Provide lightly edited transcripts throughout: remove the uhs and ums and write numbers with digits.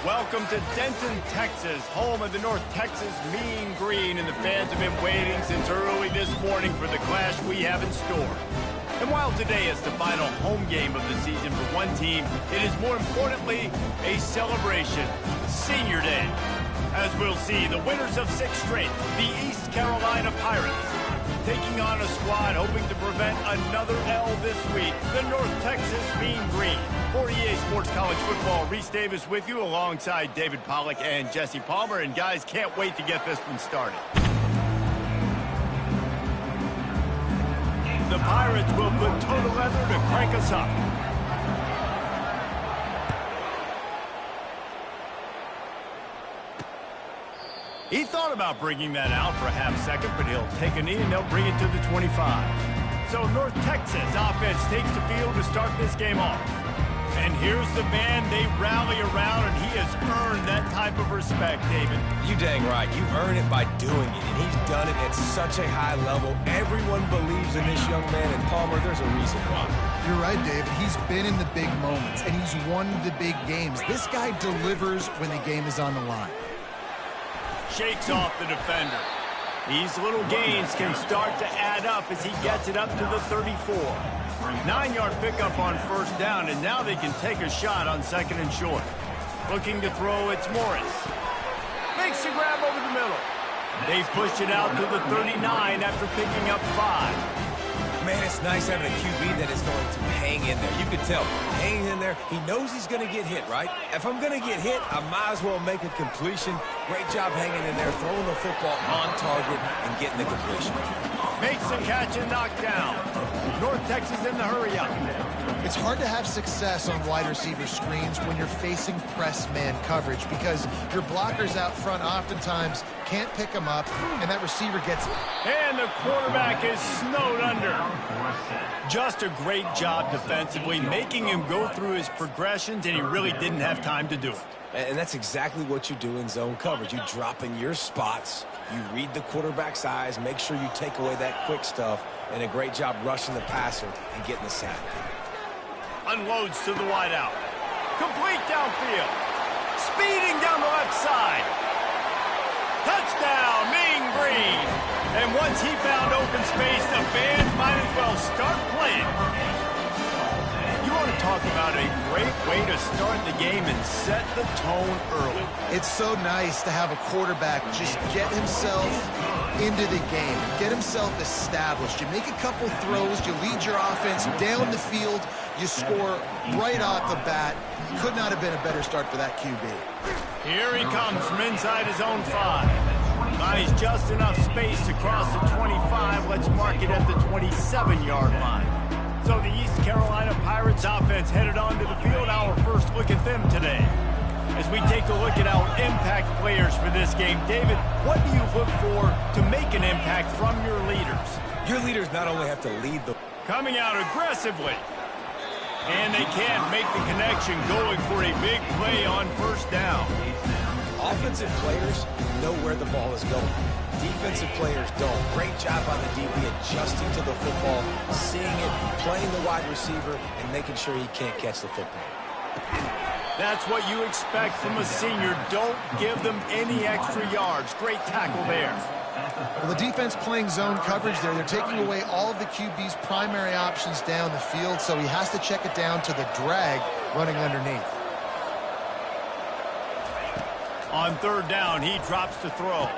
Welcome to Denton, Texas, home of the North Texas Mean Green, and the fans have been waiting since early this morning for the clash we have in store. And while today is the final home game of the season for one team, it is more importantly a celebration, Senior Day. As we'll see, the winners of 6 straight, the East Carolina Pirates, taking on a squad hoping to prevent another L this week, the North Texas Mean Green. For EA Sports College Football, Reese Davis with you alongside David Pollack and Jesse Palmer. And guys, can't wait to get this one started. The Pirates will put toe to leather to crank us up. He thought about bringing that out for a half second, but he'll take a knee and they'll bring it to the 25. So North Texas offense takes the field to start this game off. And here's the man they rally around, and he has earned that type of respect, David. You dang right. You earn it by doing it, and he's done it at such a high level. Everyone believes in this young man, and Palmer, there's a reason why. You're right, David. He's been in the big moments, and he's won the big games. This guy delivers when the game is on the line. Shakes off the defender. These little gains can start to add up as he gets it up to the 34. 9-yard pickup on first down, and now they can take a shot on second and short. Looking to throw, it's Morris. Makes the grab over the middle. They push it out to the 39 after picking up 5. Man, it's nice having a QB that is going to hang in there. You can tell, hanging in there, he knows he's going to get hit, right? If I'm going to get hit, I might as well make a completion. Great job hanging in there, throwing the football on target and getting the completion. Makes the catch and knockdown. North Texas in the hurry-up. It's hard to have success on wide receiver screens when you're facing press man coverage because your blockers out front oftentimes can't pick them up, and that receiver gets it. And the quarterback is snowed under. Just a great job defensively, making him go through his progressions, and he really didn't have time to do it. And that's exactly what you do in zone coverage. You drop in your spots, you read the quarterback's eyes, make sure you take away that quick stuff, and a great job rushing the passer and getting the sack. Unloads to the wideout. Complete downfield. Speeding down the left side. Touchdown, Mean Green. And once he found open space, the fans might as well start playing. You want to talk about a great way to start the game and set the tone early. It's so nice to have a quarterback just get himself into the game, get himself established. You make a couple throws, you lead your offense down the field, you score right off the bat. Could not have been a better start for that QB. Here he comes from inside his own 5. Buys just enough space to cross the 25. Let's mark it at the 27-yard line. So the East Carolina Pirates offense headed onto the field. Our first look at them today. As we take a look at our impact players for this game, David, what do you look for to make an impact from your leaders? Your leaders not only have to lead the... Coming out aggressively. And they can't make the connection, going for a big play on first down. Offensive players know where the ball is going. Defensive players don't. Great job by the DB adjusting to the football, seeing it, playing the wide receiver, and making sure he can't catch the football. That's what you expect from a senior. Don't give them any extra yards. Great tackle there. Well, the defense playing zone coverage there. They're taking away all of the QB's primary options down the field, so he has to check it down to the drag running underneath. On third down, he drops to throw.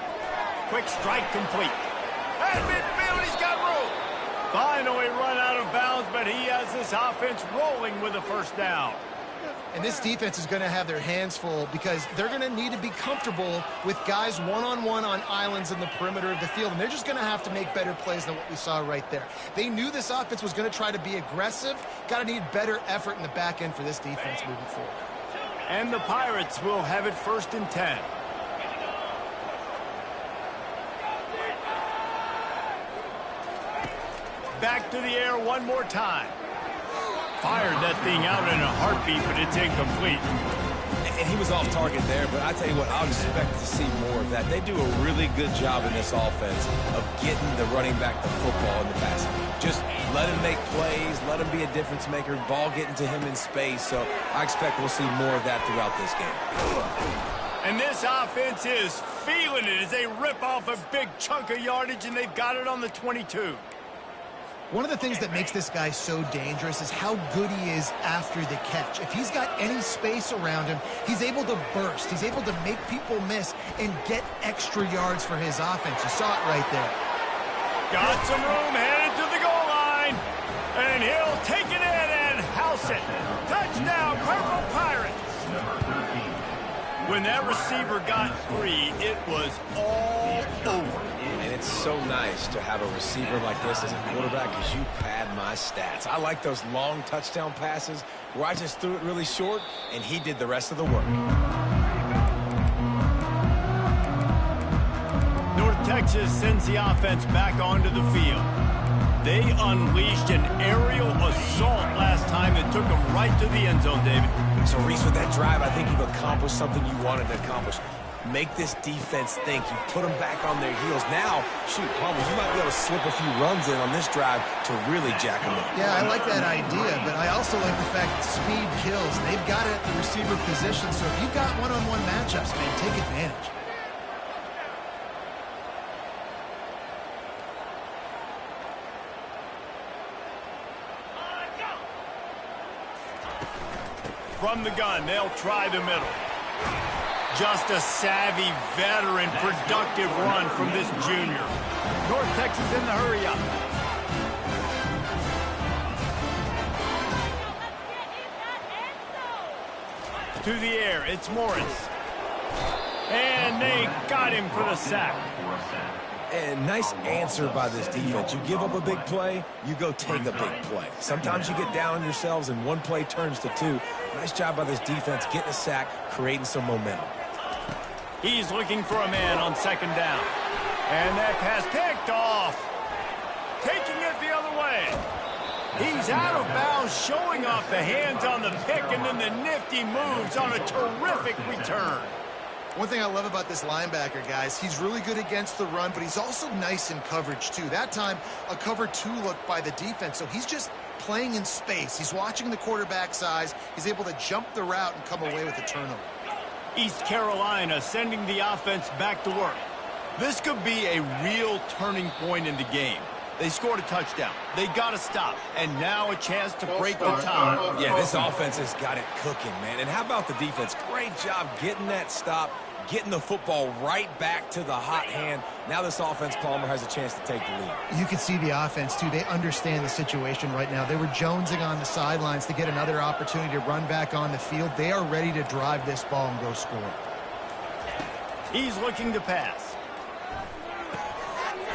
Quick strike complete. At midfield, he's got room. Finally run out of bounds, but he has this offense rolling with a first down. And this defense is going to have their hands full because they're going to need to be comfortable with guys one-on-one on islands in the perimeter of the field. And they're just going to have to make better plays than what we saw right there. They knew this offense was going to try to be aggressive. Got to need better effort in the back end for this defense moving forward. And the Pirates will have it 1st and 10. Back to the air one more time. Fired that thing out in a heartbeat, but it's incomplete. And he was off target there, but I tell you what, I'll expect to see more of that. They do a really good job in this offense of getting the running back the football in the passing game. Just let him make plays, let him be a difference maker, ball getting to him in space. So I expect we'll see more of that throughout this game. And this offense is feeling it as they rip off a big chunk of yardage, and they've got it on the 22. One of the things that makes this guy so dangerous is how good he is after the catch. If he's got any space around him, he's able to burst. He's able to make people miss and get extra yards for his offense. You saw it right there. Got some room, headed to the goal line. And he'll take it in and house it. Touchdown, Purple Pirates. When that receiver got free, it was all over. And it's so nice to have a receiver like this as a quarterback because you pad my stats. I like those long touchdown passes where I just threw it really short and he did the rest of the work. North Texas sends the offense back onto the field. They unleashed an aerial assault last time that took them right to the end zone, David. So, Reese, with that drive, I think you've accomplished something you wanted to accomplish. Make this defense think. You put them back on their heels. Now, shoot, Palmer, you might be able to slip a few runs in on this drive to really jack them up. Yeah, I like that idea, but I also like the fact that speed kills. They've got it at the receiver position, so if you've got one-on-one matchups, man, take advantage. From the gun, they'll try the middle. Just a savvy, veteran, productive run from this junior. North Texas in the hurry-up. To the air, it's Morris. And they got him for the sack. And nice answer by this defense. You give up a big play, you go take a big play. Sometimes you get down on yourselves and one play turns to two. Nice job by this defense getting a sack, creating some momentum. He's looking for a man on second down. And that pass picked off. Taking it the other way. He's out of bounds, showing off the hands on the pick, and then the nifty moves on a terrific return. One thing I love about this linebacker, guys, he's really good against the run, but he's also nice in coverage, too. That time, a cover two look by the defense, so he's just playing in space. He's watching the quarterback's eyes. He's able to jump the route and come away with a turnover. East Carolina sending the offense back to work. This could be a real turning point in the game. They scored a touchdown. They got to stop. And now a chance to break the tie. Yeah, this offense has got it cooking, man. And how about the defense? Great job getting that stop, getting the football right back to the hot hand. Now this offense, Palmer, has a chance to take the lead. You can see the offense, too. They understand the situation right now. They were jonesing on the sidelines to get another opportunity to run back on the field. They are ready to drive this ball and go score. He's looking to pass.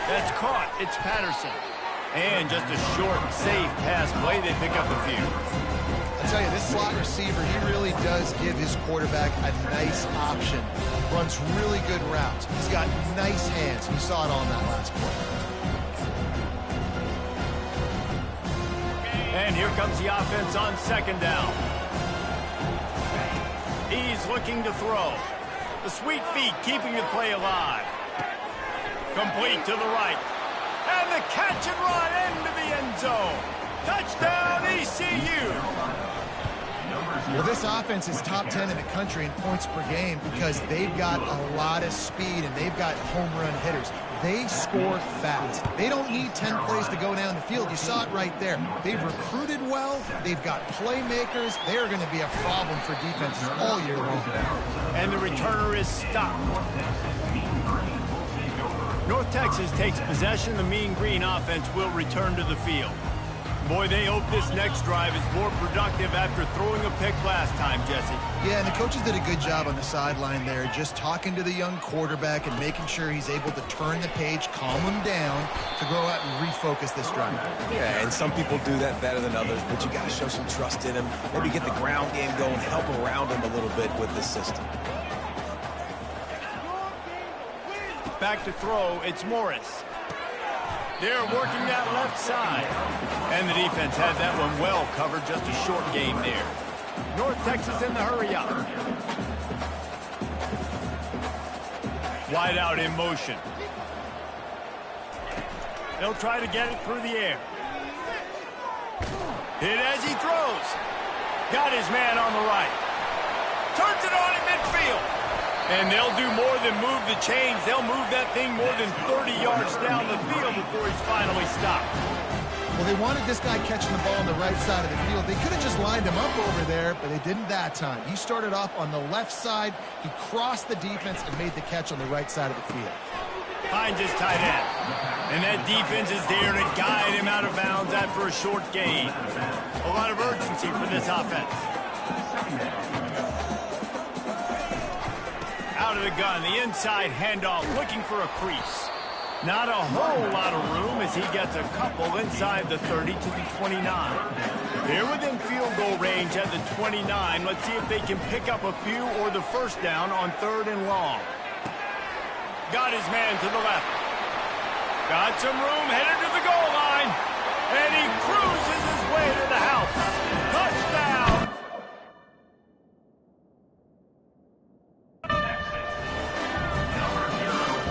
That's caught. It's Patterson. And just a short, safe pass play. They pick up the few. I tell you, this slot receiver, he really does give his quarterback a nice option. Runs really good routes. He's got nice hands. You saw it on that last play. And here comes the offense on second down. He's looking to throw. The sweet feet keeping the play alive. Complete to the right. And the catch and run into the end zone. Touchdown, ECU. Well, this offense is top 10 in the country in points per game because they've got a lot of speed and they've got home run hitters. They score fast. They don't need 10 plays to go down the field. You saw it right there. They've recruited well. They've got playmakers. They're going to be a problem for defenses all year long. And the returner is stopped. North Texas takes possession. The Mean Green offense will return to the field. Boy, they hope this next drive is more productive after throwing a pick last time, Jesse. Yeah, and the coaches did a good job on the sideline there, just talking to the young quarterback and making sure he's able to turn the page, calm him down, to go out and refocus this drive. Yeah, and some people do that better than others, but you got to show some trust in him. Maybe get the ground game going, help around him a little bit with this system. Back to throw, it's Morris. They're working that left side. And the defense had that one well covered, just a short game there. North Texas in the hurry-up. Wide out in motion. They'll try to get it through the air. Hit as he throws. Got his man on the right. Turns it on in midfield. And they'll do more than move the chains. They'll move that thing more than 30 yards down the field before he's finally stopped. Well, they wanted this guy catching the ball on the right side of the field. They could have just lined him up over there, but they didn't that time. He started off on the left side. He crossed the defense and made the catch on the right side of the field. Finds his tight end. And that defense is there to guide him out of bounds after a short gain. A lot of urgency for this offense. Out of the gun, the inside handoff, looking for a crease. Not a whole lot of room as he gets a couple inside the 30 to the 29. They're within field goal range at the 29. Let's see if they can pick up a few or the first down on 3rd and long. Got his man to the left. Got some room, headed to the goal line. And he cruises his way to the house. Touchdown!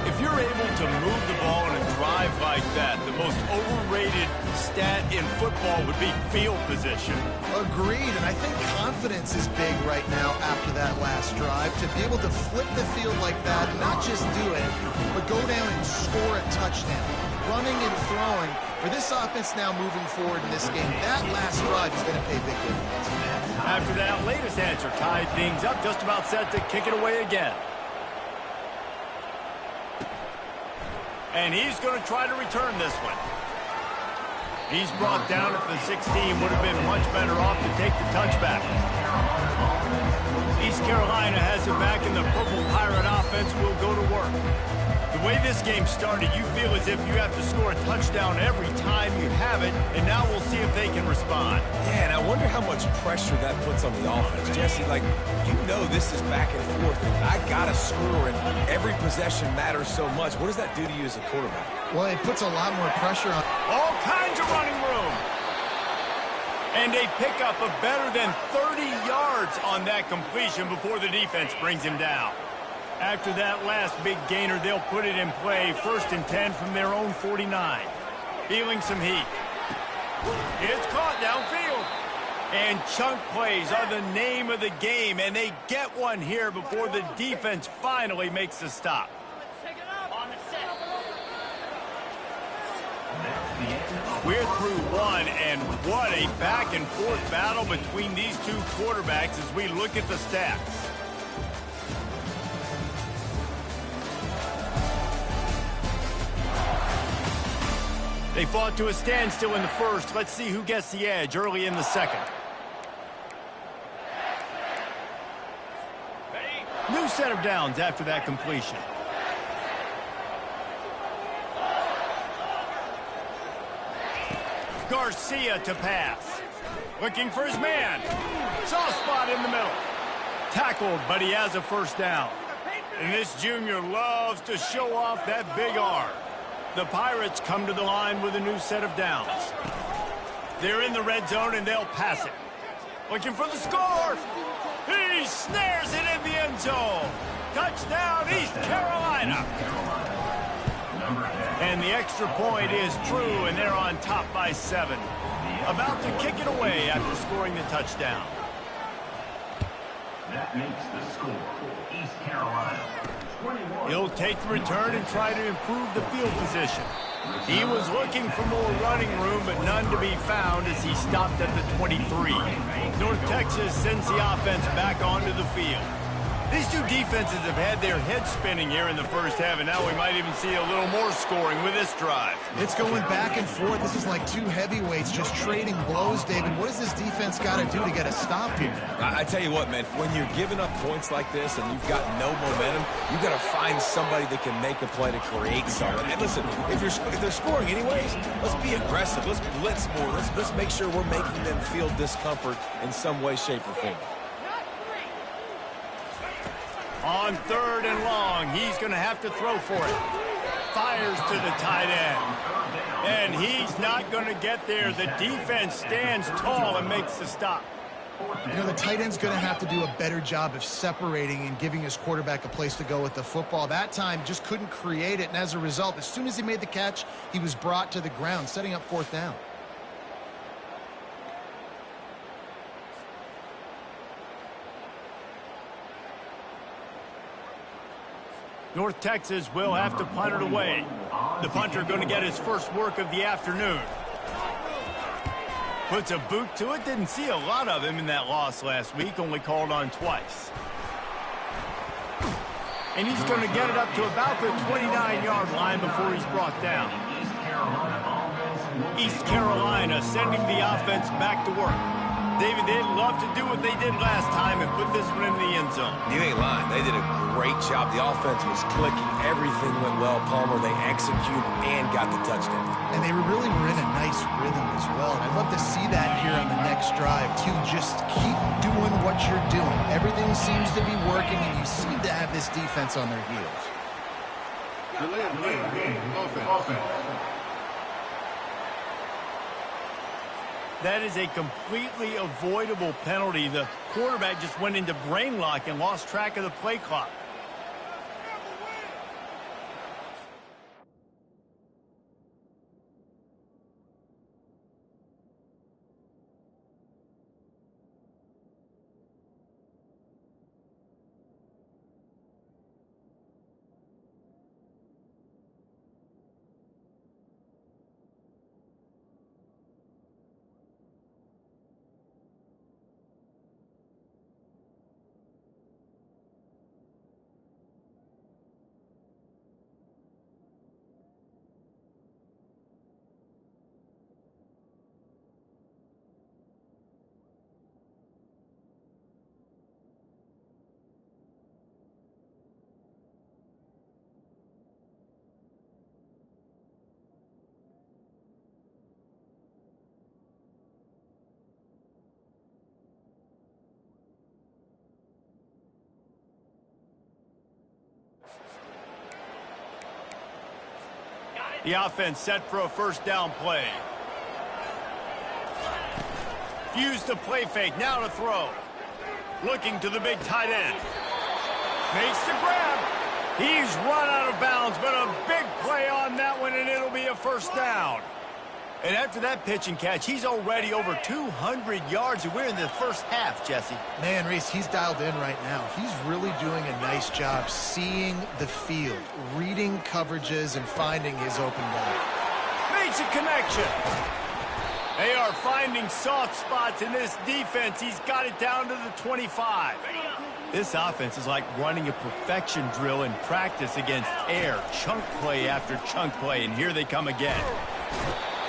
If you're able to move the ball in a drive like that, the most overrated stat in football would be field position. Agreed, and I think confidence is big right now after that last drive. To be able to flip the field like that, not just do it, but go down and score a touchdown. Running and throwing, for this offense now moving forward in this game, that last drive is going to pay big dividends. After that latest answer tied things up, just about set to kick it away again. And he's going to try to return this one. He's brought down at the 16. Would have been much better off to take the touchback. East Carolina has it back, and the Purple Pirate offense will go to work. The way this game started, you feel as if you have to score a touchdown every time you have it, and now we'll see if they can respond. Yeah, and I wonder how much pressure that puts on the offense. Jesse, like, you know this is back and forth, and I got to score, and every possession matters so much. What does that do to you as a quarterback? Well, it puts a lot more pressure on. All kinds of running room. And they pick up a better than 30 yards on that completion before the defense brings him down. After that last big gainer, they'll put it in play. 1st and 10 from their own 49. Feeling some heat. It's caught downfield. And chunk plays are the name of the game, and they get one here before the defense finally makes the stop. We're through one, and what a back-and-forth battle between these two quarterbacks as we look at the stats. They fought to a standstill in the first. Let's see who gets the edge early in the second. New set of downs after that completion. Garcia to pass. Looking for his man. Soft spot in the middle. Tackled, but he has a first down. And this junior loves to show off that big arm. The Pirates come to the line with a new set of downs. They're in the red zone, and they'll pass it. Looking for the score. He snares it in the end zone. Touchdown, East Carolina. And the extra point is true, and they're on top by 7. About to kick it away after scoring the touchdown. That makes the score East Carolina. He'll take the return and try to improve the field position. He was looking for more running room, but none to be found as he stopped at the 23. North Texas sends the offense back onto the field. These two defenses have had their heads spinning here in the first half, and now we might even see a little more scoring with this drive. It's going back and forth. This is like two heavyweights just trading blows, David. What does this defense got to do to get a stop here? I tell you what, man, when you're giving up points like this and you've got no momentum, you've got to find somebody that can make a play to create something. And listen, if they're scoring anyways, let's be aggressive. Let's blitz more. Let's make sure we're making them feel discomfort in some way, shape, or form. On 3rd and long, he's going to have to throw for it. Fires to the tight end. And he's not going to get there. The defense stands tall and makes the stop. You know, the tight end's going to have to do a better job of separating and giving his quarterback a place to go with the football. That time just couldn't create it, and as a result, as soon as he made the catch, he was brought to the ground, setting up fourth down. North Texas will have to punt it away. The punter going to get his first work of the afternoon. Puts a boot to it. Didn't see a lot of him in that loss last week. Only called on twice. And he's going to get it up to about the 29-yard line before he's brought down. East Carolina sending the offense back to work. David, they'd love to do what they did last time and put this one in the end zone. You ain't lying. They did a great job. The offense was clicking. Everything went well. Palmer, they executed and got the touchdown. And they really were in a nice rhythm as well. And I'd love to see that here on the next drive, too. Just keep doing what you're doing. Everything seems to be working, and you seem to have this defense on their heels. Offense. That is a completely avoidable penalty. The quarterback just went into brain lock and lost track of the play clock. The offense set for a first down play. Used the play fake, now to throw. Looking to the big tight end. Makes the grab. He's run out of bounds, but a big play on that one, and it'll be a first down. And after that pitch and catch, he's already over 200 yards, and we're in the first half, Jesse. Man, Reese, he's dialed in right now. He's really doing a nice job seeing the field, reading coverages, and finding his open guy. Makes a connection. They are finding soft spots in this defense. He's got it down to the 25. This offense is like running a perfection drill in practice against air. Chunk play after chunk play, and here they come again.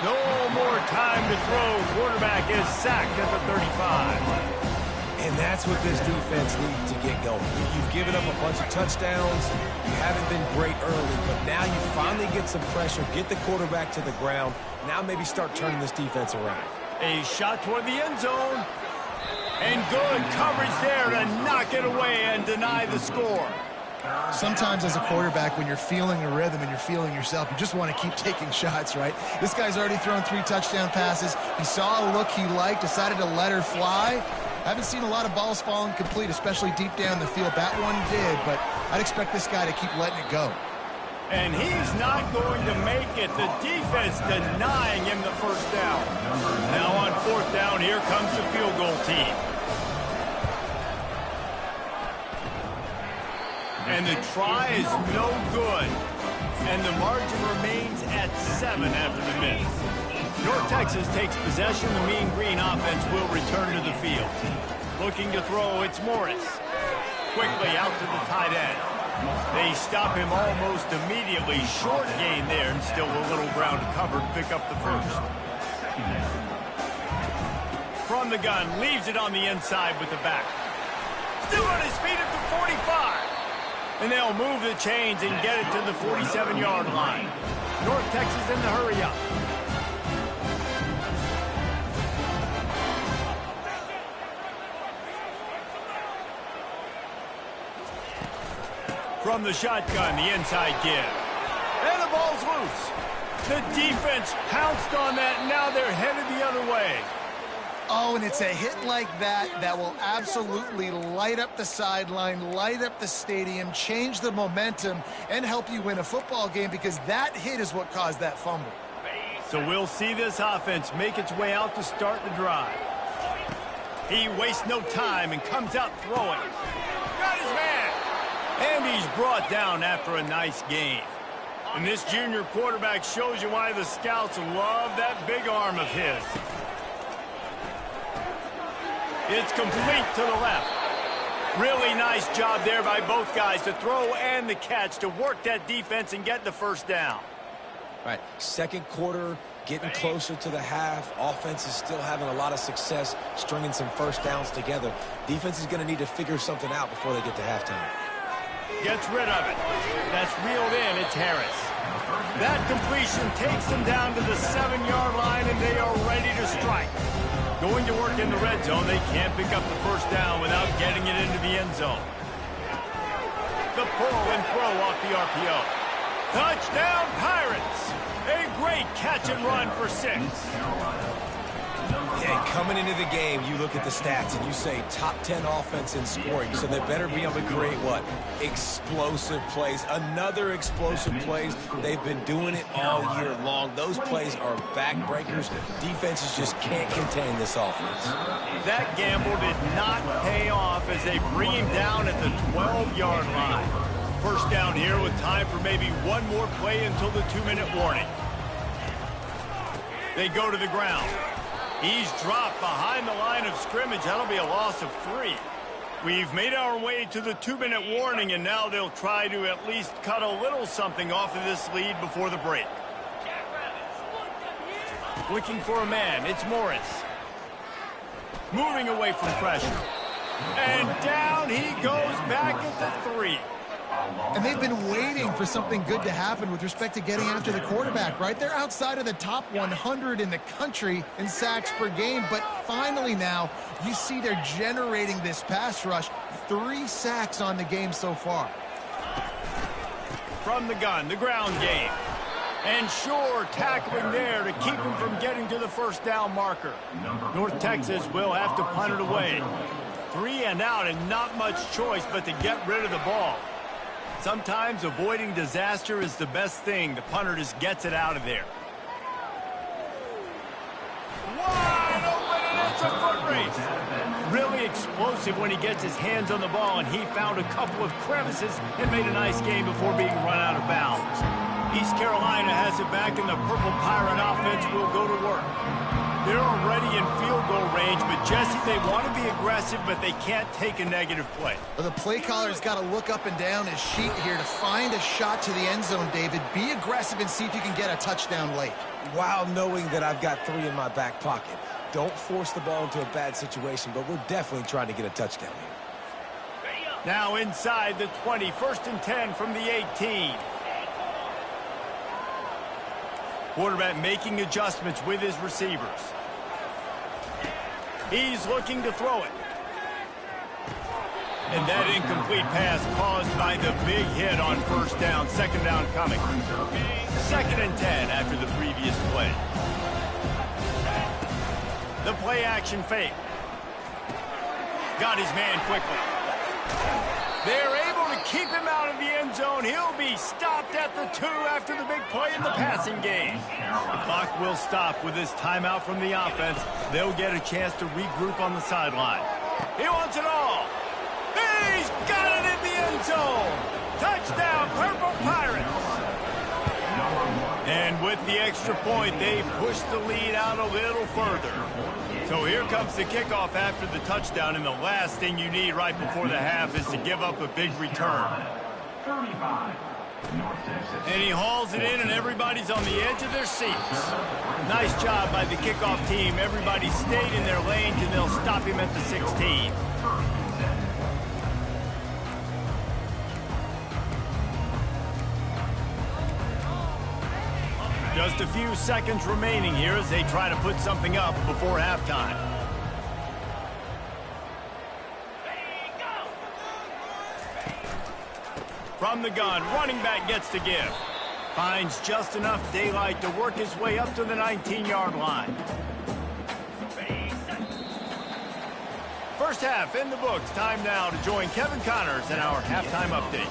No more time to throw. Quarterback is sacked at the 35. And that's what this defense needs to get going. You've given up a bunch of touchdowns. You haven't been great early, but now you finally get some pressure, get the quarterback to the ground. Now maybe start turning this defense around. A shot toward the end zone. And good coverage there to knock it away and deny the score. Sometimes as a quarterback, when you're feeling a rhythm and you're feeling yourself, you just want to keep taking shots, right? This guy's already thrown 3 touchdown passes. He saw a look he liked, decided to let her fly. I haven't seen a lot of balls fall incomplete, especially deep down the field. That one did, but I'd expect this guy to keep letting it go. And he's not going to make it. The defense denying him the first down. Now on fourth down, here comes the field goal team. And the try is no good. And the margin remains at 7 after the miss. North Texas takes possession. The Mean Green offense will return to the field. Looking to throw, it's Morris. Quickly out to the tight end. They stop him almost immediately. Short gain there, and still a little ground covered to pick up the first. From the gun, leaves it on the inside with the back. Still on his feet at the 45. And they'll move the chains and get it to the 47-yard line. North Texas in the hurry up. From the shotgun, the inside give. And the ball's loose. The defense pounced on that, and now they're headed the other way. Oh, and it's a hit like that that will absolutely light up the sideline, light up the stadium, change the momentum, and help you win a football game, because that hit is what caused that fumble. So we'll see this offense make its way out to start the drive. He wastes no time and comes out throwing. Got his man. And he's brought down after a nice gain. And this junior quarterback shows you why the scouts love that big arm of his. It's complete to the left. Really nice job there by both guys to throw and the catch to work that defense and get the first down. Right, second quarter, getting closer to the half. Offense is still having a lot of success stringing some first downs together. Defense is going to need to figure something out before they get to halftime. Gets rid of it. That's reeled in. It's Harris. That completion takes them down to the 7-yard line, and they are ready to strike. Going to work in the red zone, they can't pick up the first down without getting it into the end zone. The pull and throw off the RPO. Touchdown, Pirates! A great catch and run for 6. Yeah, coming into the game, you look at the stats and you say top 10 offense in scoring, so they better be able to create what? Explosive plays. Another explosive plays. They've been doing it all year long. Those plays are backbreakers. Defenses just can't contain this offense. That gamble did not pay off as they bring him down at the 12-yard line. First down here with time for maybe one more play until the 2-minute warning. They go to the ground. He's dropped behind the line of scrimmage. That'll be a loss of 3. We've made our way to the 2-minute warning, and now they'll try to at least cut a little something off of this lead before the break. Looking for a man. It's Morris. Moving away from pressure. And down he goes back at the 3. And they've been waiting for something good to happen with respect to getting after the quarterback, right? They're outside of the top 100 in the country in sacks per game, but finally now you see they're generating this pass rush. 3 sacks on the game so far. From the gun, the ground game. And sure, tackling there to keep him from getting to the first down marker. North Texas will have to punt it away. 3 and out, and not much choice but to get rid of the ball. Sometimes avoiding disaster is the best thing. The punter just gets it out of there. Wide open, and it's a foot race. Really explosive when he gets his hands on the ball, and he found a couple of crevices and made a nice game before being run out of bounds. East Carolina has it back, and the Purple Pirate offense will go to work. They're already in field goal range, but Jesse, they want to be aggressive, but they can't take a negative play. Well, the play caller's got to look up and down his sheet here to find a shot to the end zone, David. Be aggressive and see if you can get a touchdown late. While knowing that I've got 3 in my back pocket. Don't force the ball into a bad situation, but we're definitely trying to get a touchdown here. Now inside the 20, 1st and 10 from the 18. Quarterback making adjustments with his receivers. He's looking to throw it. And that incomplete pass caused by the big hit on first down. 2nd down coming. 2nd and 10 after the previous play. The play action fake. Got his man quickly. They're able to keep him out of the end zone. He'll be stopped at the 2 after the big play in the passing game. The clock will stop with this timeout from the offense. They'll get a chance to regroup on the sideline. He wants it all. He's got it in the end zone. Touchdown, Purple Pirates. And with the extra point, they push the lead out a little further. So here comes the kickoff after the touchdown, and the last thing you need right before the half is to give up a big return. And he hauls it in, and everybody's on the edge of their seats. Nice job by the kickoff team. Everybody stayed in their lanes, and they'll stop him at the 16. Just a few seconds remaining here as they try to put something up before halftime. From the gun, running back gets to give. Finds just enough daylight to work his way up to the 19-yard line. First half in the books. Time now to join Kevin Connors in our halftime update.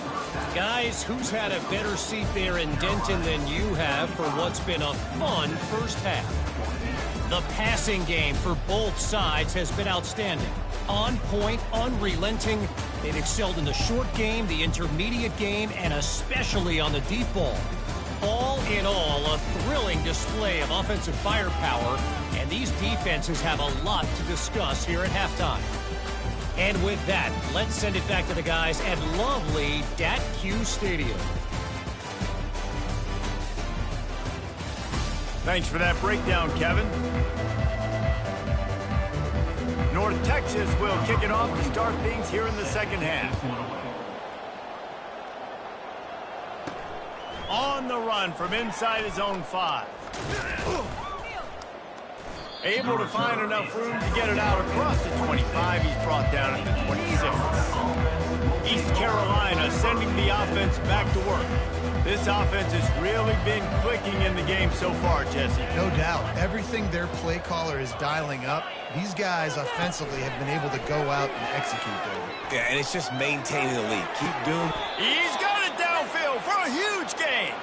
Guys, who's had a better seat there in Denton than you have for what's been a fun first half? The passing game for both sides has been outstanding. On point, unrelenting. They've excelled in the short game, the intermediate game, and especially on the deep ball. All in all, a thrilling display of offensive firepower, and these defenses have a lot to discuss here at halftime. And with that, let's send it back to the guys at lovely DATQ Stadium. Thanks for that breakdown, Kevin. North Texas will kick it off to start things here in the second half. On the run from inside his own 5. Able to find enough room to get it out across the 25. He's brought down at the 26. East Carolina sending the offense back to work. This offense has really been clicking in the game so far, Jesse. No doubt. Everything their play caller is dialing up, these guys offensively have been able to go out and execute, David. Yeah, and it's just maintaining the lead. Keep doing. He's got it downfield for a huge gain.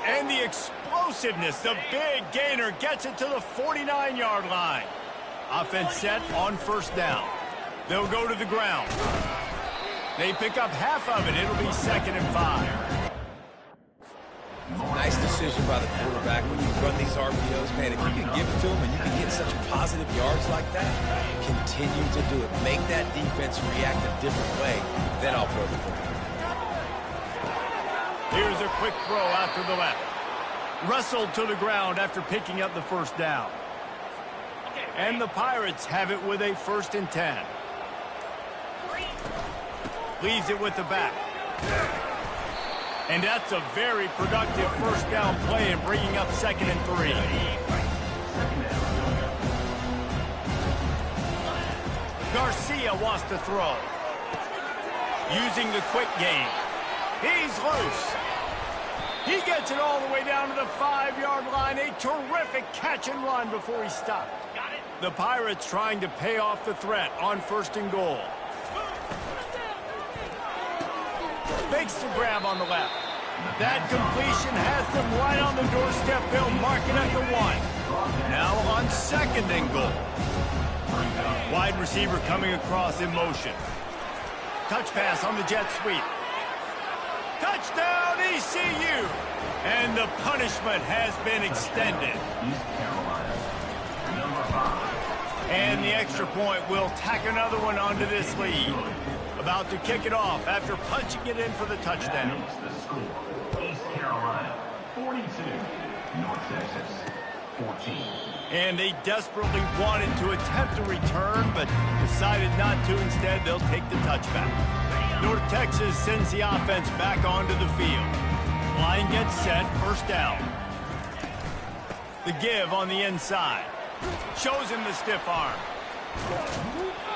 And the explosiveness, the big gainer gets it to the 49-yard line. Offense set on first down. They'll go to the ground. They pick up half of it. It'll be 2nd and 5. Nice decision by the quarterback when you run these RPOs, man. If you can give it to them and you can get such positive yards like that, continue to do it. Make that defense react a different way, then I'll throw the football. Here's a quick throw out to the left. Wrestled to the ground after picking up the first down. And the Pirates have it with a 1st and 10. Leaves it with the back. And that's a very productive first down play and bringing up 2nd and 3. Garcia wants to throw. Using the quick game. He's loose. He gets it all the way down to the 5-yard line. A terrific catch and run before he stopped. The Pirates trying to pay off the threat on 1st and goal. Makes the grab on the left. That completion has them right on the doorstep. They'll mark it at the 1. Now on 2nd and goal. Wide receiver coming across in motion. Touch pass on the jet sweep. Touchdown ECU! And the punishment has been extended. And the extra point will tack another one onto this lead. About to kick it off after punching it in for the touchdown. The score, East Carolina, 42, North Texas, 14. And they desperately wanted to attempt a return, but decided not to. Instead, they'll take the touchback. North Texas sends the offense back onto the field. Line gets set, 1st down. The give on the inside. Shows him the stiff arm.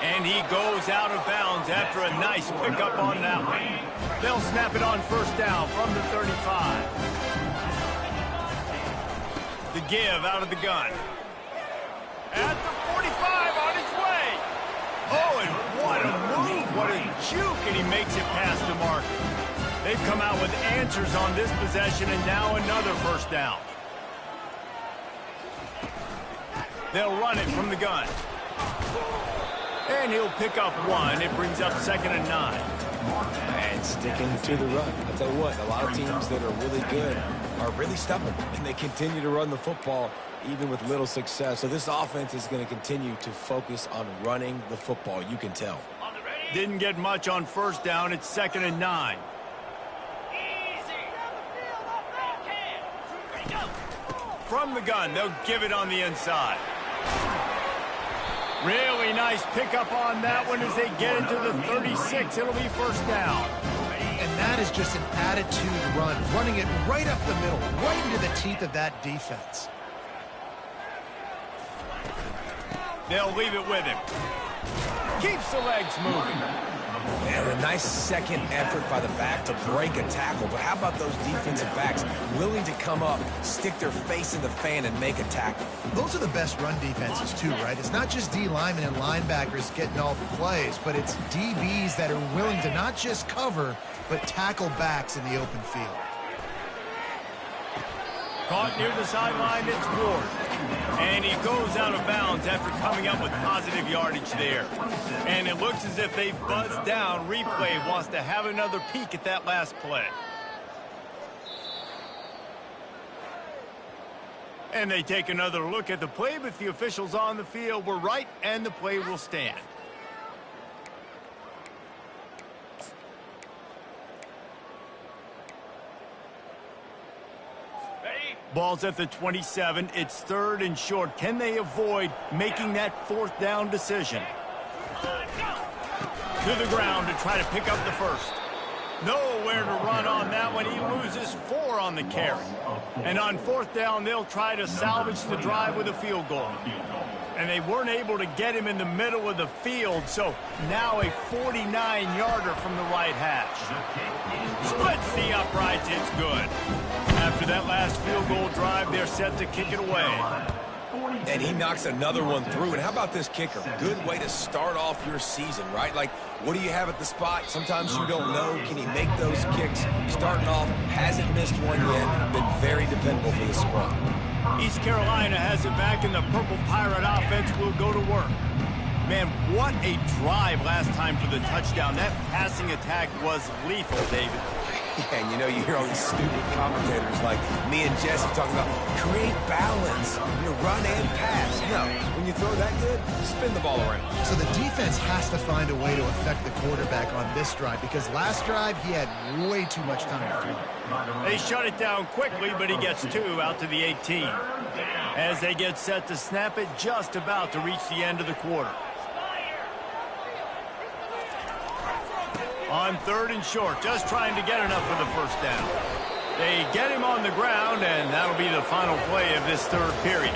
And he goes out of bounds after a nice pickup on that one. They'll snap it on 1st down from the 35. The give out of the gun. At the 45 on his way. Oh, and what a move, what a juke, and he makes it past the marker. They've come out with answers on this possession, and now another 1st down. They'll run it from the gun. And he'll pick up 1. It brings up 2nd and 9. And sticking to the run. I'll tell you what, a lot of teams that are really good are really stubborn, and they continue to run the football even with little success. So this offense is going to continue to focus on running the football. You can tell. Didn't get much on 1st down. It's 2nd and 9. From the gun, they'll give it on the inside. Really nice pickup on that one as they get into the 36. It'll be 1st down. And that is just an attitude run, running it right up the middle, right into the teeth of that defense. They'll leave it with him. Keeps the legs moving. And a nice second effort by the back to break a tackle. But how about those defensive backs willing to come up, stick their face in the fan, and make a tackle? Those are the best run defenses too, right? It's not just D linemen and linebackers getting all the plays, but it's DBs that are willing to not just cover, but tackle backs in the open field. Caught near the sideline, it's Ward. And he goes out of bounds after coming up with positive yardage there. And it looks as if they buzzed down. Replay wants to have another peek at that last play. And they take another look at the play, but the officials on the field were right, and the play will stand. Ball's at the 27. It's 3rd and short. Can they avoid making that 4th down decision? To the ground to try to pick up the first. Nowhere to run on that one. He loses 4 on the carry. And on 4th down, they'll try to salvage the drive with a field goal. And they weren't able to get him in the middle of the field, so now a 49-yarder from the right hash. Splits the uprights. It's good. After that last field goal drive, they're set to kick it away. And he knocks another one through. And how about this kicker? Good way to start off your season, right? Like, what do you have at the spot? Sometimes you don't know. Can he make those kicks? Starting off, hasn't missed one yet. Been very dependable for the squad. East Carolina has it back, and the Purple Pirate offense will go to work. Man, what a drive last time for the touchdown. That passing attack was lethal, David. Yeah, and you know, you hear all these stupid commentators like me and Jesse talking about create balance, run and pass. No, when you throw that good, spin the ball around. So the defense has to find a way to affect the quarterback on this drive, because last drive he had way too much time to throw. They shut it down quickly, but he gets 2 out to the 18. As they get set to snap it, just about to reach the end of the quarter. On 3rd and short, just trying to get enough for the first down. They get him on the ground, and that'll be the final play of this 3rd period.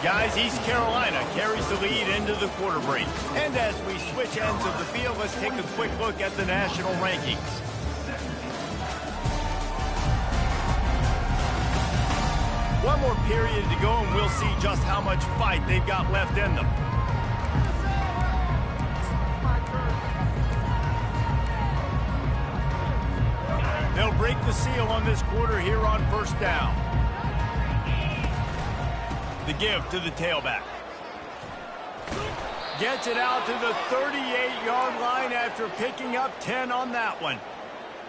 Guys, East Carolina carries the lead into the quarter break. And as we switch ends of the field, let's take a quick look at the national rankings. One more period to go, and we'll see just how much fight they've got left in them. They'll break the seal on this quarter here on 1st down. The give to the tailback. Gets it out to the 38-yard line after picking up 10 on that one.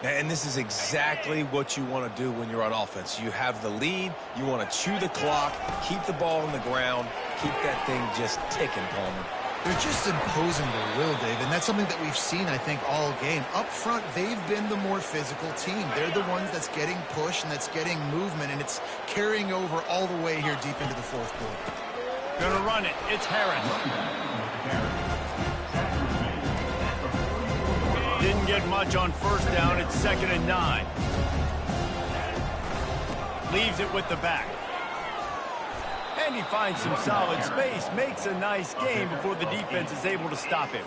And this is exactly what you want to do when you're on offense. You have the lead. You want to chew the clock, keep the ball on the ground, keep that thing just ticking, Palmer. They're just imposing their will, Dave, and that's something that we've seen, I think, all game. Up front, they've been the more physical team. They're the ones that's getting pushed and that's getting movement, and it's carrying over all the way here deep into the 4th quarter. Gonna run it. It's Harris. Didn't get much on 1st down. It's 2nd and 9. Leaves it with the back. And he finds some solid space, makes a nice game before the defense is able to stop him.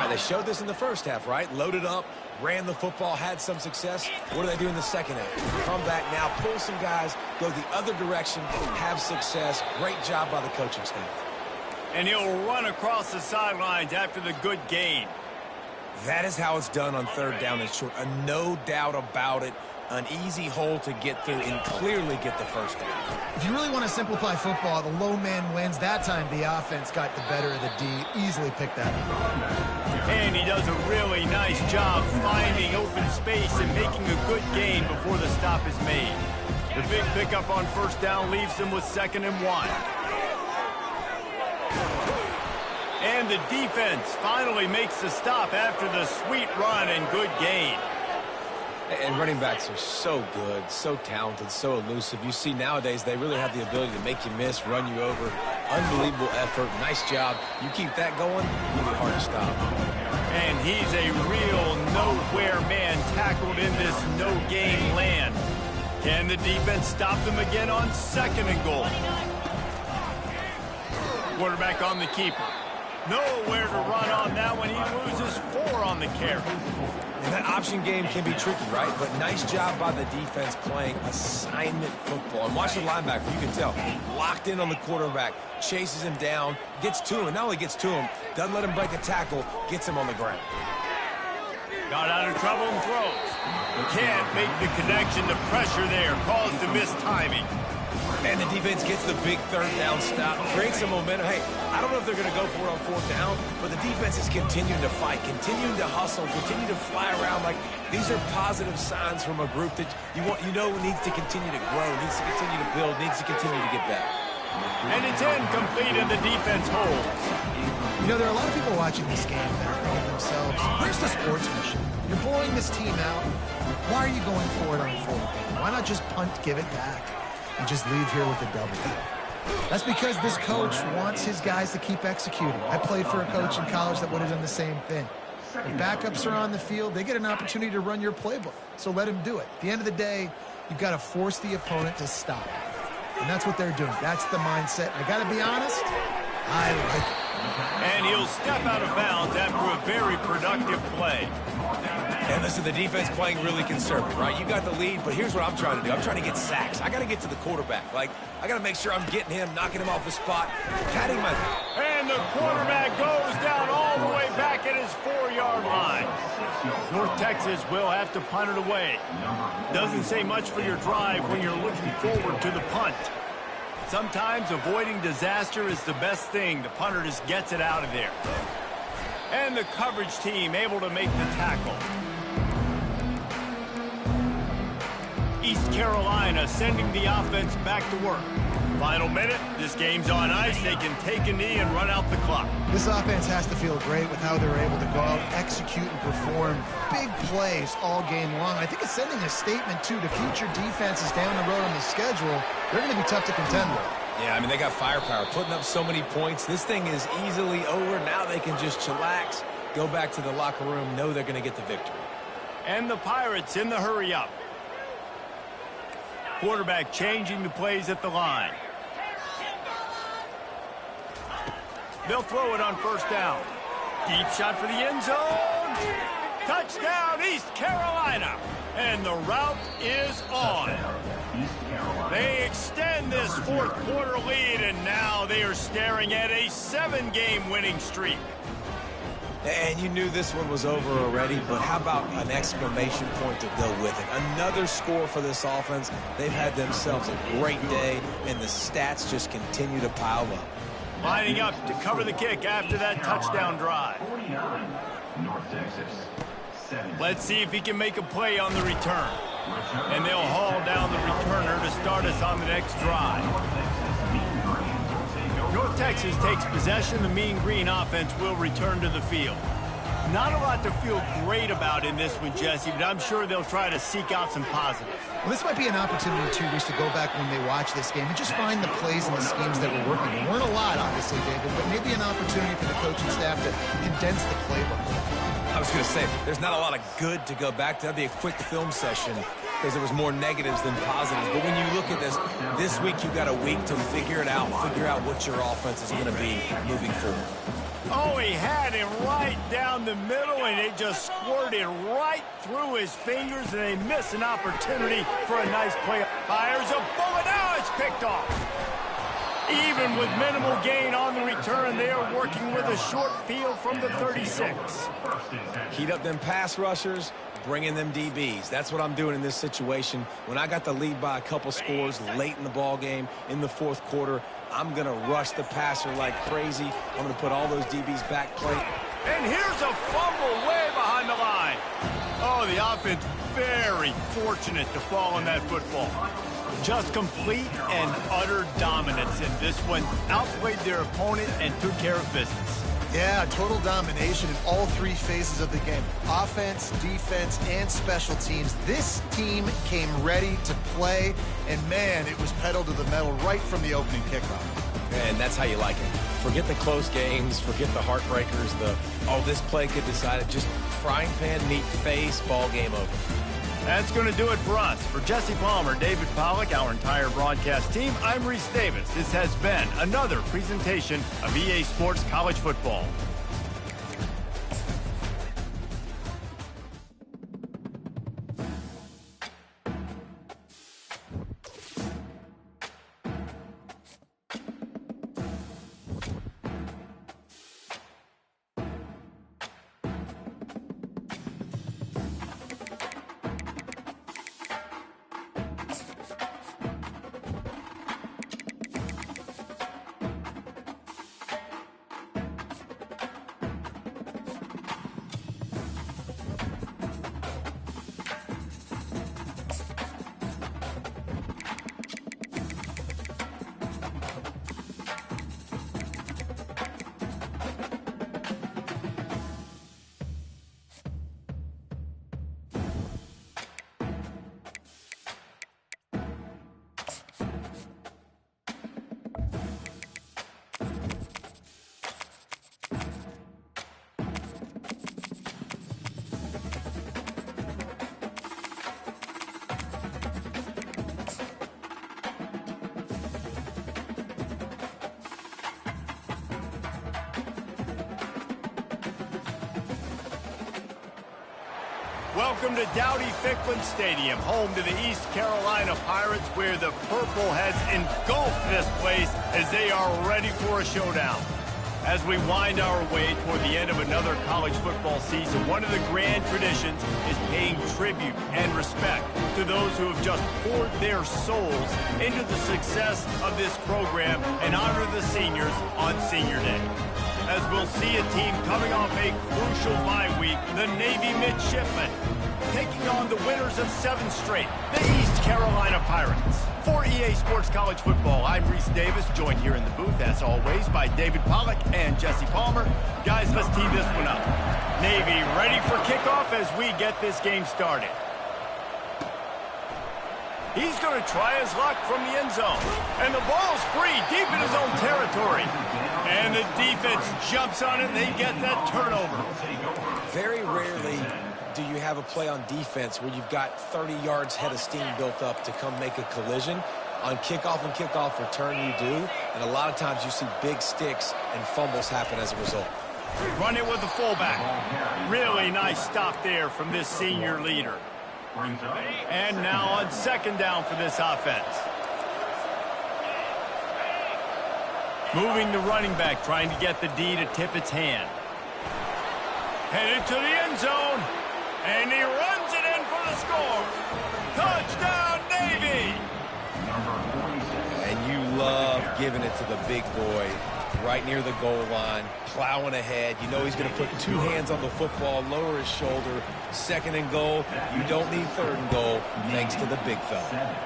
They showed this in the first half, right? Loaded up, ran the football, had some success. What do they do in the second half? Come back now, pull some guys, go the other direction, have success. Great job by the coaching staff. And he'll run across the sidelines after the good gain. That is how it's done on 3rd down and short. No doubt about it. An easy hole to get through and clearly get the first down. If you really want to simplify football, the low man wins. That time the offense got the better of the D. Easily picked that up. And he does a really nice job finding open space and making a good gain before the stop is made. The big pickup on 1st down leaves them with 2nd and 1. And the defense finally makes the stop after the sweet run and good gain. And running backs are so good, so talented, so elusive. You see nowadays they really have the ability to make you miss, run you over. Unbelievable effort. Nice job. You keep that going, you'll be hard to stop. And he's a real nowhere man tackled in this no-game land. Can the defense stop them again on 2nd and goal? Quarterback on the keeper. Nowhere to run on that one. He loses 4 on the carry. And that option game can be tricky, right? But nice job by the defense playing assignment football. And watch the linebacker, you can tell. Locked in on the quarterback, chases him down, gets to him, and not only gets to him, doesn't let him break a tackle, gets him on the ground. Got out of trouble and throws. Can't make the connection. The pressure there caused the missed timing. And the defense gets the big third down stop, creates some momentum. Hey, I don't know if they're going to go for it on 4th down, but the defense is continuing to fight, continuing to hustle, continue to fly around. Like, these are positive signs from a group that you know needs to continue to grow, needs to continue to build, needs to continue to get better. And it's incomplete, and the defense holds. You know, there are a lot of people watching this game that are going themselves, where's the sportsmanship? You're blowing this team out. Why are you going for it on 4th down? Why not just punt, give it back, and just leave here with a W? That's because this coach wants his guys to keep executing. I played for a coach in college that would have done the same thing. If backups are on the field, they get an opportunity to run your playbook, so let him do it. At the end of the day, you've got to force the opponent to stop. And that's what they're doing. That's the mindset. I got to be honest, I like it. And he'll step out of bounds after a very productive play. And listen, the defense playing really conservative, right? You got the lead, but here's what I'm trying to do. I'm trying to get sacks. I got to get to the quarterback. Like, I got to make sure I'm getting him, knocking him off the spot, patting my... And the quarterback goes down all the way back at his 4-yard line. North Texas will have to punt it away. Doesn't say much for your drive when you're looking forward to the punt. Sometimes avoiding disaster is the best thing. The punter just gets it out of there. And the coverage team able to make the tackle. East Carolina sending the offense back to work. Final minute, this game's on ice. They can take a knee and run out the clock. This offense has to feel great with how they're able to go out, execute, and perform big plays all game long. I think it's sending a statement, too, to future defenses down the road on the schedule. They're going to be tough to contend with. Yeah, I mean, they got firepower, putting up so many points. This thing is easily over. Now they can just chillax, go back to the locker room, know they're going to get the victory. And the Pirates in the hurry-up. Quarterback changing the plays at the line. They'll throw it on 1st down. Deep shot for the end zone. Touchdown, East Carolina. And the route is on. They extend this 4th quarter lead, and now they are staring at a 7-game winning streak. And you knew this one was over already, but how about an exclamation point to go with it? Another score for this offense. They've had themselves a great day, and the stats just continue to pile up. Lining up to cover the kick after that touchdown drive. North Texas. Let's see if he can make a play on the return. And they'll haul down the returner to start us on the next drive. North Texas takes possession. The Mean Green offense will return to the field. Not a lot to feel great about in this one, Jesse, but I'm sure they'll try to seek out some positives. Well, this might be an opportunity, too, Reese, to go back when they watch this game and just find the plays and the schemes that were working. There weren't a lot, obviously, David, but maybe an opportunity for the coaching staff to condense the playbook. I was going to say, there's not a lot of good to go back to. That'd be a quick film session because there was more negatives than positives. But when you look at this week you've got a week to figure it out, figure out what your offense is going to be moving forward. Oh, he had him right down the middle, and it just squirted right through his fingers, and they miss an opportunity for a nice play. Fires a bullet. Now it's picked off. Even with minimal gain on the return, they are working with a short field from the 36. Heat up them pass rushers, bring in them DBs. That's what I'm doing in this situation. When I got the lead by a couple scores late in the ball game, in the 4th quarter, I'm going to rush the passer like crazy. I'm going to put all those DBs back plate. And here's a fumble way behind the line. Oh, the offense very fortunate to fall on that football. Just complete and utter dominance in this one. Outplayed their opponent and took care of business. Yeah, total domination in all 3 phases of the game. Offense, defense, and special teams. This team came ready to play, and man, it was pedal to the metal right from the opening kickoff. And that's how you like it. Forget the close games, forget the heartbreakers, this play could decide it. Just frying pan, meat face, ball game over. That's going to do it for us. For Jesse Palmer, David Pollack, our entire broadcast team, I'm Reese Davis. This has been another presentation of EA Sports College Football. Welcome to Dowdy-Ficklin Stadium, home to the East Carolina Pirates, where the purple has engulfed this place as they are ready for a showdown. As we wind our way toward the end of another college football season, one of the grand traditions is paying tribute and respect to those who have just poured their souls into the success of this program and honor the seniors on Senior Day. As we'll see a team coming off a crucial bye week, the Navy Midshipmen, taking on the winners of 7 straight, the East Carolina Pirates. For EA Sports College Football, I'm Reese Davis, joined here in the booth, as always, by David Pollack and Jesse Palmer. Guys, let's tee this one up. Navy ready for kickoff as we get this game started. He's going to try his luck from the end zone. And the ball's free deep in his own territory. And the defense jumps on it, and they get that turnover. Very rarely do you have a play on defense where you've got 30 yards head of steam built up to come make a collision. On kickoff and kickoff return, you do. And a lot of times you see big sticks and fumbles happen as a result. Run it with the fullback. Really nice stop there from this senior leader. And now on second down for this offense. Moving the running back, trying to get the D to tip its hand. Headed to the end zone. And he runs it in for the score. Touchdown, Navy! And you love giving it to the big boy right near the goal line, plowing ahead. You know he's going to put 2 hands on the football, lower his shoulder. Second and goal. You don't need third and goal, thanks to the big fella.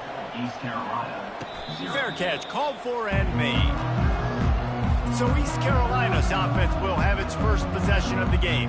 East Carolina. Fair catch called for and made. So East Carolina's offense will have its first possession of the game.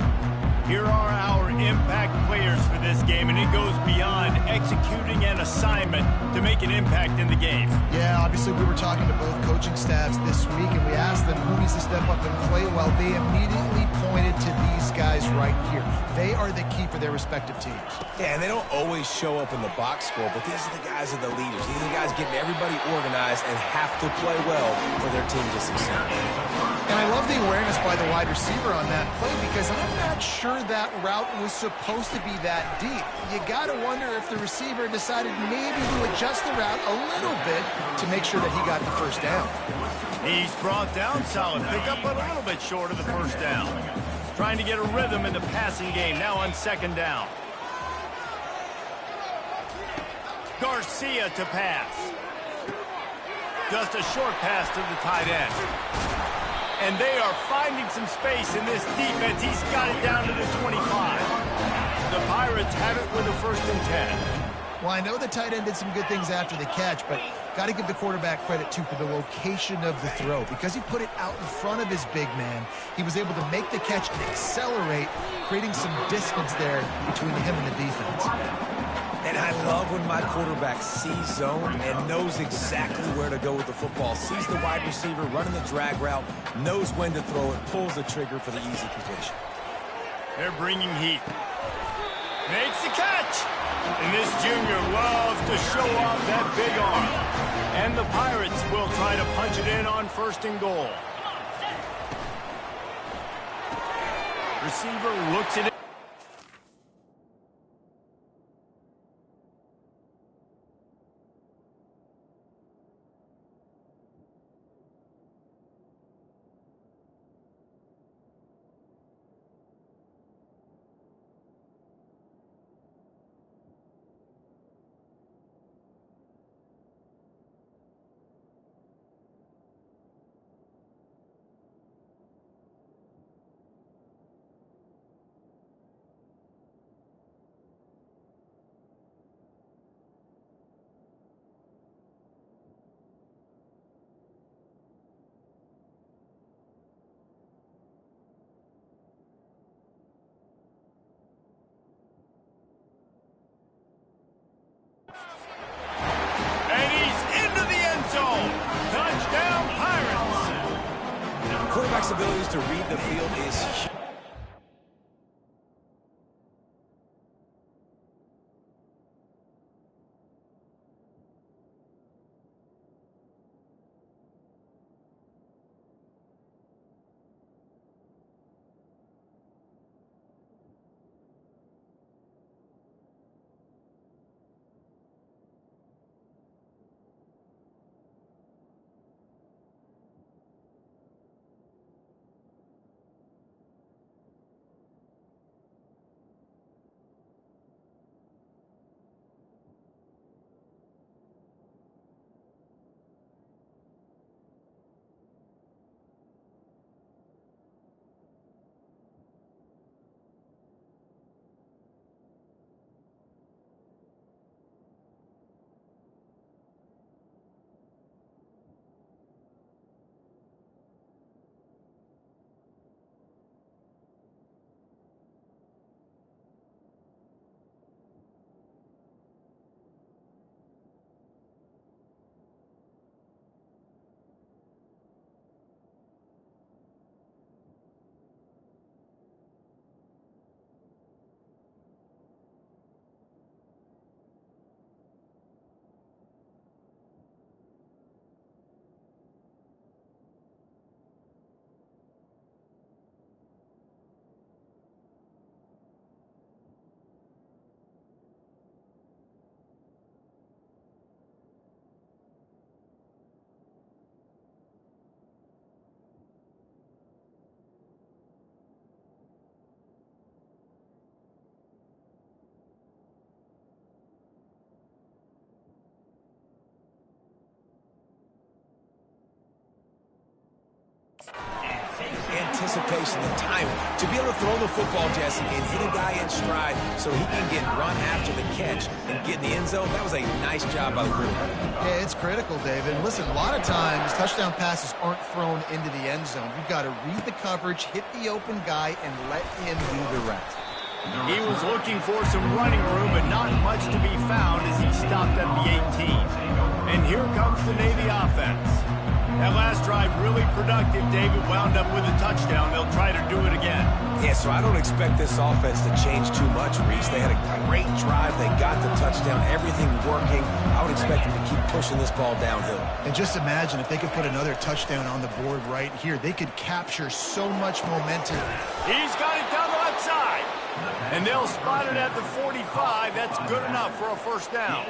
Here are our impact players for this game, and it goes beyond executing an assignment to make an impact in the game. Yeah, obviously we were talking to both coaching staffs this week, and we asked them who needs to step up and play well. They immediately pointed to these guys right here. They are the key for their respective teams. Yeah, and they don't always show up in the box score, but these are the guys that are the leaders. These are the guys getting everybody organized and have to play well for their team to succeed. And I love the awareness by the wide receiver on that play, because I'm not sure that route was supposed to be that deep. You got to wonder if the receiver decided maybe to adjust the route a little bit to make sure that he got the first down. He's brought down, solid pickup, but a little bit short of the first down. Trying to get a rhythm in the passing game, now on second down. Garcia to pass. Just a short pass to the tight end. And they are finding some space in this defense. He's got it down to the 25. The Pirates have it with a 1st and 10. Well, I know the tight end did some good things after the catch, but got to give the quarterback credit, too, for the location of the throw. Because he put it out in front of his big man, he was able to make the catch and accelerate, creating some distance there between him and the defense. And I love when my quarterback sees zone and knows exactly where to go with the football. Sees the wide receiver running the drag route, knows when to throw it, pulls the trigger for the easy completion. They're bringing heat. Makes the catch. And And this junior loves to show off that big arm. And the Pirates will try to punch it in on 1st and goal. Receiver looks at it. And he's into the end zone. Touchdown, Pirates. Quarterback's abilities to read the field is huge. Anticipation and timing. To be able to throw the football, Jesse, and hit a guy in stride so he can get run after the catch and get in the end zone, that was a nice job by the quarterback. Yeah, it's critical, David. And listen, a lot of times touchdown passes aren't thrown into the end zone. You've got to read the coverage, hit the open guy, and let him do the rest. He was looking for some running room, but not much to be found as he stopped at the 18. And here comes the Navy offense. That last drive really productive. David wound up with a touchdown. They'll try to do it again. Yeah, so I don't expect this offense to change too much, Reese. They had a great drive. They got the touchdown. Everything working. I would expect them to keep pushing this ball downhill. And just imagine if they could put another touchdown on the board right here. They could capture so much momentum. He's got it down the left side. And they'll spot it at the 45. That's good enough for a first down.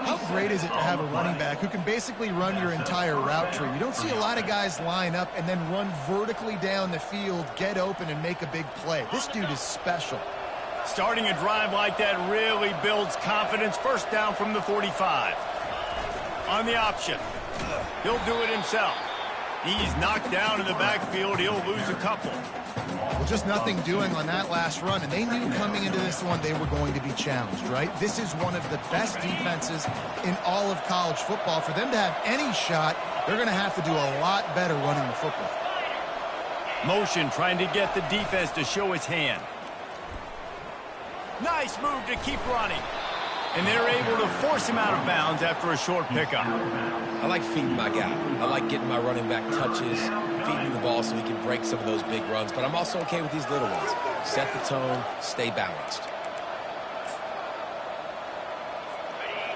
How great is it to have a running back who can basically run your entire route tree? You don't see a lot of guys line up and then run vertically down the field, get open, and make a big play. This dude is special. Starting a drive like that really builds confidence. First down from the 45. On the option. He'll do it himself. He's knocked down in the backfield. He'll lose a couple. Well, just nothing doing on that last run, and they knew coming into this one they were going to be challenged, right? This is one of the best defenses in all of college football. For them to have any shot, they're going to have to do a lot better running the football. Motion trying to get the defense to show his hand. Nice move to keep running. And they're able to force him out of bounds after a short pickup. I like feeding my guy. I like getting my running back touches, feeding the ball so he can break some of those big runs. But I'm also okay with these little ones. Set the tone, stay balanced.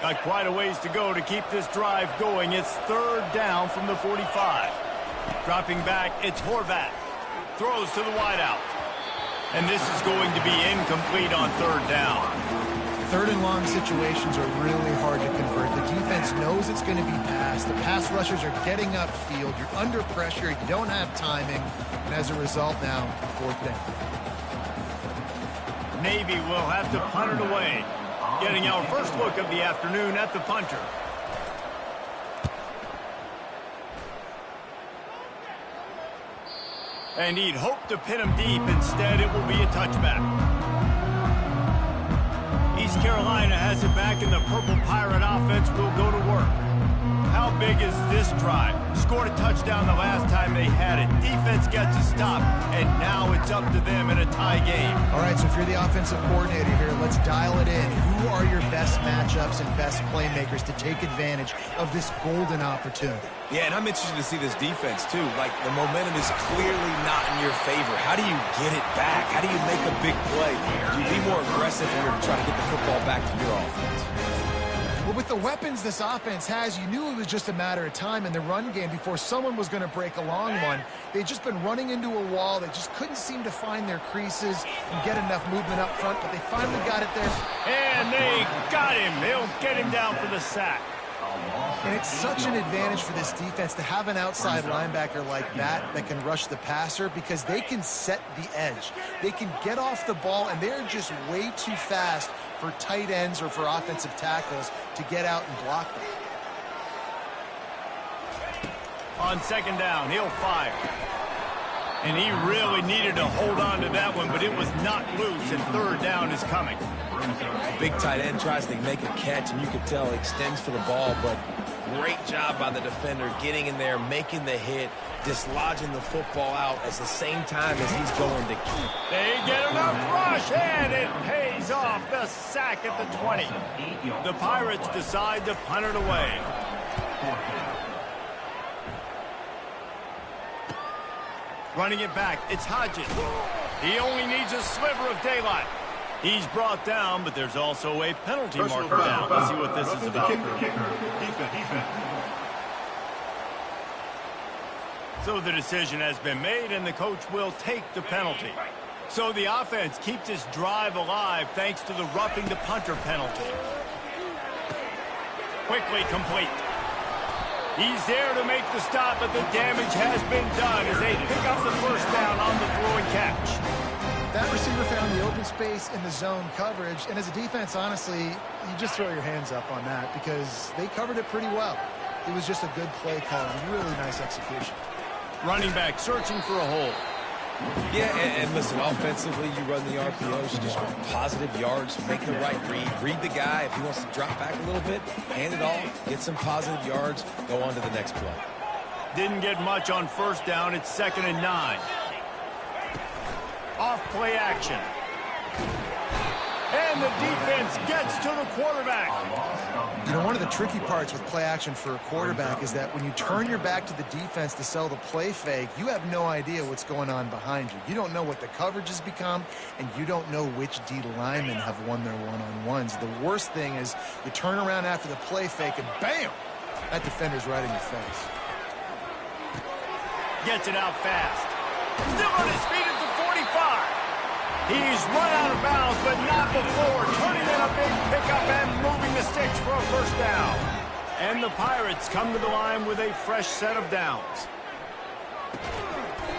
Got quite a ways to go to keep this drive going. It's third down from the 45. Dropping back, it's Horvat. Throws to the wideout. And this is going to be incomplete on third down. Third and long situations are really hard to convert. The defense knows it's going to be passed. The pass rushers are getting upfield. You're under pressure. You don't have timing. And as a result now, fourth down. Navy will have to punt it away. Getting our first look of the afternoon at the punter. And he'd hoped to pin him deep. Instead, it will be a touchback. East Carolina has it back, and the Purple Pirate offense will go to work. How big is this drive? Scored a touchdown the last time they had it. Defense gets a stop, and now it's up to them in a tie game. All right, so if you're the offensive coordinator here, let's dial it in. Who are your best matchups and best playmakers to take advantage of this golden opportunity? Yeah, and I'm interested to see this defense, too. Like, the momentum is clearly not in your favor. How do you get it back? How do you make a big play? Do you be more aggressive when you're trying to get the football back to your offense? Well, with the weapons this offense has, you knew it was just a matter of time in the run game before someone was going to break a long one. They'd just been running into a wall. They just couldn't seem to find their creases and get enough movement up front, but they finally got it there. And they got him. They'll get him down for the sack. And it's such an advantage for this defense to have an outside linebacker like that can rush the passer because they can set the edge. They can get off the ball, and they're just way too fast for tight ends or for offensive tackles to get out and block them. On second down, he'll fire. And he really needed to hold on to that one, but it was not loose, and third down is coming. The big tight end tries to make a catch, and you can tell he extends for the ball, but great job by the defender getting in there, making the hit, dislodging the football out at the same time as he's going to keep. They get enough rush, and it pays off. The sack at the 20. The Pirates decide to punt it away. Running it back, it's Hodges. He only needs a sliver of daylight. He's brought down, but there's also a penalty marker down. Let's see what this is about. So the decision has been made, and the coach will take the penalty. So the offense keeps this drive alive thanks to the roughing the punter penalty. Quickly complete. He's there to make the stop, but the damage has been done as they pick up the first down on the throw and catch. That receiver found the open space in the zone coverage, and as a defense, honestly, you just throw your hands up on that because they covered it pretty well. It was just a good play call and really nice execution. Running back searching for a hole. Yeah, and listen, offensively, you run the RPOs, you just want positive yards, make the right read the guy. If he wants to drop back a little bit, hand it off, get some positive yards, go on to the next play. Didn't get much on first down. It's 2nd and 9. Off play action. And the defense gets to the quarterback. You know, one of the tricky parts with play action for a quarterback is that when you turn your back to the defense to sell the play fake, you have no idea what's going on behind you. You don't know what the coverage has become, and you don't know which D linemen have won their one-on-ones. The worst thing is you turn around after the play fake, and bam! That defender's right in your face. Gets it out fast. Still on his feet at the 45. He's run out of bounds, but not before turning in a big pickup and moving the sticks for a first down. And the Pirates come to the line with a fresh set of downs.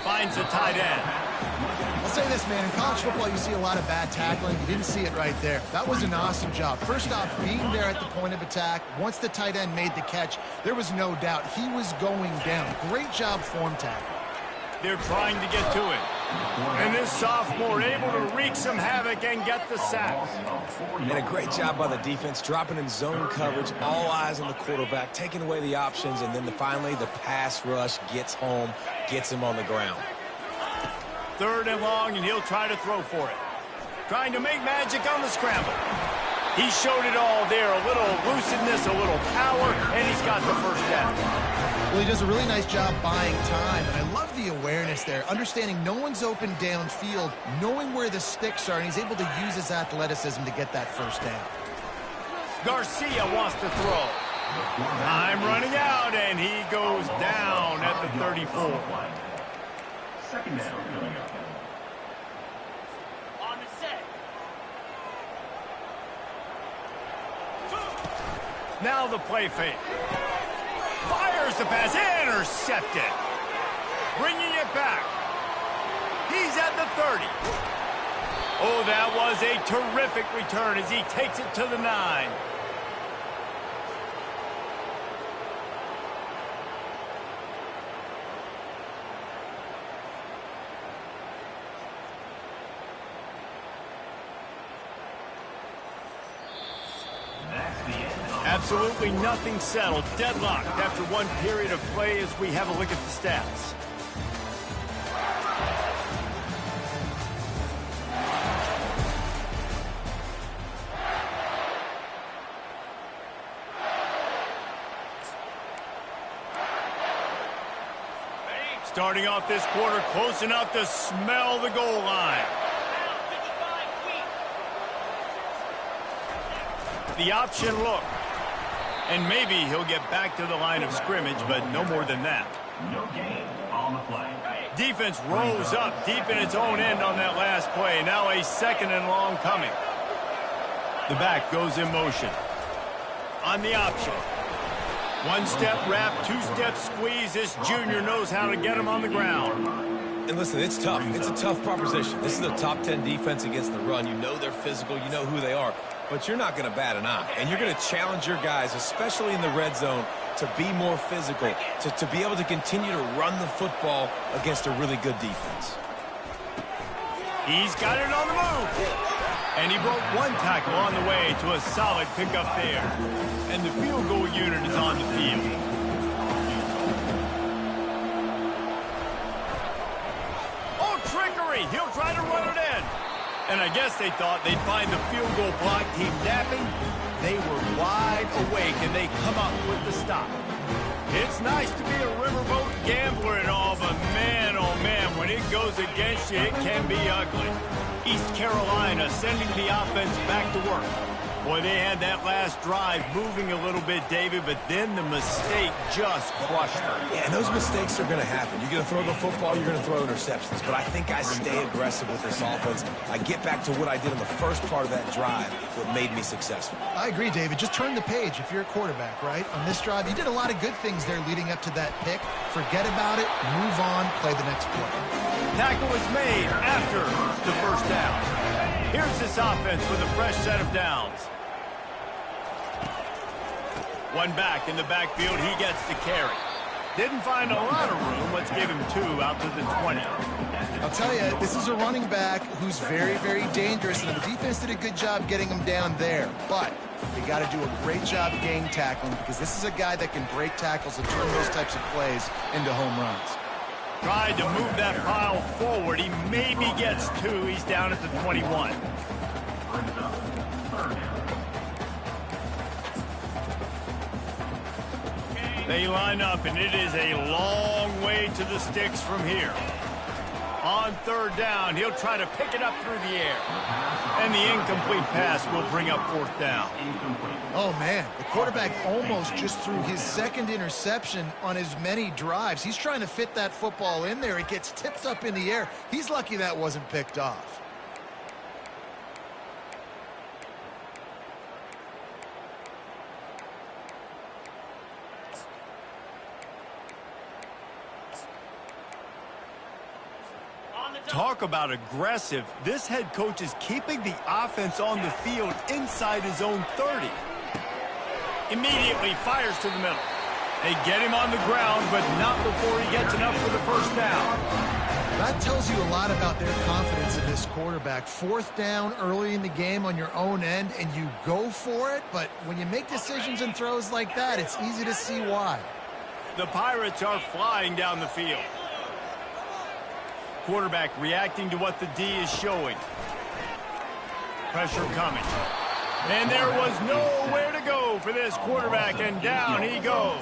Finds a tight end. I'll say this, man. In college football, you see a lot of bad tackling. You didn't see it right there. That was an awesome job. First off, being there at the point of attack. Once the tight end made the catch, there was no doubt he was going down. Great job form tackle. They're trying to get to it. And this sophomore able to wreak some havoc and get the sack. And a great job by the defense, dropping in zone coverage, all eyes on the quarterback, taking away the options, and then finally the pass rush gets home, gets him on the ground. 3rd and long, and he'll try to throw for it. Trying to make magic on the scramble. He showed it all there, a little lucidness, a little power, and he's got the first down. Well, he does a really nice job buying time, and I love the awareness there, understanding no one's open downfield, knowing where the sticks are, and he's able to use his athleticism to get that first down. Garcia wants to throw. Time running out, and he goes down at the 34. Second down coming up. On the set. Now the play fake. Fires the pass, intercepted. Bringing it back. He's at the 30. Oh, that was a terrific return as he takes it to the 9. Absolutely nothing settled. Deadlocked after one period of play as we have a look at the stats. Starting off this quarter close enough to smell the goal line. The option look. And maybe he'll get back to the line of scrimmage, but no more than that. No gain on the play. Defense rose up deep in its own end on that last play. Now a 2nd and long coming. The back goes in motion. On the option. One-step wrap, two-step squeeze. This junior knows how to get him on the ground. And listen, it's tough. It's a tough proposition. This is a top 10 defense against the run. You know they're physical. You know who they are. But you're not going to bat an eye. And you're going to challenge your guys, especially in the red zone, to be more physical, to be able to continue to run the football against a really good defense. He's got it on the move. And he broke one tackle on the way to a solid pickup there. And the field goal unit is on the field. Oh, trickery! He'll try to run it in. And I guess they thought they'd find the field goal block team napping. They were wide awake, and they come up with the stop. It's nice to be a riverboat gambler and all, but man, oh man, when it goes against you, it can be ugly. East Carolina sending the offense back to work. Boy, they had that last drive moving a little bit, David, but then the mistake just crushed them. Yeah, and those mistakes are going to happen. You're going to throw the football, you're going to throw interceptions. But I think I stay aggressive with this offense. I get back to what I did in the first part of that drive, what made me successful. I agree, David. Just turn the page if you're a quarterback, right? On this drive, you did a lot of good things there leading up to that pick. Forget about it, move on, play the next play. Tackle was made after the first down. Here's this offense with a fresh set of downs. One back in the backfield, he gets the carry. Didn't find a lot of room. Let's give him 2 out to the 20. I'll tell you, this is a running back who's very, very dangerous, and the defense did a good job getting him down there. But they got to do a great job gang tackling because this is a guy that can break tackles and turn those types of plays into home runs. Tried to move that pile forward. He maybe gets 2. He's down at the 21. They line up, and it is a long way to the sticks from here. On 3rd down, he'll try to pick it up through the air. And the incomplete pass will bring up 4th down. Oh, man, the quarterback almost just threw his 2nd interception on as many drives. He's trying to fit that football in there. It gets tipped up in the air. He's lucky that wasn't picked off. Talk about aggressive. This head coach is keeping the offense on the field inside his own 30. Immediately fires to the middle. They get him on the ground, but not before he gets enough for the first down. That tells you a lot about their confidence in this quarterback. 4th down early in the game on your own end, and you go for it, but when you make decisions and throws like that, it's easy to see why. The Pirates are flying down the field. Quarterback reacting to what the D is showing. Pressure coming. And there was nowhere to go for this quarterback, and down he goes.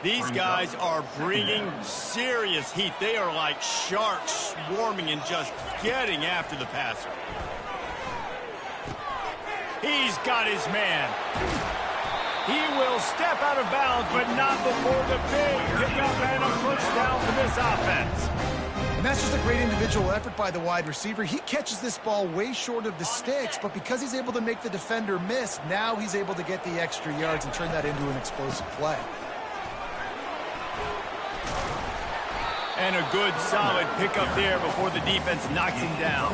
These guys are bringing serious heat. They are like sharks swarming and just getting after the passer. He's got his man. He will step out of bounds, but not before the big pickup and a first down for this offense. And that's just a great individual effort by the wide receiver. He catches this ball way short of the sticks, but because he's able to make the defender miss, now he's able to get the extra yards and turn that into an explosive play. And a good, solid pickup there before the defense knocks him down.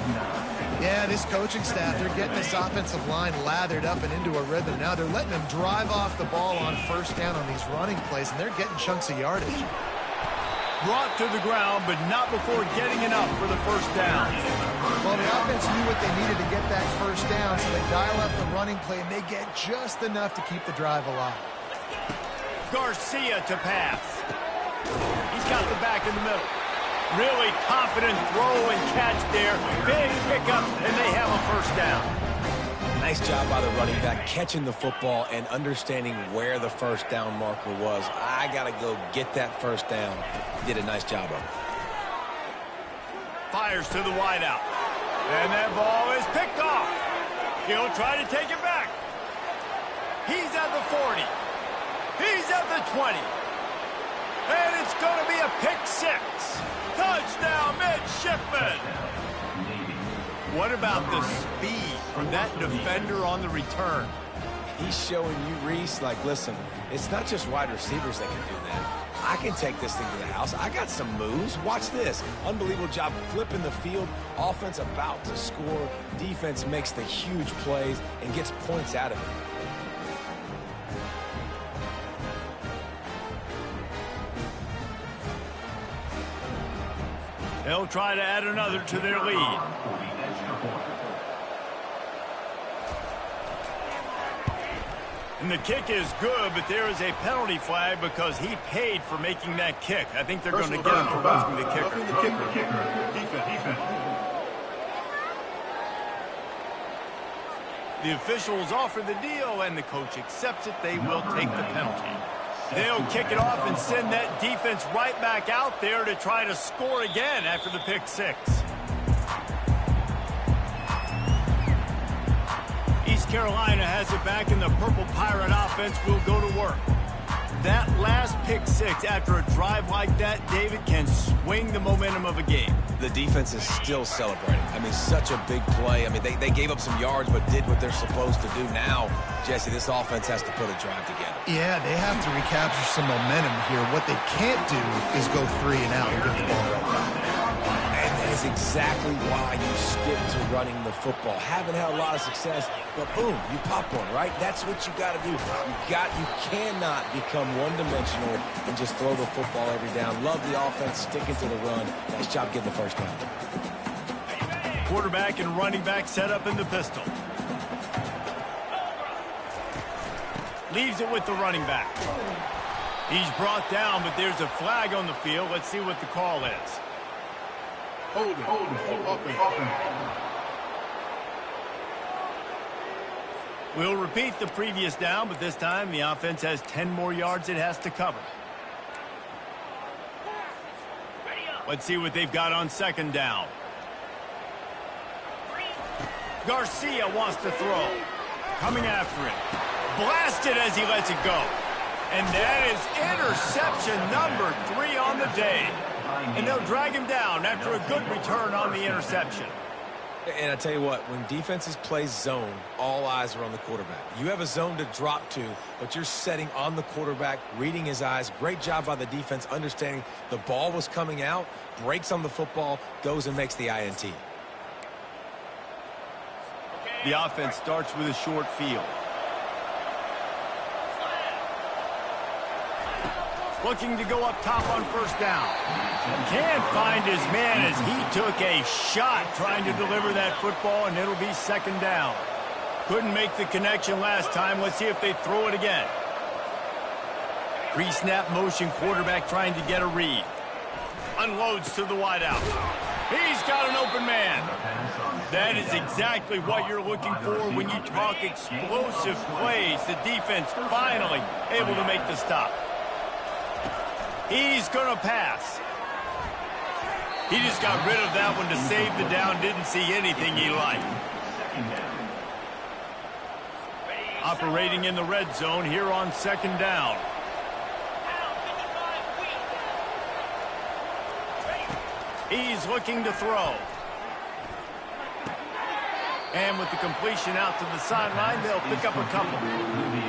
Yeah, this coaching staff, they're getting this offensive line lathered up and into a rhythm. Now they're letting them drive off the ball on first down on these running plays, and they're getting chunks of yardage. Brought to the ground, but not before getting enough for the first down. Well, the offense knew what they needed to get that first down, so they dial up the running play, and they get just enough to keep the drive alive. Garcia to pass. He's got the back in the middle. Really confident throw and catch there. Big pickup, and they have a first down. Nice job by the running back catching the football and understanding where the first down marker was. I got to go get that first down. He did a nice job of it. Fires to the wideout. And that ball is picked off. He'll try to take it back. He's at the 40. He's at the 20. And it's going to be a pick six. Touchdown, midshipman. What about the speed from that defender on the return? He's showing you, Reese, like, listen, it's not just wide receivers that can do that. I can take this thing to the house. I got some moves. Watch this. Unbelievable job flipping the field. Offense about to score. Defense makes the huge plays and gets points out of it. They'll try to add another to their lead. And the kick is good, but there is a penalty flag because he paid for making that kick. I think they're going to get him for roughing the kicker. Defense. The officials offer the deal, and the coach accepts it. They will take the penalty. They'll kick it off and send that defense right back out there to try to score again after the pick six. East Carolina has it back, and the Purple Pirate offense will go to work. That last pick six after a drive like that, David, can swing the momentum of a game. The defense is still celebrating. I mean, such a big play. I mean, they gave up some yards but did what they're supposed to do. Now, Jesse, this offense has to put a drive together. Yeah, they have to recapture some momentum here. What they can't do is go 3 and out and give the ball right back. And that is exactly why you skip to running the football. Haven't had a lot of success, but boom, you pop one, right? That's what you got to do. You cannot become one-dimensional and just throw the football every down. Love the offense, sticking to the run. Nice job getting the first down. Quarterback and running back set up in the pistol. Leaves it with the running back. He's brought down, but there's a flag on the field. Let's see what the call is. Hold it. We'll repeat the previous down, but this time the offense has 10 more yards it has to cover. Let's see what they've got on second down. Garcia wants to throw. Coming after it. Blasted as he lets it go. And that is interception number 3 on the day. And they'll drag him down after a good return on the interception. And I tell you what, when defenses play zone, all eyes are on the quarterback. You have a zone to drop to, but you're setting on the quarterback, reading his eyes. Great job by the defense, understanding the ball was coming out, breaks on the football, goes and makes the INT. The offense starts with a short field. Looking to go up top on first down. Can't find his man as he took a shot trying to deliver that football, and it'll be second down. Couldn't make the connection last time. Let's see if they throw it again. Pre-snap motion, quarterback trying to get a read. Unloads to the wideout. He's got an open man. That is exactly what you're looking for when you talk explosive plays. The defense finally able to make the stop. He's going to pass. He just got rid of that one to save the down. Didn't see anything he liked. Operating in the red zone here on 2nd down. He's looking to throw. And with the completion out to the sideline, they'll pick up a couple.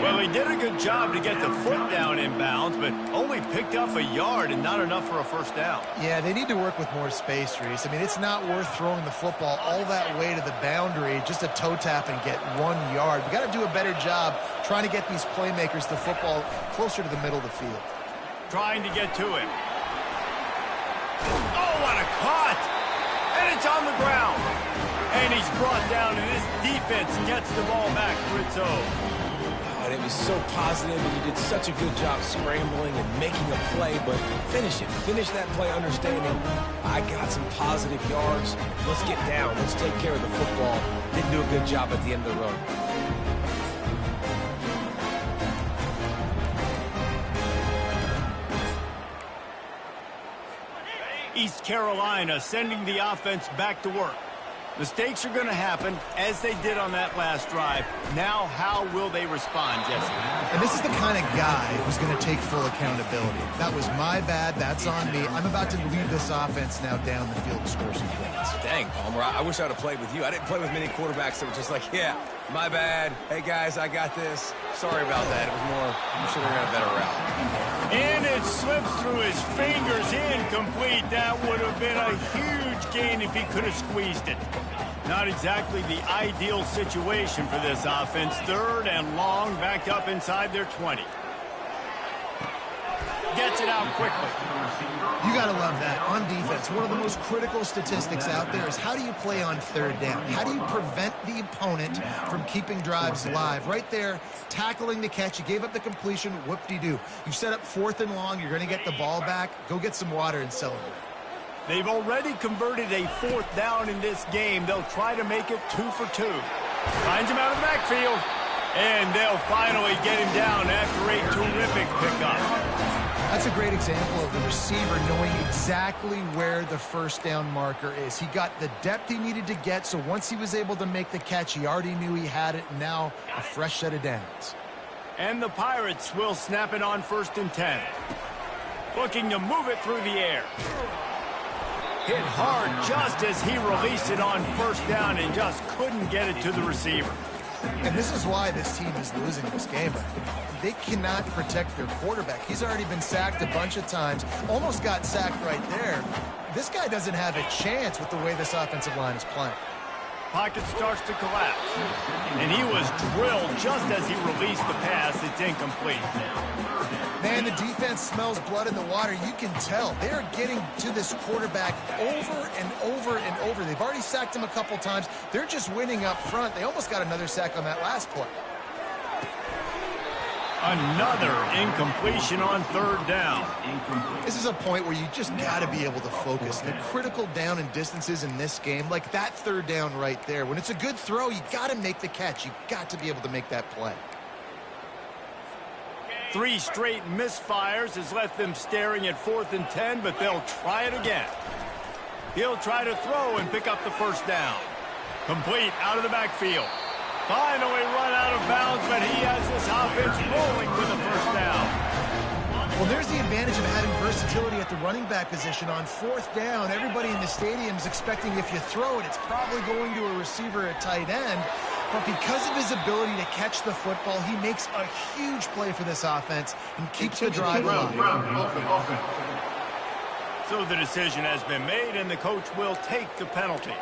Well, he did a good job to get the foot down in bounds, but only picked up a yard and not enough for a first down. Yeah, they need to work with more space, Reese. I mean, it's not worth throwing the football all that way to the boundary just to toe tap and get 1 yard. We got to do a better job trying to get these playmakers the football closer to the middle of the field. Trying to get to him. Oh, what a cut! And it's on the ground. And he's brought down, and this defense gets the ball back for its own. And it was so positive, and you did such a good job scrambling and making a play, but finish it. Finish that play understanding, I got some positive yards. Let's get down. Let's take care of the football. Didn't do a good job at the end of the run. East Carolina sending the offense back to work. Mistakes are going to happen, as they did on that last drive. Now, how will they respond, Jesse? And this is the kind of guy who's going to take full accountability. That was my bad. That's on me. I'm about to lead this offense now down the field to score some points. Dang, Palmer, I wish I would have played with you. I didn't play with many quarterbacks that were just like, yeah, my bad. Hey, guys, I got this. Sorry about that. It was more, I'm sure they're going to have a better route. And it slips through his fingers, incomplete. That would have been a huge gain if he could have squeezed it. Not exactly the ideal situation for this offense. 3rd and long, back up inside their 20. Gets it out quickly. You got to love that. On defense, one of the most critical statistics out there is how do you play on 3rd down? How do you prevent the opponent from keeping drives alive? Right there, tackling the catch. You gave up the completion. Whoop-de-doo. You've set up 4th and long. You're going to get the ball back. Go get some water and celebrate. They've already converted a 4th down in this game. They'll try to make it 2 for 2. Finds him out of the backfield. And they'll finally get him down after a terrific pickup. That's a great example of the receiver knowing exactly where the first down marker is. He got the depth he needed to get, so once he was able to make the catch, he already knew he had it, and now a fresh set of downs. And the Pirates will snap it on 1st and 10. Looking to move it through the air. Hit hard just as he released it on 1st down and just couldn't get it to the receiver. And this is why this team is losing this game. They cannot protect their quarterback. He's already been sacked a bunch of times, almost got sacked right there. This guy doesn't have a chance with the way this offensive line is playing. Pocket starts to collapse. And he was drilled just as he released the pass. It's incomplete. Man, the defense smells blood in the water. You can tell. They're getting to this quarterback over and over and over. They've already sacked him a couple times. They're just winning up front. They almost got another sack on that last play. Another incompletion on 3rd down. This is a point where you just got to be able to focus. The critical down and distances in this game, like that 3rd down right there. When it's a good throw, you got to make the catch. You got to be able to make that play. 3 straight misfires has left them staring at 4th and 10, but they'll try it again. He'll try to throw and pick up the 1st down. Complete out of the backfield. Finally run out of bounds, but he has this offense rolling with a 1st down. Well, there's the advantage of having versatility at the running back position. On 4th down, everybody in the stadium is expecting if you throw it, it's probably going to a receiver at tight end. But because of his ability to catch the football, he makes a huge play for this offense and keeps the drive alive. So the decision has been made, and the coach will take the penalty.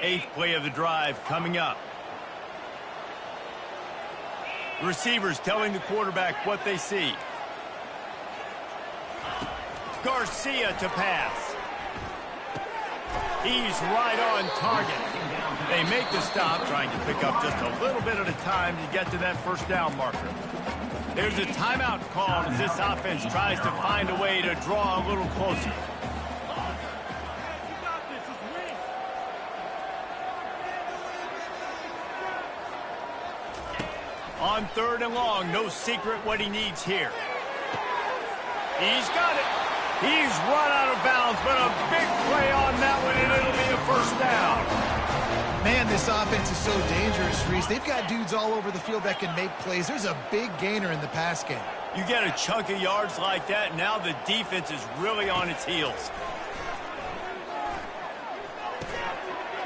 Eighth play of the drive coming up. The receivers telling the quarterback what they see. Garcia to pass. He's right on target. They make the stop, trying to pick up just a little bit at a time to get to that 1st down marker. There's a timeout called as this offense tries to find a way to draw a little closer. On 3rd and long, no secret what he needs here. He's got it. He's run out of bounds, but a big play on that one, and it'll be a first down. Man, this offense is so dangerous, Reese. They've got dudes all over the field that can make plays. There's a big gainer in the pass game. You get a chunk of yards like that, now the defense is really on its heels.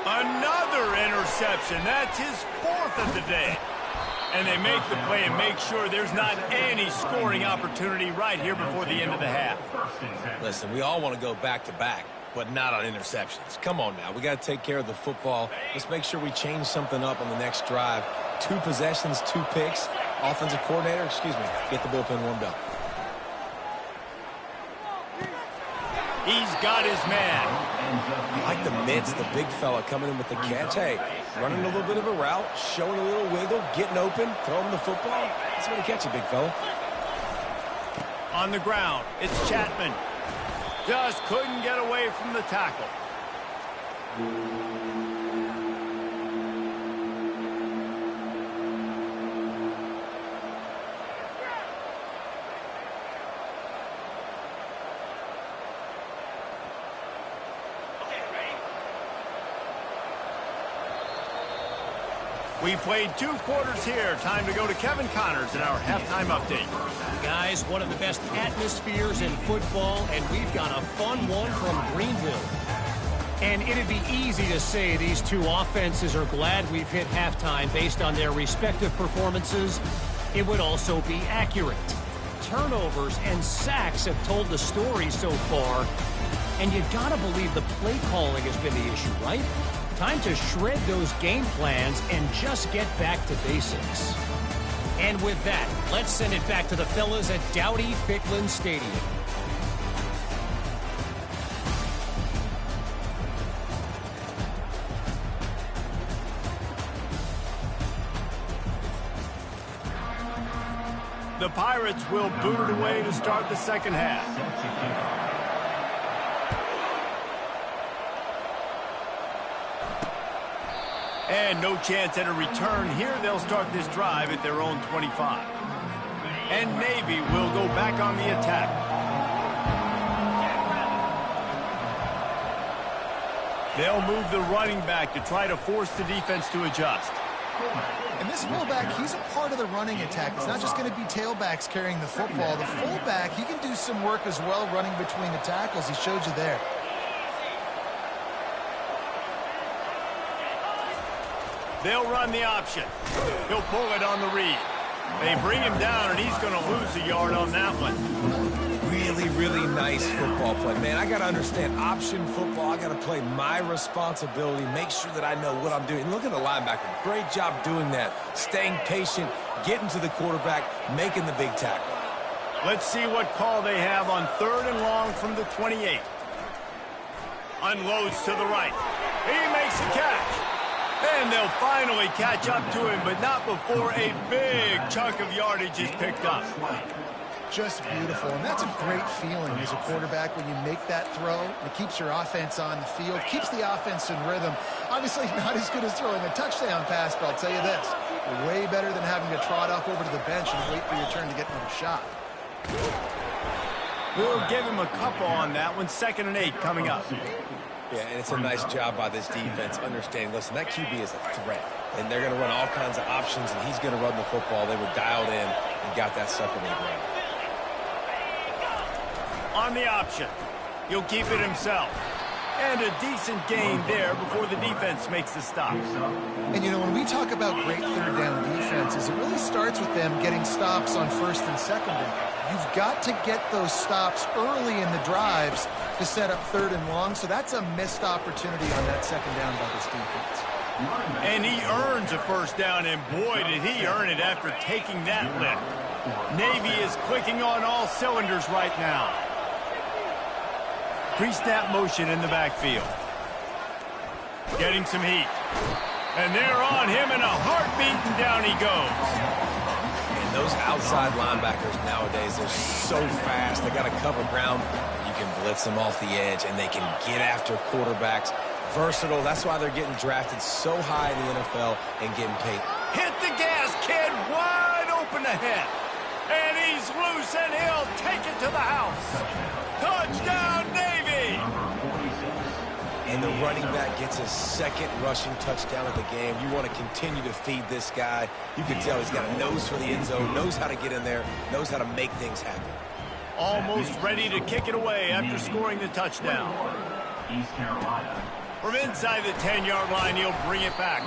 Another interception. That's his fourth of the day. And they make the play and make sure there's not any scoring opportunity right here before the end of the half. Listen, we all want to go back-to-back, but not on interceptions. Come on now. We got to take care of the football. Let's make sure we change something up on the next drive. 2 possessions, 2 picks. Offensive coordinator, get the bullpen warmed up. He's got his man. I like the mitts, the big fella coming in with the catch. Hey, running a little bit of a route, showing a little wiggle, getting open, throwing the football. That's going to catch you, big fella. On the ground, it's Chapman. Just couldn't get away from the tackle. We played 2 quarters here. Time to go to Kevin Connors in our halftime update. Guys, one of the best atmospheres in football, and we've got a fun one from Greenville. And it'd be easy to say these 2 offenses are glad we've hit halftime based on their respective performances. It would also be accurate. Turnovers and sacks have told the story so far. And you gotta believe the play calling has been the issue, right? Time to shred those game plans and just get back to basics. And with that, let's send it back to the fellas at Dowdy-Ficklin Stadium. The Pirates will boot it away to start the second half. And no chance at a return here. They'll start this drive at their own 25. And Navy will go back on the attack. They'll move the running back to try to force the defense to adjust. And this fullback, he's a part of the running attack. It's not just going to be tailbacks carrying the football. The fullback, he can do some work as well running between the tackles. He showed you there. They'll run the option. He'll pull it on the read. They bring him down, and he's going to lose a yard on that one. Really, really nice football play. Man, I got to understand option football. I got to play my responsibility, make sure that I know what I'm doing. Look at the linebacker. Great job doing that. Staying patient, getting to the quarterback, making the big tackle. Let's see what call they have on 3rd and long from the 28. Unloads to the right. He makes the catch. And they'll finally catch up to him, but not before a big chunk of yardage is picked up. Just beautiful, and that's a great feeling as a quarterback when you make that throw. It keeps your offense on the field, keeps the offense in rhythm. Obviously not as good as throwing a touchdown pass, but I'll tell you this, way better than having to trot off over to the bench and wait for your turn to get another shot. We'll give him a couple on that one. 2nd and 8 coming up. Yeah, and it's a nice job by this defense understanding, listen, that QB is a threat, and they're going to run all kinds of options, and he's going to run the football. They were dialed in and got that sucker to the ground. On the option, he'll keep it himself. And a decent gain there before the defense makes the stop. And, you know, when we talk about great 3rd down defenses, it really starts with them getting stops on 1st and 2nd down. You've got to get those stops early in the drives to set up 3rd and long, so that's a missed opportunity on that 2nd down by this defense. And he earns a 1st down, and boy, did he earn it after taking that lift. Navy is clicking on all cylinders right now. Pre-snap motion in the backfield. Getting some heat. And they're on him in a heartbeat, and down he goes. And those outside linebackers nowadays, they're so fast. They got to cover ground. You can blitz them off the edge, and they can get after quarterbacks. Versatile. That's why they're getting drafted so high in the NFL and getting paid. Hit the gas, kid. Wide open ahead. And he's loose, and he'll take it to the house. Touchdown, Navy! And the running back gets his second rushing touchdown of the game. You want to continue to feed this guy. You can tell he's got a nose for the end zone, knows how to get in there, knows how to make things happen. Almost ready to kick it away after scoring the touchdown. East Carolina. From inside the 10-yard line, he'll bring it back.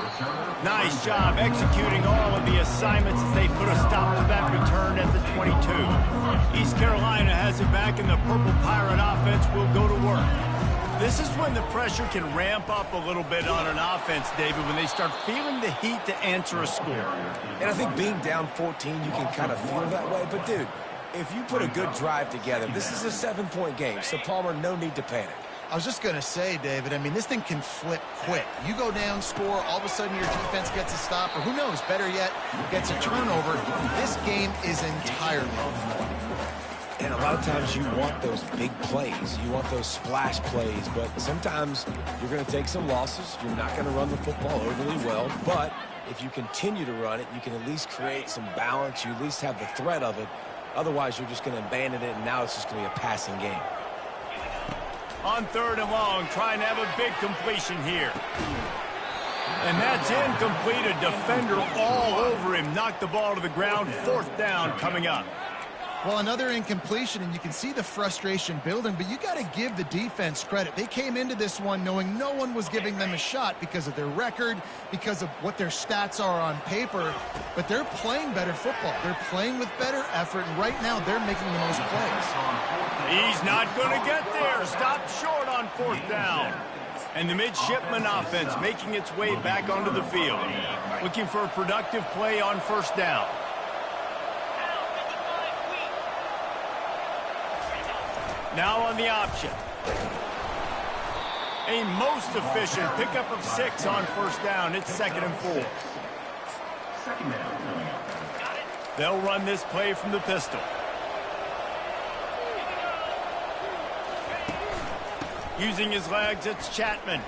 Nice job executing all of the assignments as they put a stop to that return at the 22. East Carolina has it back, and the Purple Pirate offense will go to work. This is when the pressure can ramp up a little bit on an offense, David, when they start feeling the heat to answer a score. And I think being down 14, you can kind of feel that way. But, dude, if you put a good drive together, this is a 7-point game, so, Palmer, no need to panic. I was just going to say, David, I mean, this thing can flip quick. You go down, score, all of a sudden your defense gets a stop, or who knows, better yet, gets a turnover. This game is entirely over. And a lot of times you want those big plays. You want those splash plays, but sometimes you're going to take some losses. You're not going to run the football overly well, but if you continue to run it, you can at least create some balance. You at least have the threat of it. Otherwise, you're just going to abandon it, and now it's just going to be a passing game. On 3rd and long, trying to have a big completion here. And that's incomplete. A defender all over him. Knocked the ball to the ground. 4th down coming up. Well, another incompletion, and you can see the frustration building, but you got to give the defense credit. They came into this one knowing no one was giving them a shot because of their record, because of what their stats are on paper, but they're playing better football. They're playing with better effort, and right now they're making the most plays. He's not going to get there. Stopped short on 4th down. And the midshipman offense making its way back onto the field. Looking for a productive play on 1st down. Now on the option. A most efficient pickup of 6 on 1st down. It's 2nd and 4. They'll run this play from the pistol. Using his legs, it's Chapman.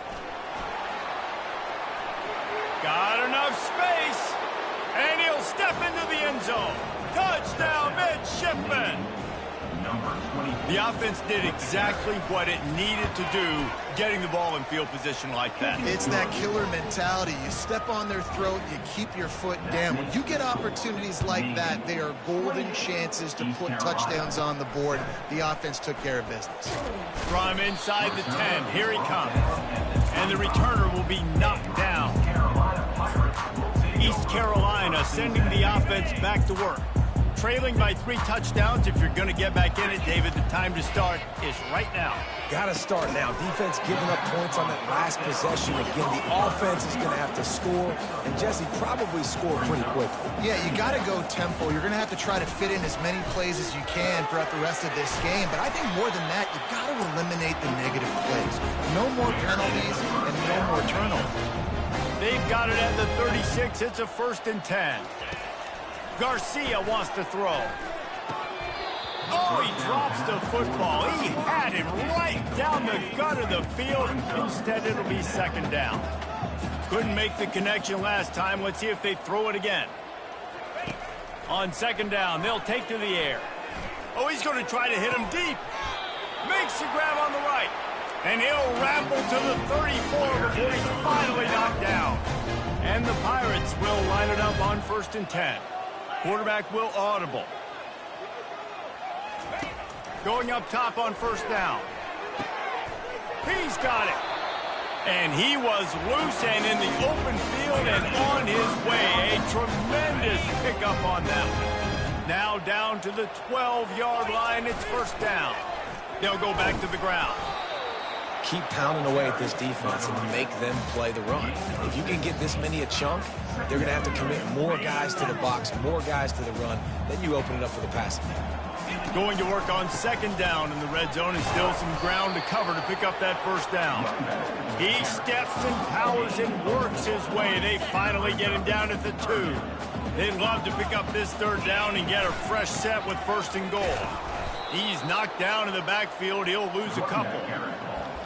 Got enough space. And he'll step into the end zone. Touchdown, midshipman. The offense did exactly what it needed to do, getting the ball in field position like that. It's that killer mentality. You step on their throat, you keep your foot down. When you get opportunities like that, they are golden chances to put touchdowns on the board. The offense took care of business. From inside the 10, here he comes. And the returner will be knocked down. East Carolina sending the offense back to work. Trailing by 3 touchdowns. If you're going to get back in it, David, the time to start is right now. Got to start now. Defense giving up points on that last possession. Again, the offense is going to have to score, and Jesse probably score pretty quickly. Yeah, you got to go tempo. You're going to have to try to fit in as many plays as you can throughout the rest of this game. But I think more than that, you got to eliminate the negative plays. No more penalties and no more turnovers. They've got it at the 36. It's a 1st and 10. Garcia wants to throw. Oh, he drops the football. He had him right down the gut of the field. Instead, it'll be 2nd down. Couldn't make the connection last time. Let's see if they throw it again. On 2nd down, they'll take to the air. Oh, he's going to try to hit him deep. Makes the grab on the right. And he'll ramble to the 34 before he's finally knocked down. And the Pirates will line it up on 1st and 10. Quarterback will audible. Going up top on 1st down. He's got it. And he was loose and in the open field and on his way. A tremendous pickup on that one. Now down to the 12-yard line. It's 1st down. They'll go back to the ground. Keep pounding away at this defense and make them play the run. If you can get this many a chunk, they're going to have to commit more guys to the box, more guys to the run. Then you open it up for the passing game. Going to work on 2nd down in the red zone and still some ground to cover to pick up that 1st down. He steps and powers and works his way. They finally get him down at the 2. They'd love to pick up this 3rd down and get a fresh set with 1st and goal. He's knocked down in the backfield. He'll lose a couple.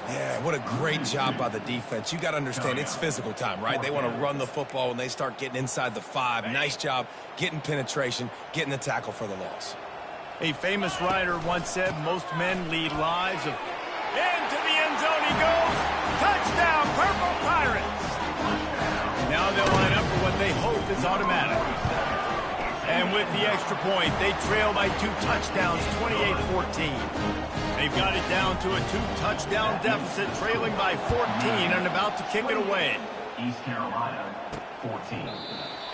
Yeah, what a great job by the defense. You got to understand, it's physical time, right? They want to run the football when they start getting inside the 5. Nice job getting penetration, getting the tackle for the loss. A famous writer once said most men lead lives of... Into the end zone he goes. Touchdown, Purple Pirates. Now they'll line up for what they hope is automatic. And with the extra point, they trail by 2 touchdowns, 28-14. They've got it down to a 2-touchdown deficit, trailing by 14 and about to kick it away. East Carolina, 14.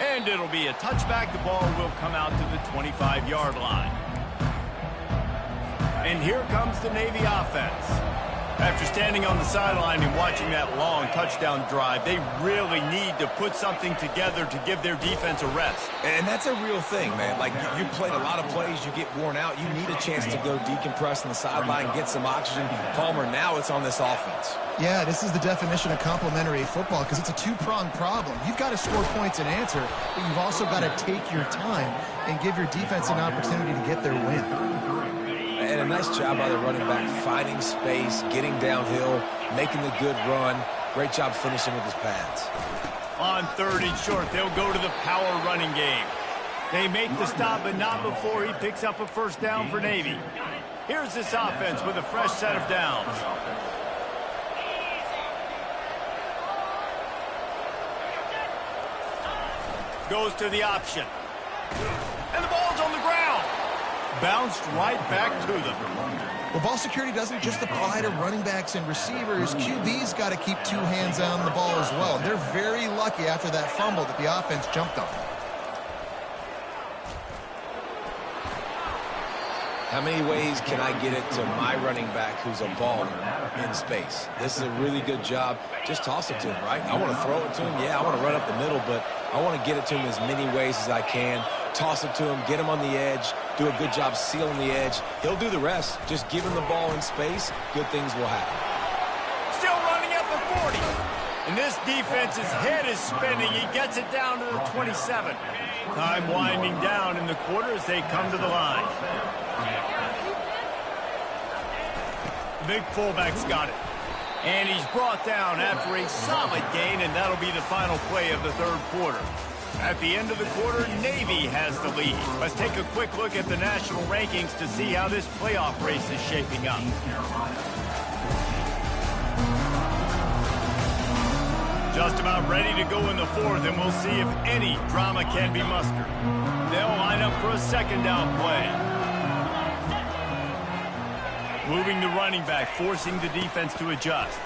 And it'll be a touchback. The ball will come out to the 25-yard line. And here comes the Navy offense. After standing on the sideline and watching that long touchdown drive, they really need to put something together to give their defense a rest. And that's a real thing, man. Like, you played a lot of plays, you get worn out, you need a chance to go decompress on the sideline, get some oxygen. Palmer, now it's on this offense. Yeah, this is the definition of complementary football because it's a two-pronged problem. You've got to score points and answer, but you've also got to take your time and give your defense an opportunity to get their win. And a nice job by the running back, finding space, getting downhill, making the good run. Great job finishing with his pads. On 3rd and short, they'll go to the power running game. They make the stop, but not before he picks up a first down for Navy. Here's this offense with a fresh set of downs. Goes to the option. And the ball's on the ground. Bounced right back to them. Well, ball security doesn't just apply to running backs and receivers. QB's got to keep 2 hands on the ball as well. They're very lucky after that fumble that the offense jumped on. How many ways can I get it to my running back who's a baller in space? This is a really good job. Just toss it to him, right? I want to throw it to him. Yeah, I want to run up the middle, but I want to get it to him as many ways as I can. Toss it to him, get him on the edge, do a good job sealing the edge. He'll do the rest. Just give him the ball in space, good things will happen. Still running at the 40. And this defense's head is spinning. He gets it down to the 27. Time winding down in the quarter as they come to the line. The big fullback's got it. And he's brought down after a solid gain, and that'll be the final play of the 3rd quarter. At the end of the quarter, Navy has the lead. Let's take a quick look at the national rankings to see how this playoff race is shaping up. Just about ready to go in the 4th, and we'll see if any drama can be mustered. They'll line up for a 2nd down play. Moving the running back, forcing the defense to adjust.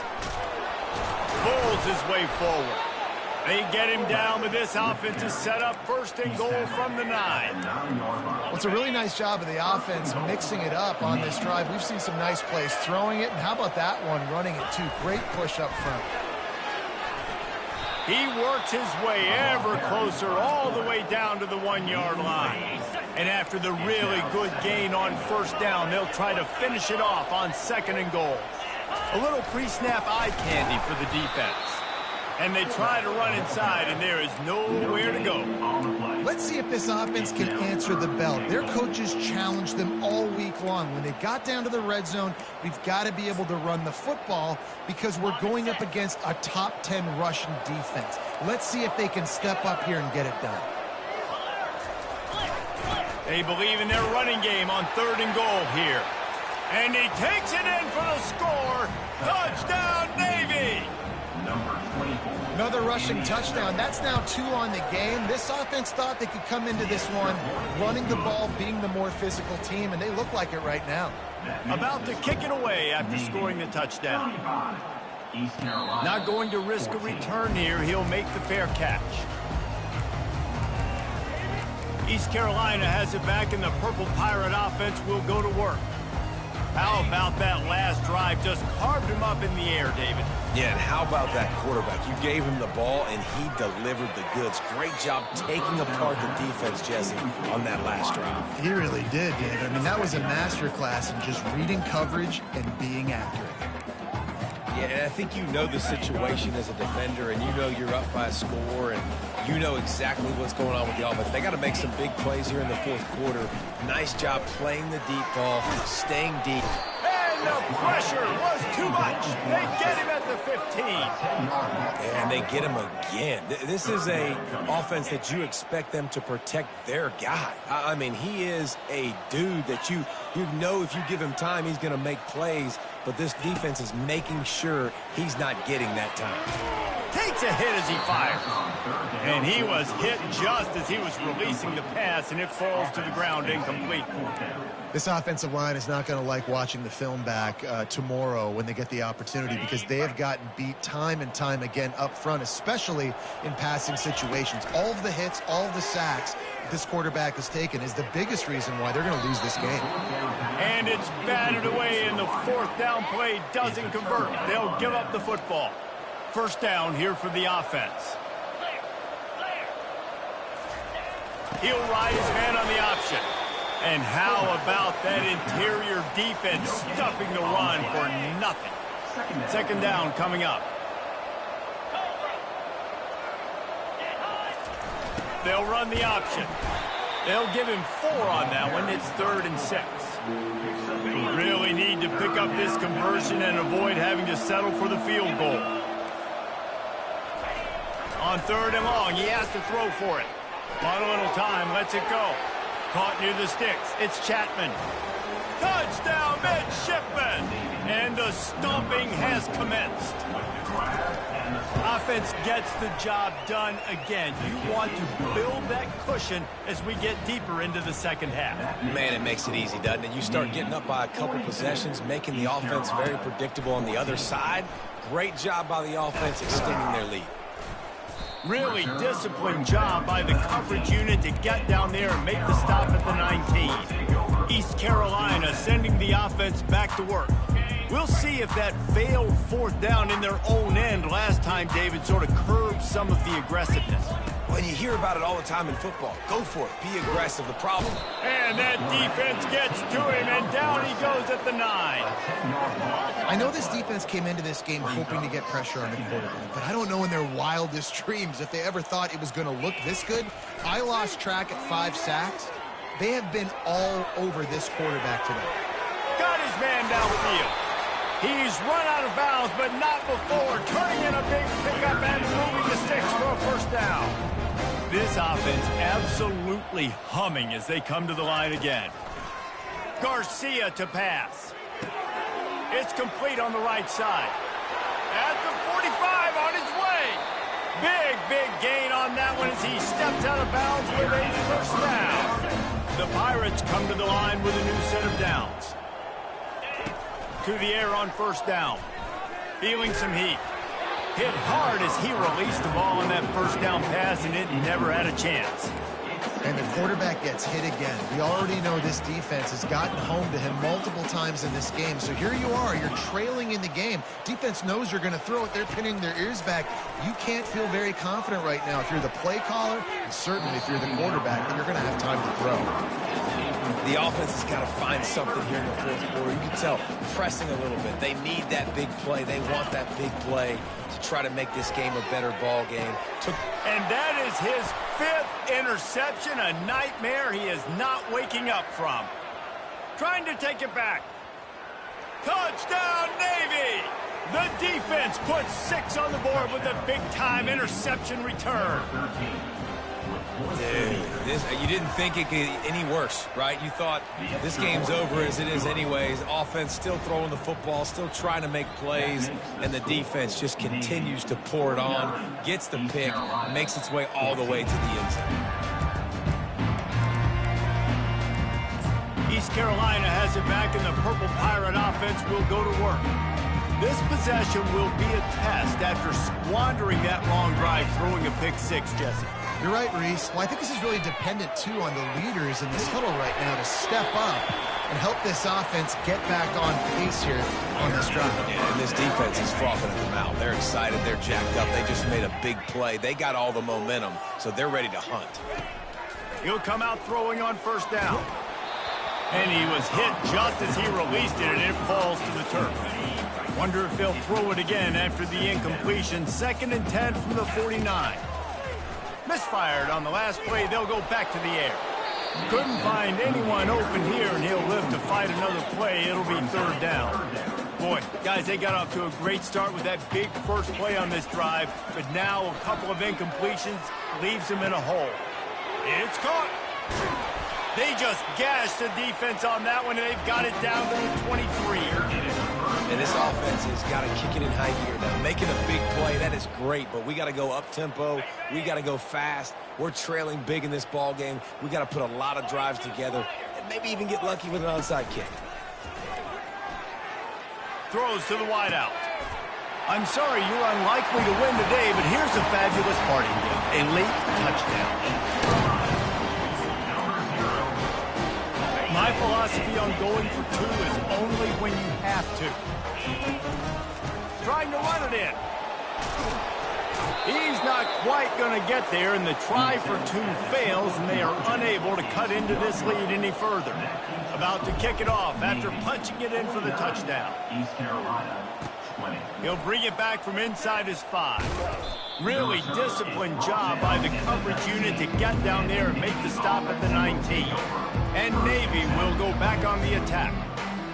Pulls his way forward. They get him down, but this offense is set up 1st and goal from the 9. Well, it's a really nice job of the offense mixing it up on this drive. We've seen some nice plays throwing it, and how about that one running it too? Great push up front. He works his way ever closer all the way down to the 1-yard line. And after the really good gain on 1st down, they'll try to finish it off on 2nd and goal. A little pre-snap eye candy for the defense. And they try to run inside, and there is nowhere to go. Let's see if this offense can answer the bell. Their coaches challenged them all week long. When they got down to the red zone, we've got to be able to run the football because we're going up against a top 10 Russian defense. Let's see if they can step up here and get it done. They believe in their running game on 3rd and goal here. And he takes it in for the score. Touchdown, Navy! Another rushing touchdown. That's now 2 on the game. This offense thought they could come into this one running the ball, being the more physical team, and they look like it right now. About to kick it away after scoring the touchdown. Not going to risk a return here. He'll make the fair catch. East Carolina has it back, and the Purple Pirate offense will go to work. How about that last drive? Just carved him up in the air, David. Yeah, and how about that quarterback? You gave him the ball, and he delivered the goods. Great job taking apart the defense, Jesse, on that last drive. He really did, David. I mean, that was a masterclass in just reading coverage and being accurate. Yeah, and I think you know the situation as a defender, and you know you're up by a score, and you know exactly what's going on with the offense. They got to make some big plays here in the 4th quarter. Nice job playing the deep ball, staying deep. And the pressure was too much. They get him at the 15. And they get him again. This is a offense that you expect them to protect their guy. I mean, he is a dude that you know if you give him time, he's going to make plays. But this defense is making sure he's not getting that time. Takes a hit as he fires. And he was hit just as he was releasing the pass, and it falls to the ground incomplete. This offensive line is not going to like watching the film back tomorrow when they get the opportunity, because they have gotten beat time and time again up front, especially in passing situations. All of the hits, all of the sacks this quarterback has taken is the biggest reason why they're going to lose this game. And it's batted away, and the fourth down play doesn't convert. They'll give up the football. First down here for the offense. He'll ride his man on the option. And how about that interior defense stuffing the run for nothing? Second down coming up. They'll run the option. They'll give him 4 on that one. It's 3rd and 6. Really need to pick up this conversion and avoid having to settle for the field goal. On 3rd and long, he has to throw for it. On a little time, lets it go. Caught near the sticks. It's Chapman. Touchdown, midshipman! And the stomping has commenced. Offense gets the job done again. You want to build that cushion as we get deeper into the second half. Man, it makes it easy, doesn't it? You start getting up by a couple possessions, making the offense very predictable on the other side. Great job by the offense extending their lead. Really disciplined job by the coverage unit to get down there and make the stop at the 19. East Carolina sending the offense back to work. We'll see if that failed fourth down in their own end last time, David, sort of curbed some of the aggressiveness. When you hear about it all the time in football, go for it. Be aggressive. The problem. And that defense gets to him, and down he goes at the 9. I know this defense came into this game hoping to get pressure on the quarterback, but I don't know in their wildest dreams if they ever thought it was going to look this good. I lost track at 5 sacks. They have been all over this quarterback today. Got his man downfield. He's run out of bounds, but not before turning in a big pickup and moving the sticks for a first down. This offense absolutely humming as they come to the line again. Garcia to pass. It's complete on the right side. At the 45 on his way. Big gain on that one as he steps out of bounds with a first down. The Pirates come to the line with a new set of downs. To the air on first down. Feeling some heat. Hit hard as he released the ball on that first down pass, and it never had a chance. And the quarterback gets hit again. We already know this defense has gotten home to him multiple times in this game. So here you are. You're trailing in the game. Defense knows you're going to throw it. They're pinning their ears back. You can't feel very confident right now if you're the play caller, and certainly if you're the quarterback, that you're going to have time to throw. The offense has got to find something here in the fourth quarter. You can tell, pressing a little bit. They need that big play. They want that big play to try to make this game a better ball game. And that is his 5th interception, a nightmare he is not waking up from. Trying to take it back. Touchdown, Navy! The defense puts 6 on the board with a big-time interception return. Dude, you didn't think it could get any worse, right? You thought this game's over as it is anyways. Offense still throwing the football, still trying to make plays, and the defense just continues to pour it on, gets the pick, makes its way all the way to the end zone. East Carolina has it back, and the Purple Pirate offense will go to work. This possession will be a test after squandering that long drive, throwing a pick 6, Jesse. You're right, Reese. Well, I think this is really dependent, too, on the leaders in this huddle right now to step up and help this offense get back on pace here on this drive. Yeah, and this defense is frothing at the mouth. They're excited. They're jacked up. They just made a big play. They got all the momentum, so they're ready to hunt. He'll come out throwing on first down. And he was hit just as he released it, and it falls to the turf. Wonder if they'll throw it again after the incompletion. 2nd and 10 from the 49. Misfired on the last play. They'll go back to the air. Couldn't find anyone open here, and he'll live to fight another play. It'll be third down. Boy, guys, they got off to a great start with that big first play on this drive, but now a couple of incompletions leaves them in a hole. It's caught. They just gashed the defense on that one, and they've got it down to the 23. And this offense has got to kick it in high gear now. Making a big play, that is great, but we got to go up-tempo. We got to go fast. We're trailing big in this ball game. We got to put a lot of drives together and maybe even get lucky with an onside kick. Throws to the wideout. I'm sorry you're unlikely to win today, but here's a fabulous parting gift, a late touchdown. My philosophy on going for two is only when you have to. Trying to run it in. He's not quite going to get there, and the try for two fails, and they are unable to cut into this lead any further. About to kick it off after punching it in for the touchdown. East Carolina, 20. He'll bring it back from inside his 5. Really disciplined job by the coverage unit to get down there and make the stop at the 19. And Navy will go back on the attack.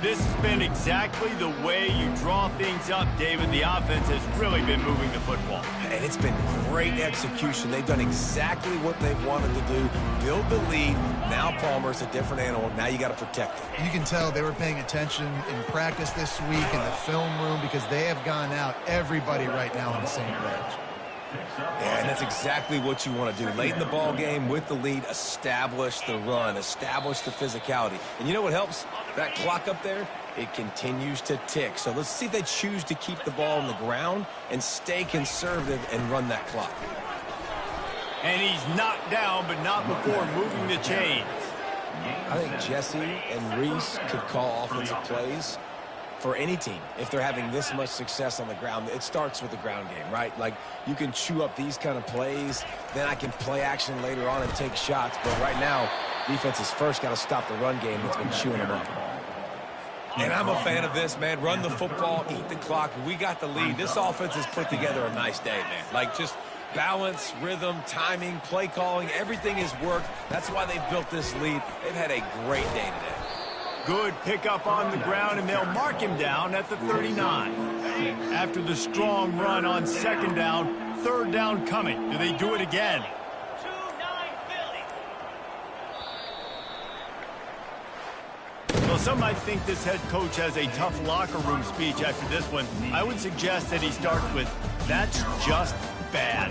This has been exactly the way you draw things up, David. The offense has really been moving the football. And it's been great execution. They've done exactly what they've wanted to do. Build the lead. Now Palmer's a different animal. Now you got to protect him. You can tell they were paying attention in practice this week in the film room because they have gone out, everybody right now on the same page. Yeah, and that's exactly what you want to do. Late in the ball game with the lead, establish the run, establish the physicality. And you know what helps? That clock up there, it continues to tick. So let's see if they choose to keep the ball on the ground and stay conservative and run that clock. And he's knocked down, but not before moving the chains. I think Jesse and Reese could call offensive plays for any team. If they're having this much success on the ground, it starts with the ground game, right? Like, you can chew up these kind of plays, then I can play action later on and take shots. But right now, defense has first got to stop the run game that's been chewing them up. And I'm a fan of this, man. Run the football, eat the clock. We got the lead. This offense has put together a nice day, man. Like, just balance, rhythm, timing, play calling, everything has worked. That's why they've built this lead. They've had a great day today. Good pickup on the ground, and they'll mark him down at the 39. After the strong run on second down, third down coming. Do they do it again? Well, some might think this head coach has a tough locker room speech after this one. I would suggest that he starts with, "That's just bad."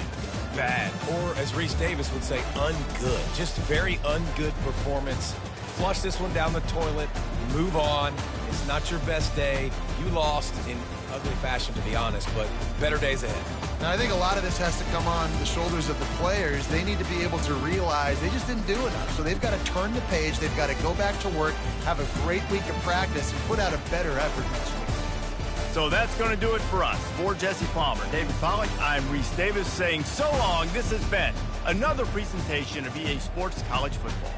Bad. Or, as Reese Davis would say, ungood. Just very ungood performance. Flush this one down the toilet. Move on. It's not your best day. You lost in ugly fashion, to be honest, but better days ahead. Now, I think a lot of this has to come on the shoulders of the players. They need to be able to realize they just didn't do enough. So they've got to turn the page. They've got to go back to work, have a great week of practice, and put out a better effort next week. So that's going to do it for us. For Jesse Palmer, David Pollack, I'm Reese Davis saying so long. This has been another presentation of EA Sports College Football.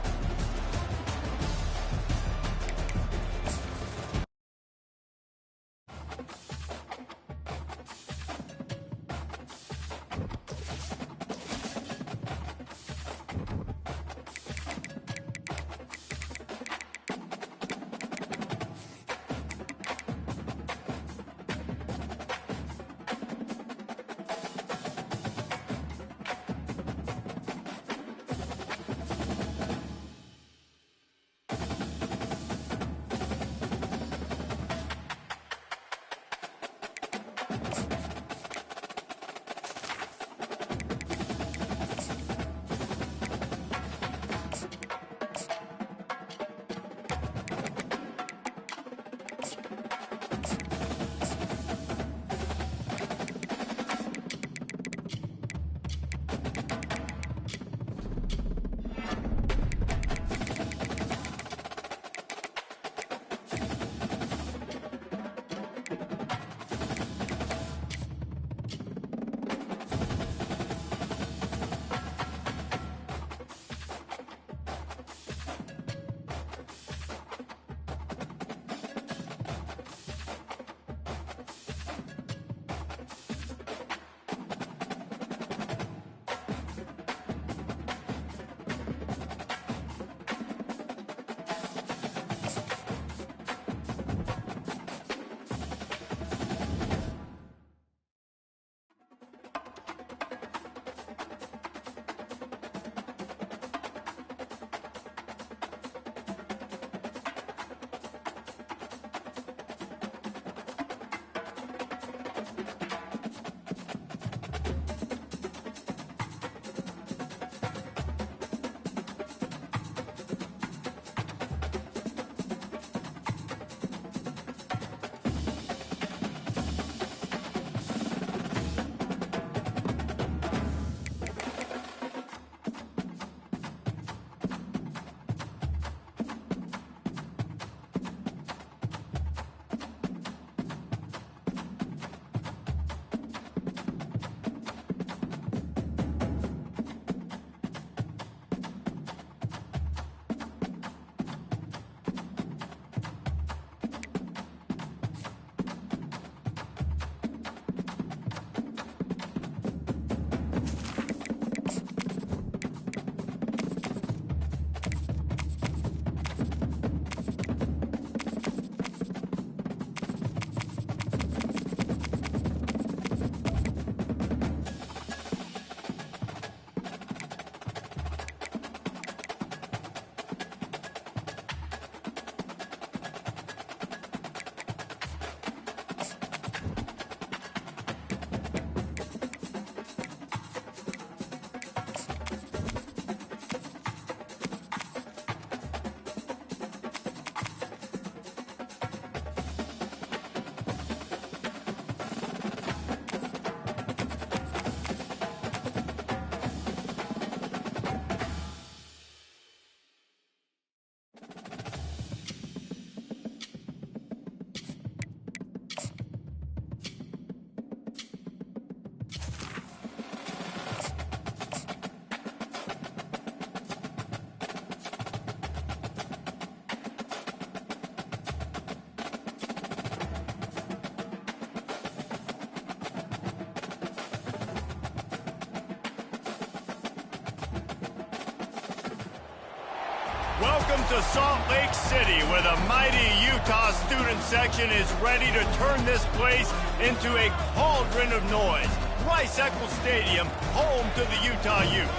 Welcome to Salt Lake City, where the mighty Utah student section is ready to turn this place into a cauldron of noise. Rice-Eccles Stadium, home to the Utah Utes.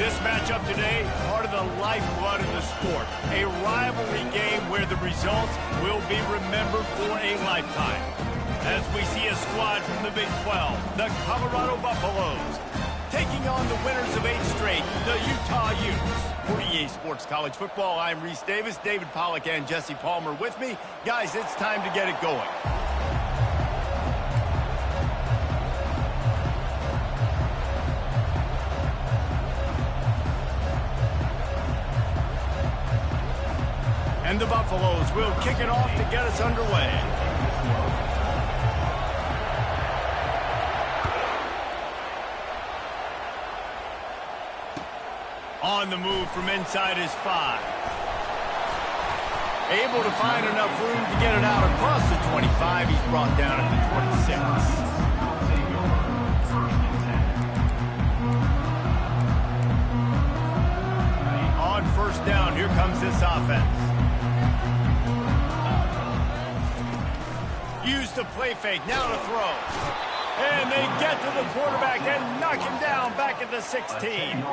This matchup today, part of the lifeblood of the sport. A rivalry game where the results will be remembered for a lifetime. As we see a squad from the Big 12, the Colorado Buffaloes, taking on the winners of 8 straight, the Utah Utes. For EA Sports College Football, I'm Reese Davis, David Pollack, and Jesse Palmer with me. Guys, it's time to get it going. And the Buffaloes will kick it off to get us underway. On the move from inside his 5. Able to find enough room to get it out across the 25. He's brought down at the 26. On first down, here comes this offense. Use the play fake, now to throw. And they get to the quarterback and knock him down back at the 16.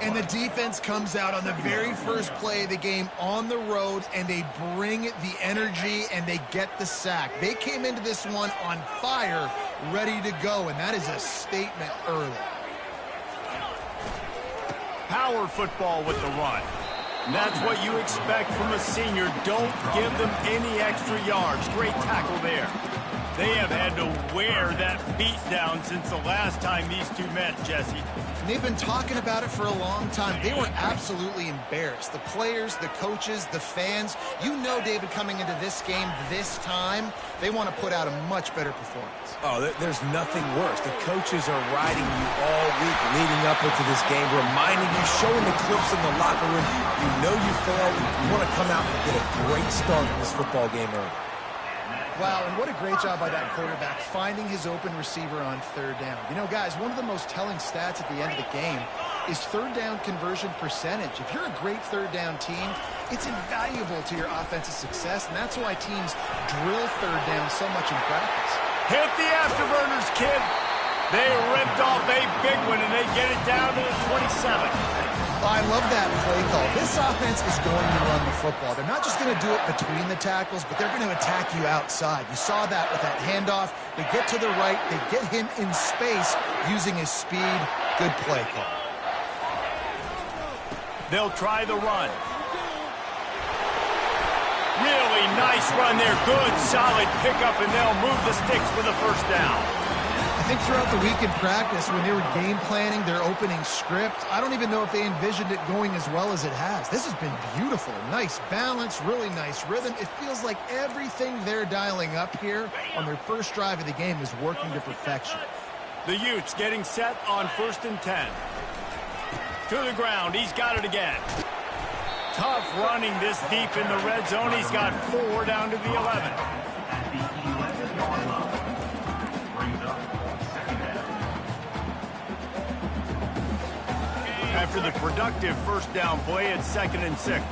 And the defense comes out on the very first play of the game on the road, and they bring the energy, and they get the sack. They came into this one on fire, ready to go, and that is a statement early. Power football with the run. That's what you expect from a senior. Don't give them any extra yards. Great tackle there. They have had to wear that beat down since the last time these two met, Jesse. And they've been talking about it for a long time. They were absolutely embarrassed. The players, the coaches, the fans. You know, David, coming into this game this time, they want to put out a much better performance. Oh, there's nothing worse. The coaches are riding you all week leading up into this game, reminding you, showing the clips in the locker room. You know you failed. You want to come out and get a great start in this football game early. Wow, and what a great job by that quarterback, finding his open receiver on third down. You know, guys, one of the most telling stats at the end of the game is third down conversion percentage. If you're a great third down team, it's invaluable to your offensive success, and that's why teams drill third down so much in practice. Hit the afterburners, kid. They ripped off a big one, and they get it down to the 27. I love that play call. This offense is going to run the football. They're not just going to do it between the tackles, but they're going to attack you outside. You saw that with that handoff. They get to the right. They get him in space using his speed. Good play call. They'll try the run. Really nice run there. Good, solid pickup, and they'll move the sticks for the first down. I think throughout the week in practice, when they were game planning their opening script, I don't even know if they envisioned it going as well as it has. This has been beautiful. Nice balance, really nice rhythm. It feels like everything they're dialing up here on their first drive of the game is working to perfection. The Utes getting set on 1st and 10. To the ground. He's got it again. Tough running this deep in the red zone. He's got 4 down to the 11. After the productive first down play, it's 2nd and 6.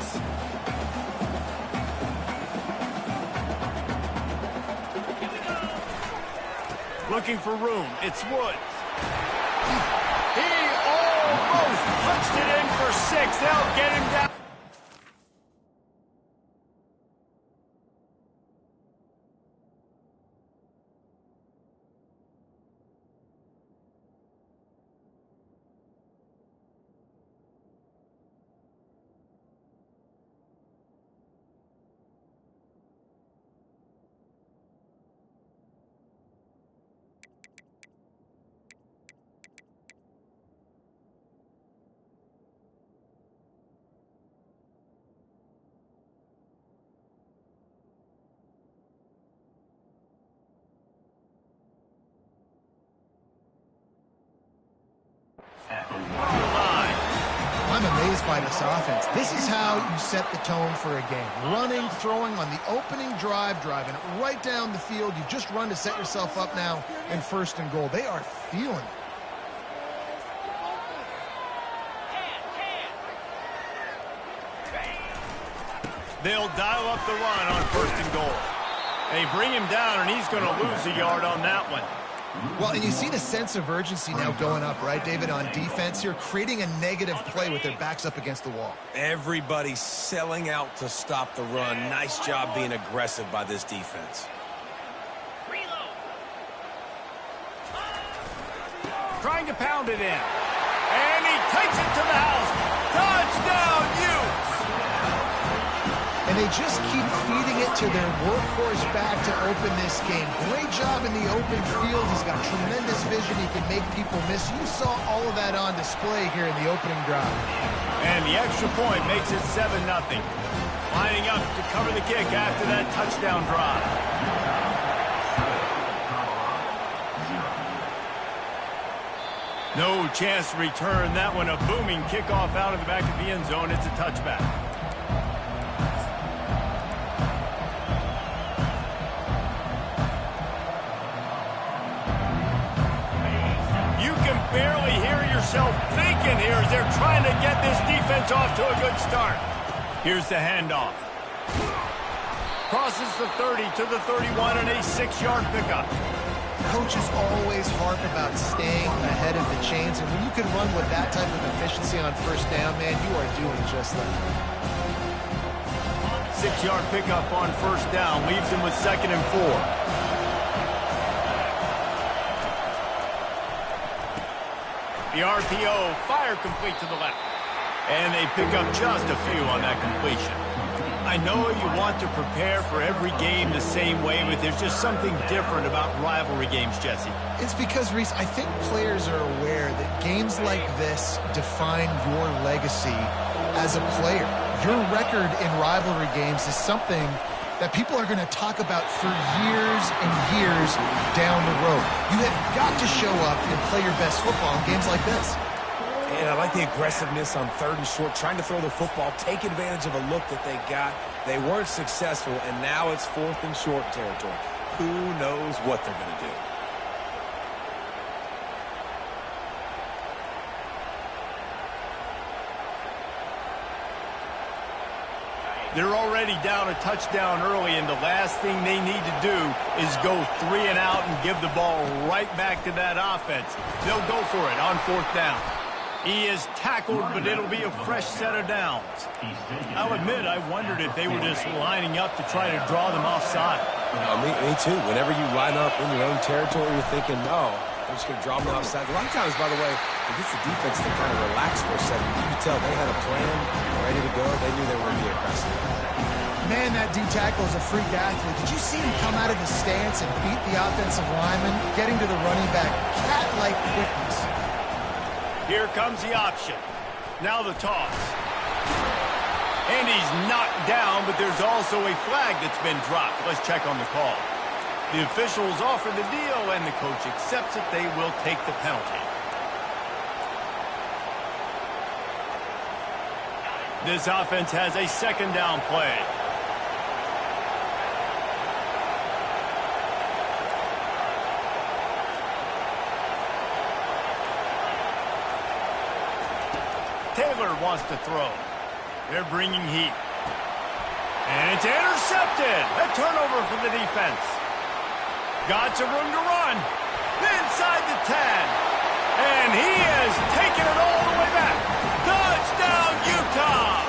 Looking for room. It's Woods. He almost punched it in for 6. They'll get him down. I'm amazed by this offense. This is how you set the tone for a game. Running, throwing on the opening drive, driving it right down the field. You just run to set yourself up now in 1st and goal. They are feeling it. They'll dial up the run on 1st and goal. They bring him down, and he's going to lose a yard on that one. Well, and you see the sense of urgency now going up, right, David, on defense here, creating a negative play with their backs up against the wall. Everybody's selling out to stop the run. Nice job being aggressive by this defense. Trying to pound it in. And he takes it to the house. Touchdown, Utes! And they just keep feeding it to their workhorse back to open this game. Great job in the open field. He's got tremendous vision. He can make people miss. You saw all of that on display here in the opening drive. And the extra point makes it 7-0. Lining up to cover the kick after that touchdown drive. No chance to return that one. A booming kickoff out of the back of the end zone. It's a touchback. You can barely hear yourself thinking here as they're trying to get this defense off to a good start. Here's the handoff. Crosses the 30 to the 31 and a 6-yard pickup. Coaches always harp about staying ahead of the chains, and when you can run with that type of efficiency on 1st down, man, you are doing just that. 6-yard pickup on 1st down leaves him with 2nd and 4. The RPO, fire complete to the left. And they pick up just a few on that completion. I know you want to prepare for every game the same way, but there's just something different about rivalry games, Jesse. It's because, Reese, I think players are aware that games like this define your legacy as a player. Your record in rivalry games is something that people are going to talk about for years and years down the road. You have got to show up and play your best football in games like this. And I like the aggressiveness on 3rd and short, trying to throw the football, take advantage of a look that they got. They weren't successful, and now it's 4th and short territory. Who knows what they're going to do? They're already down a touchdown early, and the last thing they need to do is go 3 and out and give the ball right back to that offense. They'll go for it on 4th down. He is tackled, but it'll be a fresh set of downs. I'll admit, I wondered if they were just lining up to try to draw them offside. Me too. Whenever you line up in your own territory, you're thinking, no, they're just going to draw them offside. A lot of times, by the way, it gets the defense to kind of relax for a second. You can tell they had a plan, ready to go. They knew they were going to be aggressive. Man, that D-tackle is a freak athlete. Did you see him come out of his stance and beat the offensive lineman, getting to the running back? Cat-like quickness. Here comes the option. Now the toss. And he's knocked down, but there's also a flag that's been dropped. Let's check on the call. The officials offer the deal, and the coach accepts it. They will take the penalty. This offense has a 2nd down play. Taylor wants to throw. They're bringing heat. And it's intercepted. A turnover for the defense. Got some room to run. Inside the 10. And he is taking it all the way back. Touchdown, Utah!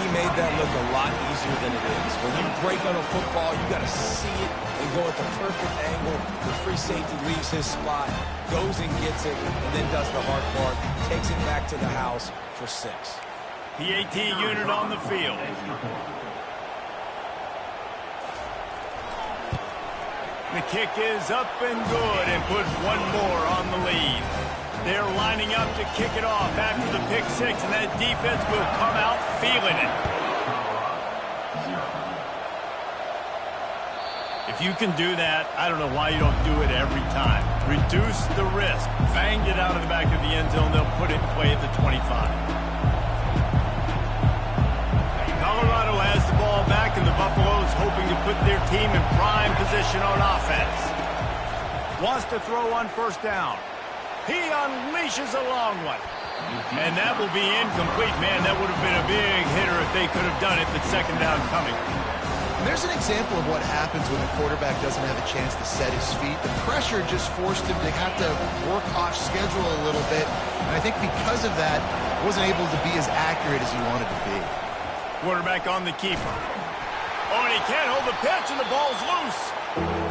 He made that look a lot easier than it is. When you break on a football, you got to see it and go at the perfect angle. The free safety leaves his spot, goes and gets it, and then does the hard part, takes it back to the house for 6. PAT unit on the field. The kick is up and good and puts one more on the lead. They're lining up to kick it off after the pick 6, and that defense will come out feeling it. If you can do that, I don't know why you don't do it every time. Reduce the risk. Banged it out of the back of the end zone. They'll put it in play at the 25. Colorado has the ball back, and the Buffaloes hoping to put their team in prime position on offense. Wants to throw on 1st down. He unleashes a long one. And that will be incomplete. Man, that would have been a big hitter if they could have done it, but second down coming. There's an example of what happens when the quarterback doesn't have a chance to set his feet. The pressure just forced him to have to work off schedule a little bit. And I think because of that, wasn't able to be as accurate as he wanted to be. Quarterback on the keeper. Oh, and he can't hold the pitch, and the ball's loose.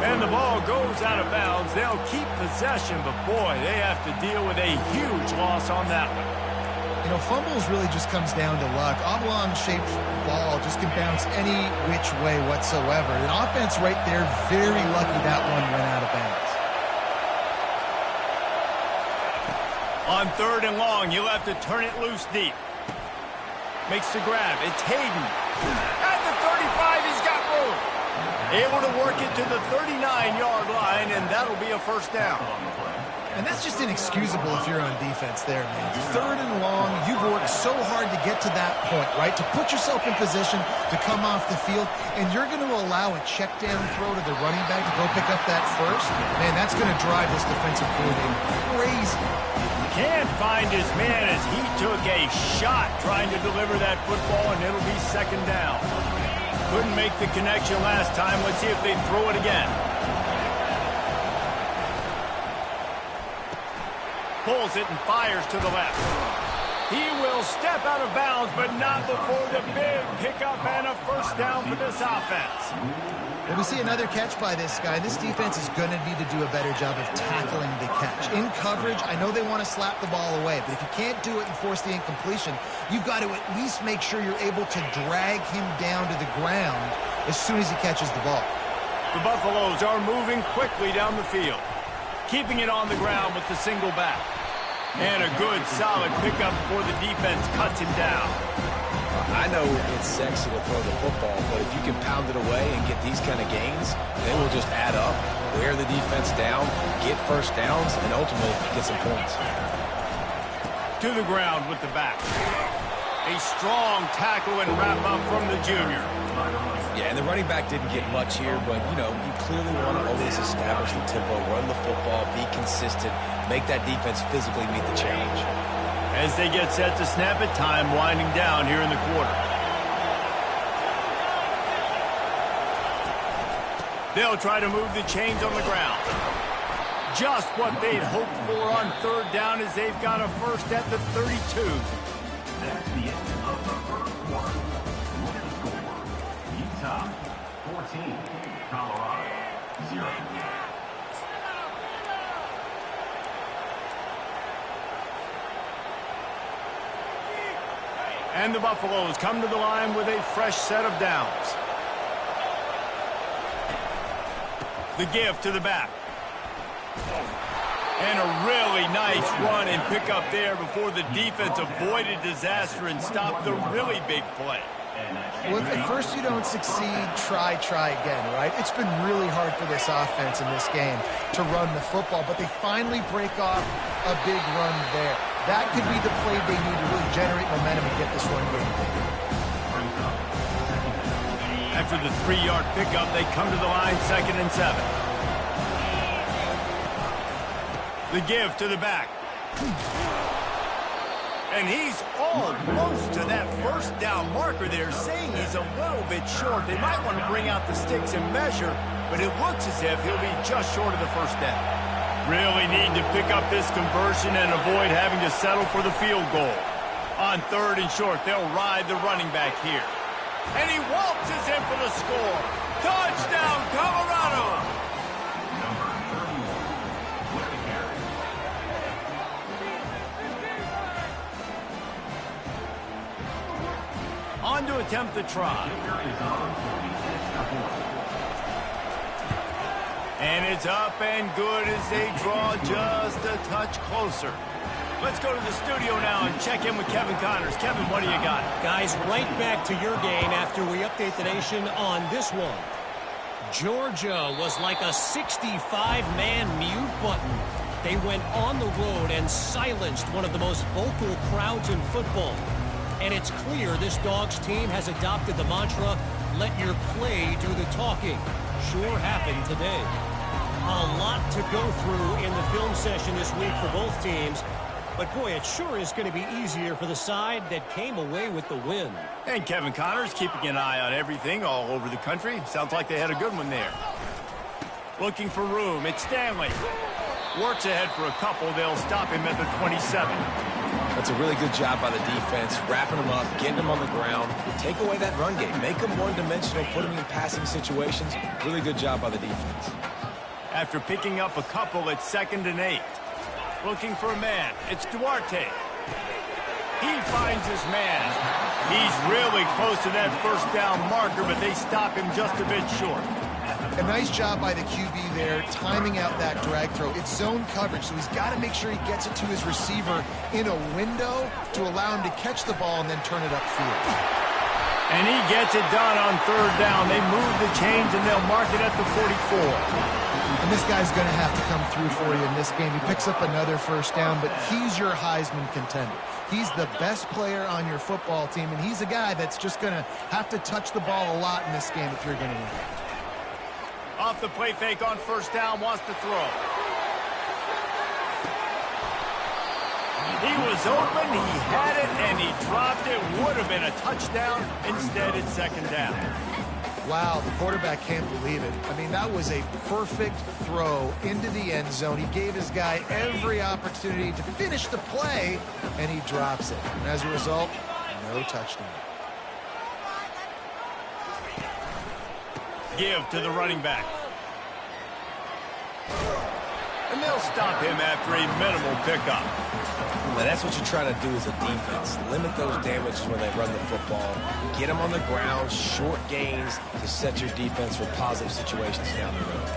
And the ball goes out of bounds. They'll keep possession, but boy, they have to deal with a huge loss on that one. You know, fumbles really just comes down to luck. Oblong-shaped ball just can bounce any which way whatsoever. An offense right there, very lucky that one went out of bounds. On third and long, you'll have to turn it loose deep. Makes the grab. It's Hayden. At the 35, he's got room. Able to work it to the 39-yard line, and that'll be a first down. And that's just inexcusable if you're on defense there, man. Third and long, you've worked so hard to get to that point, right? To put yourself in position to come off the field, and you're going to allow a check down throw to the running back to go pick up that first? Man, that's going to drive this defensive coordinator crazy. Can't find his man as he took a shot trying to deliver that football, and it'll be second down. Couldn't make the connection last time. Let's see if they throw it again. Pulls it and fires to the left. He will step out of bounds, but not before the big pickup and a first down for this offense. Well, we see another catch by this guy. This defense is going to need to do a better job of tackling the catch. In coverage, I know they want to slap the ball away, but if you can't do it and force the incompletion, you've got to at least make sure you're able to drag him down to the ground as soon as he catches the ball. The Buffaloes are moving quickly down the field, keeping it on the ground with the single back. And a good, solid pickup before the defense cuts him down. I know it's sexy to throw the football, but if you can pound it away and get these kind of gains, they will just add up, wear the defense down, get first downs, and ultimately get some points. To the ground with the back. A strong tackle and wrap up from the junior. Yeah, and the running back didn't get much here, but, you know, you clearly want to always establish the tempo, run the football, be consistent, make that defense physically meet the challenge. As they get set to snap it, time winding down here in the quarter. They'll try to move the chains on the ground. Just what they'd hoped for on third down as they've got a first at the 32. That's the end of the first quarter. Winning score, Utah 14, Colorado 0. And the Buffaloes come to the line with a fresh set of downs. The give to the back. And a really nice run and pick up there before the defense avoided disaster and stopped the really big play. Well, if at first you don't succeed, try again, right? It's been really hard for this offense in this game to run the football, but they finally break off a big run there. That could be the play they need to really generate momentum and get this run game going. After the 3-yard pickup, they come to the line, 2nd and 7. The give to the back. And he's almost to that first down marker there, saying he's a little bit short. They might want to bring out the sticks and measure, but it looks as if he'll be just short of the first down. Really need to pick up this conversion and avoid having to settle for the field goal. On 3rd and short, they'll ride the running back here. And he waltzes in for the score. Touchdown, Colorado! Number 31, with the carry. On to attempt the try. Kicker is on for the extra point. And it's up and good as they draw just a touch closer. Let's go to the studio now and check in with Kevin Connors. Kevin, what do you got? Guys, right back to your game after we update the nation on this one. Georgia was like a 65-man mute button. They went on the road and silenced one of the most vocal crowds in football. And it's clear this Dogs team has adopted the mantra, let your play do the talking. Sure happened today. A lot to go through in the film session this week for both teams. But, boy, it sure is going to be easier for the side that came away with the win. And Kevin Connors keeping an eye on everything all over the country. Sounds like they had a good one there. Looking for room. It's Stanley. Works ahead for a couple. They'll stop him at the 27. That's a really good job by the defense, wrapping him up, getting him on the ground. Take away that run game. Make him one-dimensional, put him in passing situations. Really good job by the defense. After picking up a couple, it's 2nd and 8. Looking for a man. It's Duarte. He finds his man. He's really close to that first down marker, but they stop him just a bit short. A nice job by the QB there, timing out that drag throw. It's zone coverage, so he's got to make sure he gets it to his receiver in a window to allow him to catch the ball and then turn it upfield. And he gets it done on 3rd down. They move the chains, and they'll mark it at the 44. And this guy's going to have to come through for you in this game. He picks up another first down, but he's your Heisman contender. He's the best player on your football team, and he's a guy that's just going to have to touch the ball a lot in this game if you're going to win. Off the play fake on 1st down, wants to throw. He was open, he had it, and he dropped it. Would have been a touchdown. Instead, it's 2nd down. Wow, the quarterback can't believe it. I mean, that was a perfect throw into the end zone. He gave his guy every opportunity to finish the play, and he drops it. And as a result, no touchdown. Give to the running back. And they'll stop him after a minimal pickup. Now that's what you're trying to do as a defense. Limit those damages when they run the football. Get them on the ground, short gains to set your defense for positive situations down the road.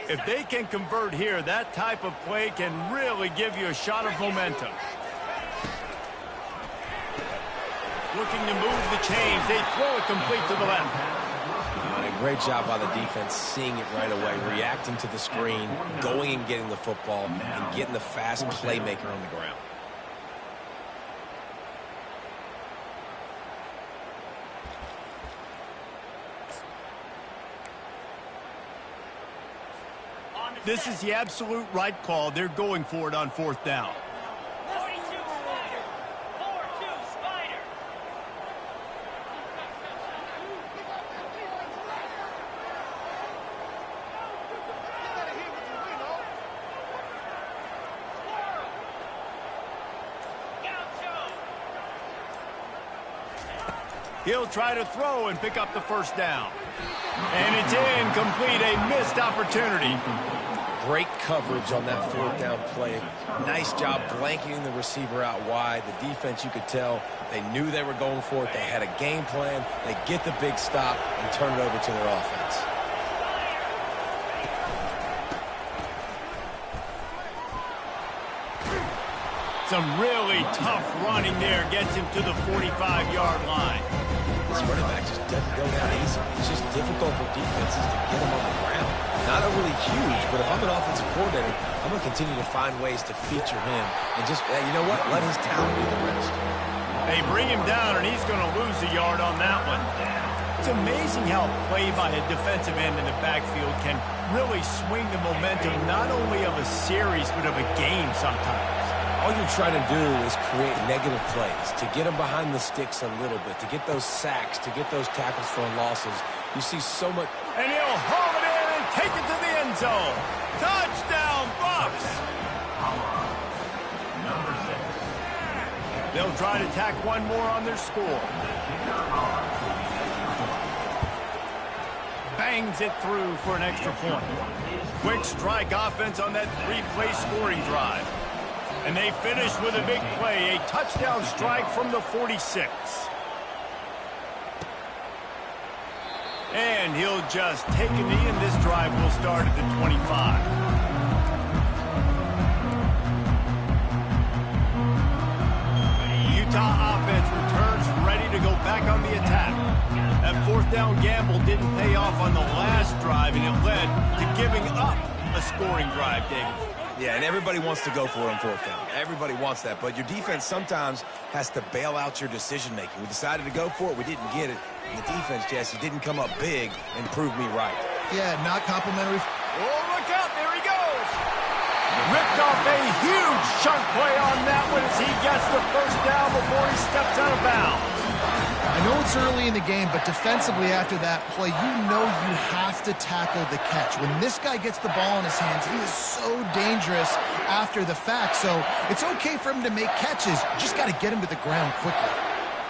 If they can convert here, that type of play can really give you a shot of momentum. Looking to move the chains. They throw it complete to the left. And a great job by the defense, seeing it right away, reacting to the screen, going and getting the football, and getting the fast playmaker on the ground. This is the absolute right call. They're going for it on 4th down. He'll try to throw and pick up the 1st down. And it's incomplete, a missed opportunity. Great coverage on that 4th down play. Nice job blanketing the receiver out wide. The defense, you could tell, they knew they were going for it. They had a game plan. They get the big stop and turn it over to their offense. Some really tough running there gets him to the 45-yard line. This running back just doesn't go down easy. It's just difficult for defenses to get him on the ground. Not overly huge, but if I'm an offensive coordinator, I'm going to continue to find ways to feature him and just, you know what, let his talent do the rest. They bring him down, and he's going to lose a yard on that one. It's amazing how a play by a defensive end in the backfield can really swing the momentum not only of a series but of a game sometimes. All you're trying to do is create negative plays, to get them behind the sticks a little bit, to get those sacks, to get those tackles for losses. You see so much. And he'll haul it in and take it to the end zone. Touchdown, Bucks! Number 6. They'll try to tack one more on their score. Bangs it through for an extra point. Quick strike offense on that 3-play scoring drive. And they finish with a big play, a touchdown strike from the 46. And he'll just take a knee, and this drive will start at the 25. Utah offense returns ready to to go back on the attack. That fourth down gamble didn't pay off on the last drive, and it led to giving up a scoring drive, David. Yeah, and everybody wants to go for it on fourth down. Everybody wants that, but your defense sometimes has to bail out your decision-making. We decided to go for it. We didn't get it. And the defense, Jesse, didn't come up big and prove me right. Yeah, not complimentary. Oh, look out. There he goes. Ripped off a huge chunk play on that one as he gets the first down before he steps out of bounds. I know it's early in the game, but defensively after that play, you know you have to tackle the catch. When this guy gets the ball in his hands, he is so dangerous after the fact. So it's okay for him to make catches. You just got to get him to the ground quickly.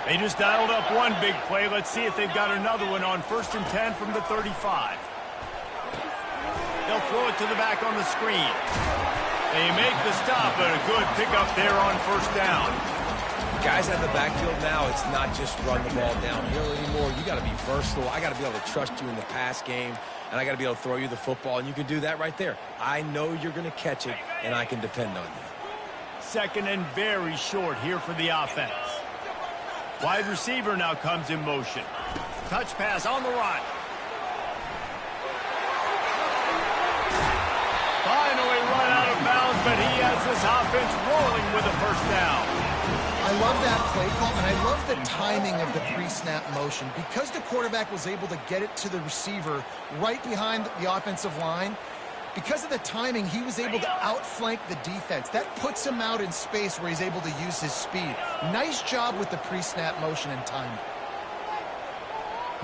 They just dialed up one big play. Let's see if they've got another one on 1st and 10 from the 35. They'll throw it to the back on the screen. They make the stop, but a good pickup there on 1st down. Guys out of the backfield now, it's not just run the ball downhill anymore. You got to be versatile. I got to be able to trust you in the pass game, and I got to be able to throw you the football, and you can do that right there. I know you're going to catch it, and I can depend on you. 2nd and very short here for the offense. Wide receiver now comes in motion. Touch pass on the run. Finally run out of bounds, but he has this offense rolling with a 1st down. I love that play call, and I love the timing of the pre-snap motion. Because the quarterback was able to get it to the receiver right behind the offensive line, because of the timing, he was able to outflank the defense. That puts him out in space where he's able to use his speed. Nice job with the pre-snap motion and timing.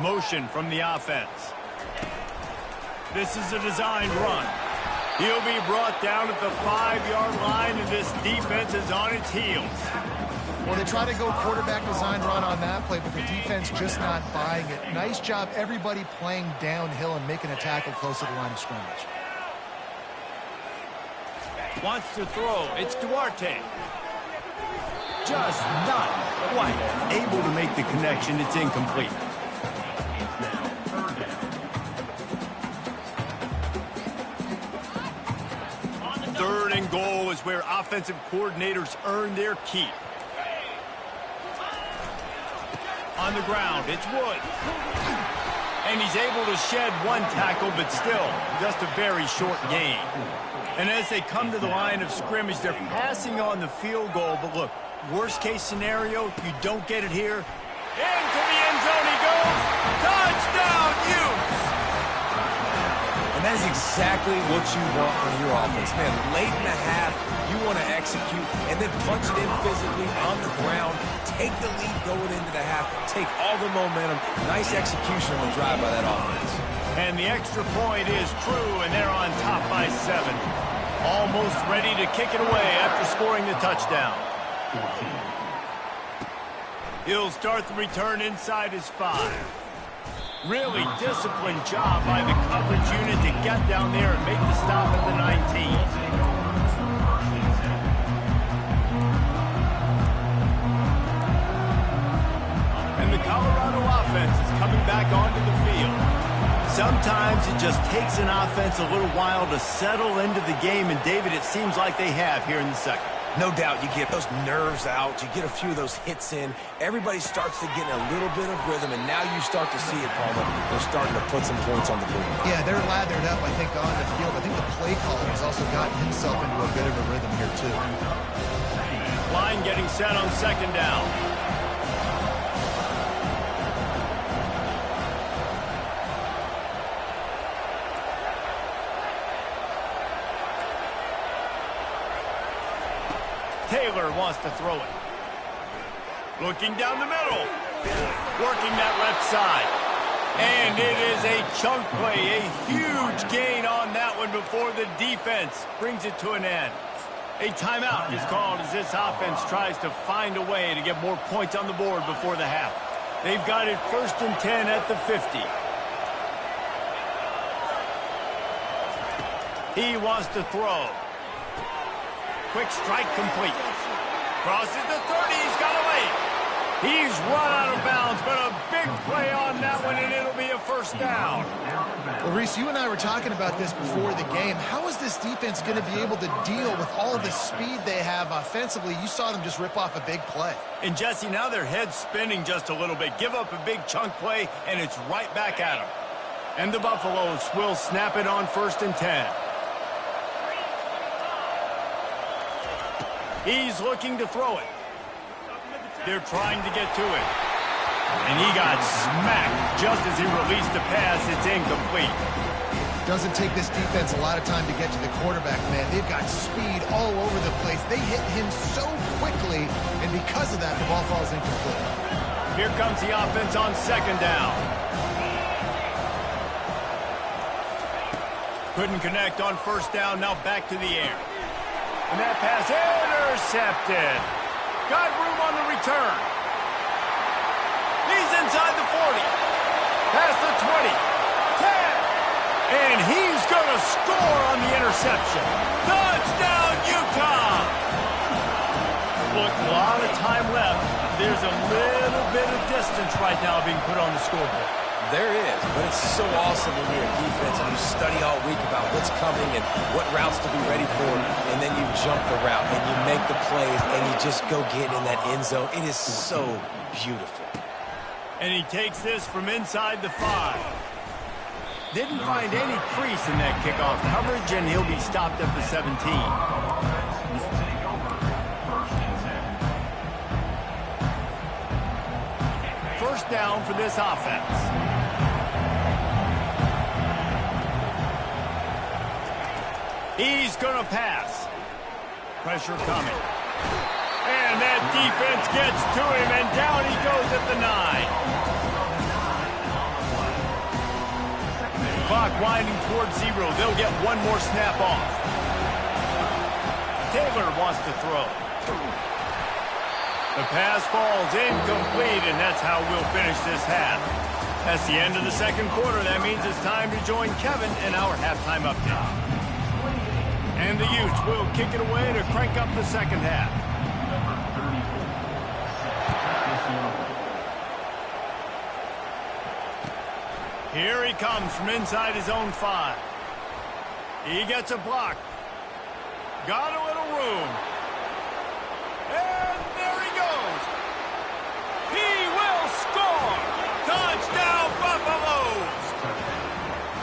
Motion from the offense. This is a designed run. He'll be brought down at the 5-yard line, and this defense is on its heels. Well, they try to go quarterback design run on that play, but the defense just not buying it. Nice job, everybody playing downhill and making a tackle close to the line of scrimmage. Wants to throw. It's Duarte. Just not quite able to make the connection. It's incomplete. Third and goal is where offensive coordinators earn their keep. On the ground, it's Woods. And he's able to shed one tackle, but still, just a very short gain. And as they come to the line of scrimmage, they're passing on the field goal. But look, worst case scenario, you don't get it here. Into the end zone he goes. Touchdown, Utes! And that is exactly what you want from your offense. Man, late in the half, you want to execute and then punch it in physically on the ground. Take the lead going into the half. Take all the momentum. Nice execution on the drive by that offense. And the extra point is true, and they're on top by 7. Almost ready to kick it away after scoring the touchdown. He'll start the return inside his 5. Really disciplined job by the coverage unit to get down there and make the stop at the 19. And the Colorado offense is coming back onto the field. Sometimes it just takes an offense a little while to settle into the game, and David, it seems like they have here in the second. No doubt, you get those nerves out, you get a few of those hits in, everybody starts to get a little bit of rhythm, and now you start to see it, Palmer. They're starting to put some points on the board. Yeah, they're lathered up, I think, on the field. I think the play caller has also gotten himself into a bit of a rhythm here, too. Line getting set on 2nd down. Taylor wants to throw it. Looking down the middle. Working that left side. And it is a chunk play. A huge gain on that one before the defense brings it to an end. A timeout is called as this offense tries to find a way to get more points on the board before the half. They've got it 1st and 10 at the 50. He wants to throw. Quick strike complete. Crosses the 30. He's got away. He's run out of bounds, but a big play on that one, and it'll be a first down. Well, Reese, you and I were talking about this before the game. How is this defense going to be able to deal with all of the speed they have offensively? You saw them just rip off a big play. And, Jesse, now their head's spinning just a little bit. Give up a big chunk play, and it's right back at them. And the Buffaloes will snap it on 1st and 10. He's looking to throw it. They're trying to get to it. And he got smacked just as he released the pass. It's incomplete. Doesn't take this defense a lot of time to get to the quarterback, man. They've got speed all over the place. They hit him so quickly, and because of that, the ball falls incomplete. Here comes the offense on 2nd down. Couldn't connect on 1st down. Now back to the air. And that pass intercepted. Got room on the return. He's inside the 40. Past the 20. 10. And he's going to score on the interception. Touchdown, Utah! Look, a lot of time left. There's a little bit of distance right now being put on the scoreboard. There is, but it's so awesome when you're a defense and you study all week about what's coming and what routes to be ready for, and then you jump the route and you make the plays and you just go get in that end zone. It is so beautiful. And he takes this from inside the 5. Didn't find any crease in that kickoff coverage, and he'll be stopped at the 17. First down for this offense. He's going to pass. Pressure coming. And that defense gets to him, and down he goes at the 9. Clock winding towards 0. They'll get one more snap off. Taylor wants to throw. The pass falls incomplete, and that's how we'll finish this half. That's the end of the 2nd quarter. That means it's time to join Kevin in our halftime update. And the Utes will kick it away to crank up the 2nd half. Here he comes from inside his own 5. He gets a block. Got a little room. And there he goes. He will score. Touchdown, Buffaloes.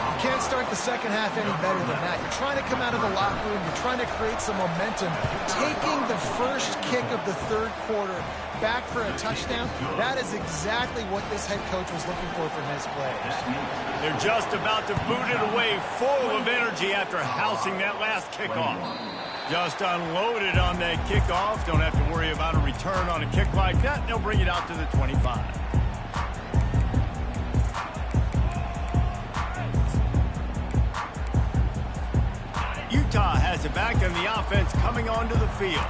You can't start the 2nd half any better than that. You're trying to come out of the locker room. You're trying to create some momentum. Taking the first kick of the 3rd quarter back for a touchdown, that is exactly what this head coach was looking for from his players. They're just about to boot it away full of energy after housing that last kickoff. Just unloaded on that kickoff. Don't have to worry about a return on a kick like that. They'll bring it out to the 25. Utah has it back, and the offense coming onto the field.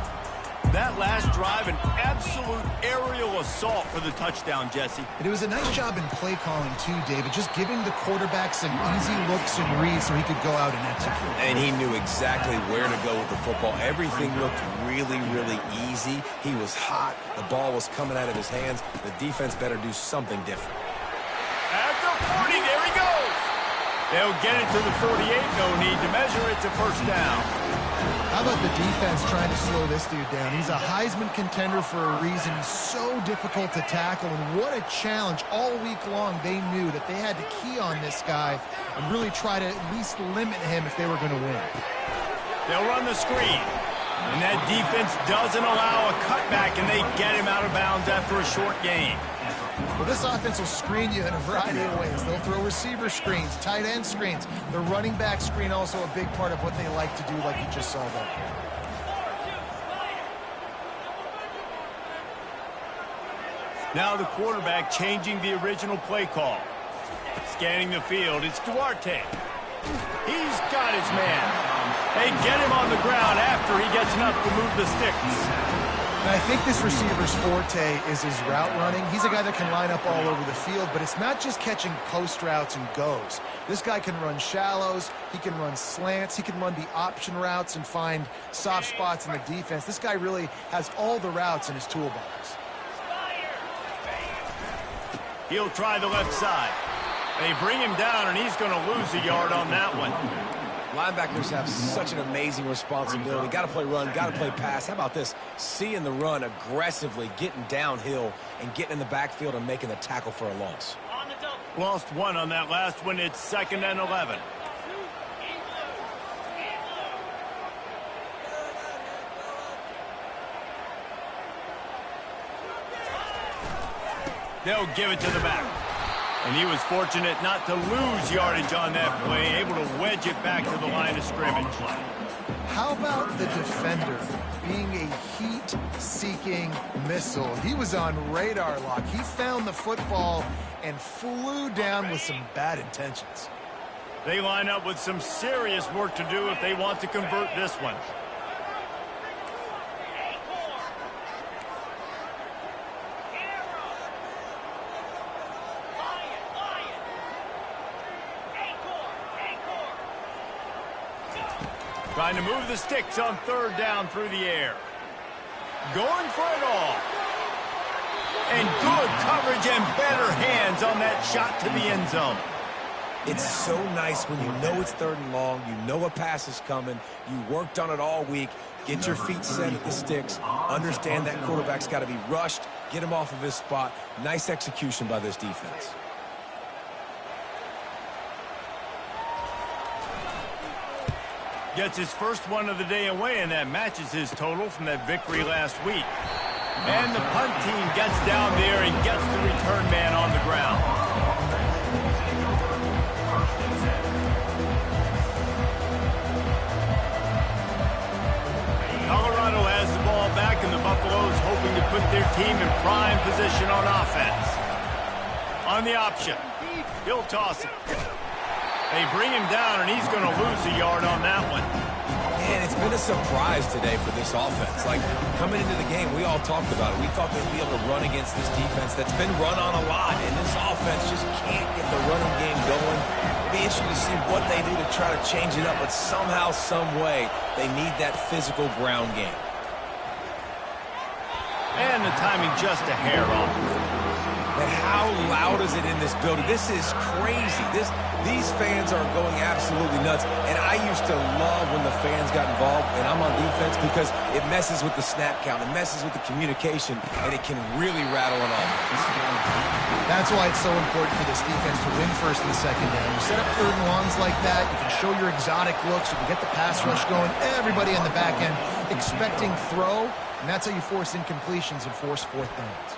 That last drive, an absolute aerial assault for the touchdown, Jesse. But it was a nice job in play calling, too, David, just giving the quarterback some easy looks and reads so he could go out and execute. And he knew exactly where to go with the football. Everything looked really, really easy. He was hot. The ball was coming out of his hands. The defense better do something different. At the 40, there he goes. They'll get it to the 48. No need to measure it to first down. How about the defense trying to slow this dude down? He's a Heisman contender for a reason. He's so difficult to tackle, and what a challenge. All week long, they knew that they had to key on this guy and really try to at least limit him if they were going to win. They'll run the screen, and that defense doesn't allow a cutback, and they get him out of bounds after a short gain. Well, this offense will screen you in a variety of ways. They'll throw receiver screens, tight end screens. The running back screen also a big part of what they like to do, like you just saw there. Now the quarterback changing the original play call. Scanning the field, it's Duarte. He's got his man. They get him on the ground after he gets enough to move the sticks. And I think this receiver's forte is his route running. He's a guy that can line up all over the field, but it's not just catching post routes and goes. This guy can run shallows, he can run slants, he can run the option routes and find soft spots in the defense. This guy really has all the routes in his toolbox. He'll try the left side. They bring him down, and he's going to lose a yard on that one. Linebackers have such an amazing responsibility. Got to play run, got to play pass. How about this? Seeing the run aggressively, getting downhill, and getting in the backfield and making the tackle for a loss. Lost one on that last one. It's 2nd and 11. They'll give it to the back. And he was fortunate not to lose yardage on that play, able to wedge it back to the line of scrimmage. How about the defender being a heat-seeking missile? He was on radar lock. He found the football and flew down with some bad intentions. They line up with some serious work to do if they want to convert this one. Trying to move the sticks on 3rd down through the air. Going for it all. And good coverage and better hands on that shot to the end zone. It's so nice when you know it's 3rd and long, you know a pass is coming, you worked on it all week, get your feet set at the sticks, understand that quarterback's got to be rushed, get him off of his spot. Nice execution by this defense. Gets his first one of the day away, and that matches his total from that victory last week. And the punt team gets down there and gets the return man on the ground. Colorado has the ball back, and the Buffaloes hoping to put their team in prime position on offense. On the option, he'll toss it. They bring him down, and he's going to lose a yard on that one. Man, it's been a surprise today for this offense. Like, coming into the game, we all talked about it. We thought they'd be able to run against this defense that's been run on a lot, and this offense just can't get the running game going. It'll be interesting to see what they do to try to change it up, but somehow, some way, they need that physical ground game. And the timing just a hair off. And how loud is it in this building? This is crazy. These fans are going absolutely nuts. And I used to love when the fans got involved, and I'm on defense, because it messes with the snap count. It messes with the communication, and it can really rattle an offense. That's why it's so important for this defense to win first and second down. You set up 3rd and longs like that, you can show your exotic looks, you can get the pass rush going, everybody on the back end expecting throw, and that's how you force incompletions and force 4th downs.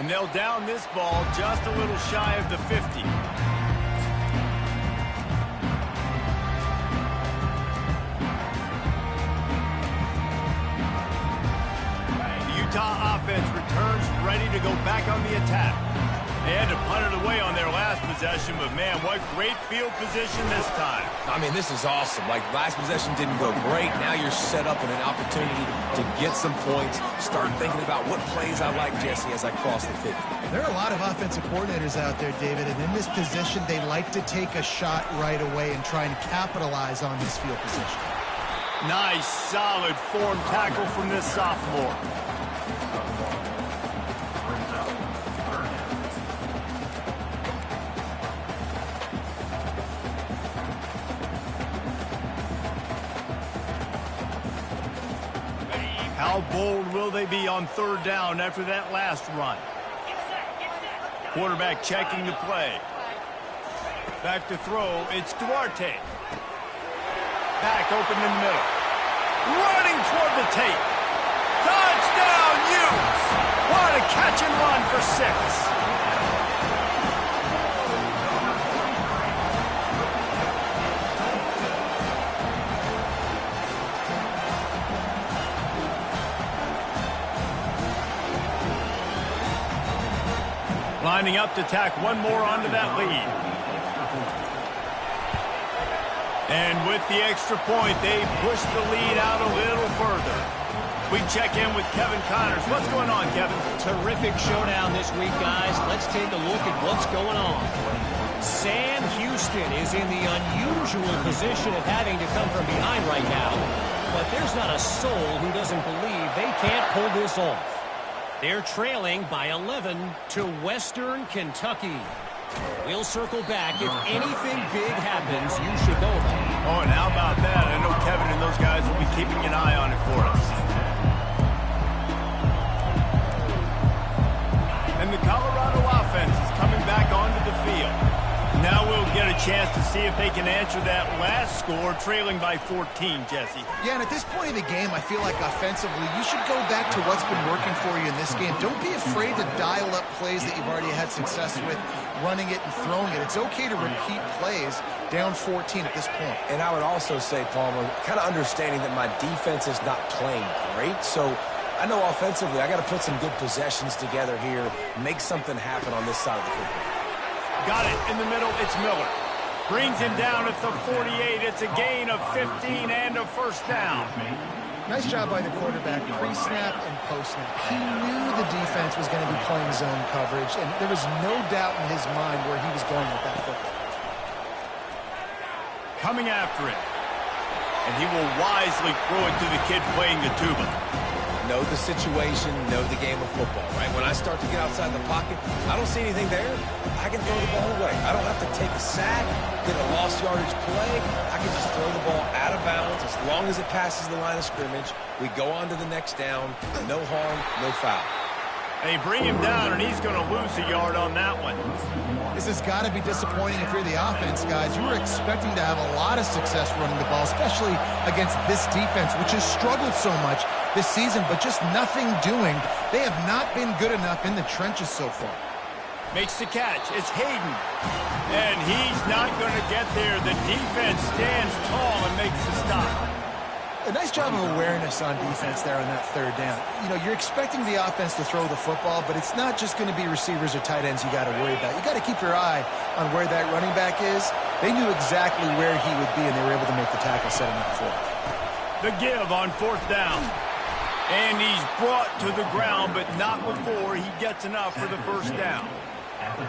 And they'll down this ball just a little shy of the 50. The Utah offense returns ready to go back on the attack. They had to punt it away on their last possession, but man, what great field position this time. I mean, this is awesome. Like, last possession didn't go great. Now you're set up in an opportunity to get some points. Start thinking about what plays I like, Jesse, as I cross the 50. There are a lot of offensive coordinators out there, David, and in this position, they like to take a shot right away and try and capitalize on this field position. Nice, solid form tackle from this sophomore. How bold will they be on 3rd down after that last run? Quarterback checking the play. Back to throw, it's Duarte. Back open in the middle. Running toward the tape. Touchdown, Utes! What a catch and run for 6. Lining up to tack one more onto that lead. And with the extra point, they push the lead out a little further. We check in with Kevin Connors. What's going on, Kevin? Terrific showdown this week, guys. Let's take a look at what's going on. Sam Houston is in the unusual position of having to come from behind right now. But there's not a soul who doesn't believe they can't pull this off. They're trailing by 11 to Western Kentucky. We'll circle back. If anything big happens, you should know about it. Oh, and how about that? I know Kevin and those guys will be keeping an eye on it for us. And the Colorado offense is coming back onto the field. Now we'll get a chance to see if they can answer that last score, trailing by 14, Jesse. Yeah, and at this point of the game, I feel like offensively, you should go back to what's been working for you in this game. Don't be afraid to dial up plays that you've already had success with, running it and throwing it. It's okay to repeat plays down 14 at this point. And I would also say, Palmer, kind of understanding that my defense is not playing great, so I know offensively I got to put some good possessions together here, make something happen on this side of the football. Got it in the middle. It's Miller. Brings him down at the 48. It's a gain of 15 and a first down. Nice job by the quarterback, pre-snap and post-snap. He knew the defense was going to be playing zone coverage, and there was no doubt in his mind where he was going with that football. Coming after it. And he will wisely throw it to the kid playing the tuba. Know the situation, know the game of football, right? When I start to get outside the pocket, I don't see anything there, I can throw the ball away. I don't have to take a sack, get a lost yardage play. I can just throw the ball out of bounds as long as it passes the line of scrimmage. We go on to the next down. No harm, no foul. They bring him down, and he's going to lose a yard on that one. This has got to be disappointing if you're the offense, guys. You were expecting to have a lot of success running the ball, especially against this defense, which has struggled so much this season, but just nothing doing. They have not been good enough in the trenches so far. Makes the catch. It's Hayden. And he's not going to get there. The defense stands tall and makes the stop. A nice job of awareness on defense there on that third down. You know, you're expecting the offense to throw the football, but it's not just going to be receivers or tight ends you got to worry about. You got to keep your eye on where that running back is. They knew exactly where he would be, and they were able to make the tackle, setting up for it. The give on fourth down. And he's brought to the ground, but not before he gets enough for the first down.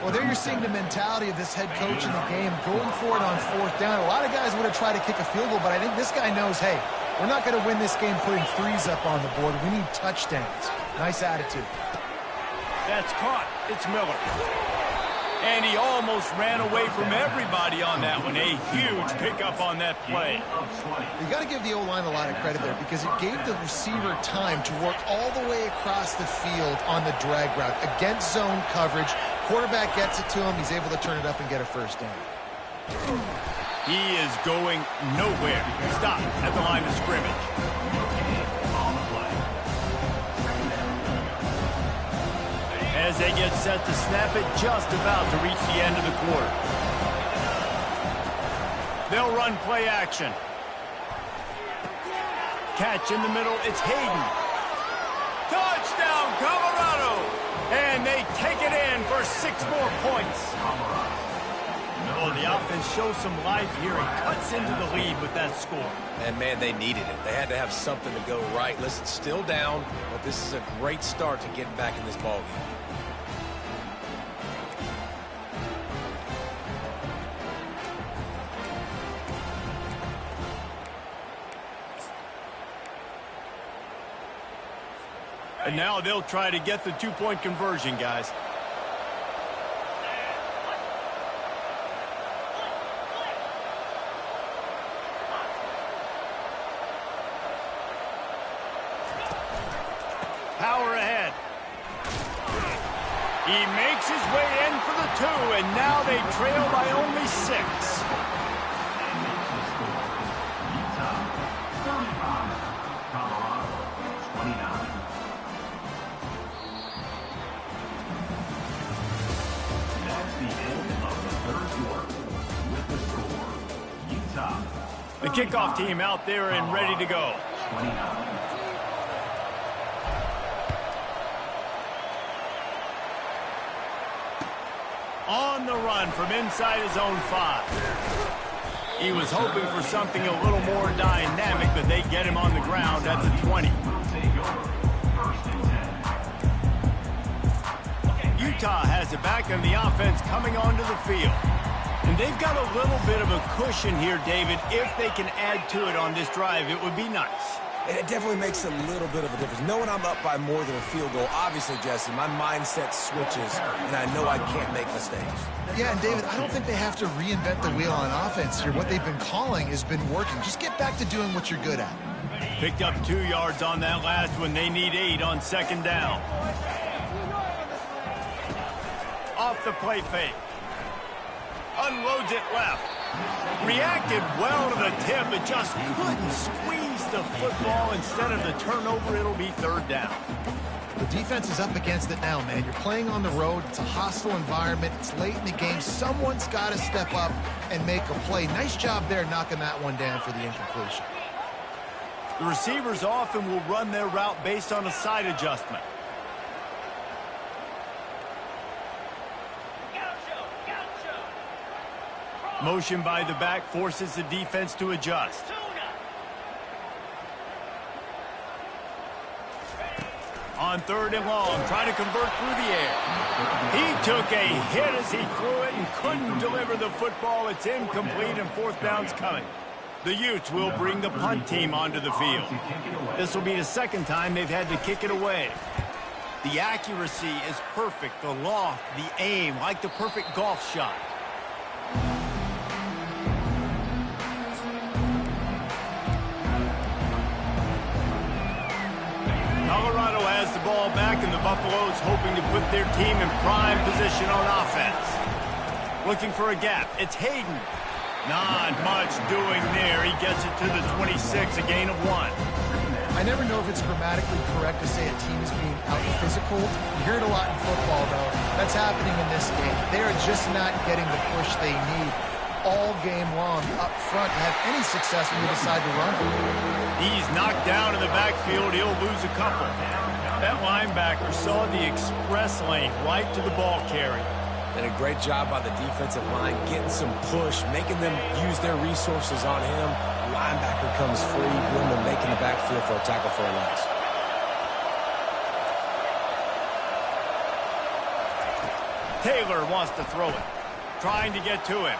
Well, there you're seeing the mentality of this head coach in the game, going for it on fourth down. A lot of guys would have tried to kick a field goal, but I think this guy knows, hey, we're not going to win this game putting threes up on the board. We need touchdowns. Nice attitude. That's caught. It's Miller. And he almost ran away from everybody on that one. A huge pickup on that play. You got to give the O-line a lot of credit there because it gave the receiver time to work all the way across the field on the drag route against zone coverage. Quarterback gets it to him. He's able to turn it up and get a first down. He is going nowhere. Stop at the line of scrimmage. As they get set to snap it, just about to reach the end of the quarter. They'll run play action. Catch in the middle, it's Hayden. Touchdown, Colorado! And they take it in for 6 more points. Oh, the offense shows some life here and cuts into the lead with that score. And, man, they needed it. They had to have something to go right. Listen, still down, but this is a great start to getting back in this ballgame. And now they'll try to get the 2-point conversion, guys. Power ahead. He makes his way in for the 2, and now they trail by only 6. The kickoff team out there and ready to go. On the run from inside his own 5. He was hoping for something a little more dynamic, but they get him on the ground at the 20. Utah has it back, and the offense coming onto the field. And they've got a little bit of a cushion here, David. If they can add to it on this drive, it would be nice. It definitely makes a little bit of a difference. Knowing I'm up by more than a field goal, obviously, Jesse, my mindset switches, and I know I can't make mistakes. Yeah, and David, I don't think they have to reinvent the wheel on offense here. What they've been calling has been working. Just get back to doing what you're good at. Picked up 2 yards on that last one. They need 8 on second down. Off the play fake. Unloads it left. Reacted well to the tip, but just couldn't squeeze the football. Instead of the turnover, it'll be third down. The defense is up against it now, man. You're playing on the road. It's a hostile environment. It's late in the game. Someone's got to step up and make a play. Nice job there knocking that one down for the incompletion. The receivers often will run their route based on a side adjustment. Motion by the back forces the defense to adjust. On third and long, trying to convert through the air. He took a hit as he threw it and couldn't deliver the football. It's incomplete and fourth down's coming. The Utes will bring the punt team onto the field. This will be the second time they've had to kick it away. The accuracy is perfect. The loft, the aim, like the perfect golf shot. Colorado has the ball back, and the Buffaloes hoping to put their team in prime position on offense. Looking for a gap. It's Hayden. Not much doing there. He gets it to the 26, a gain of 1. I never know if it's grammatically correct to say a team is being out-physical. You hear it a lot in football, though. That's happening in this game. They are just not getting the push they need all game long up front to have any success when they decide to run it. He's knocked down in the backfield. He'll lose a couple. That linebacker saw the express lane right to the ball carrier. And a great job by the defensive line, getting some push, making them use their resources on him. Linebacker comes free, boom, and making the backfield for a tackle for a loss. Taylor wants to throw it, trying to get to him.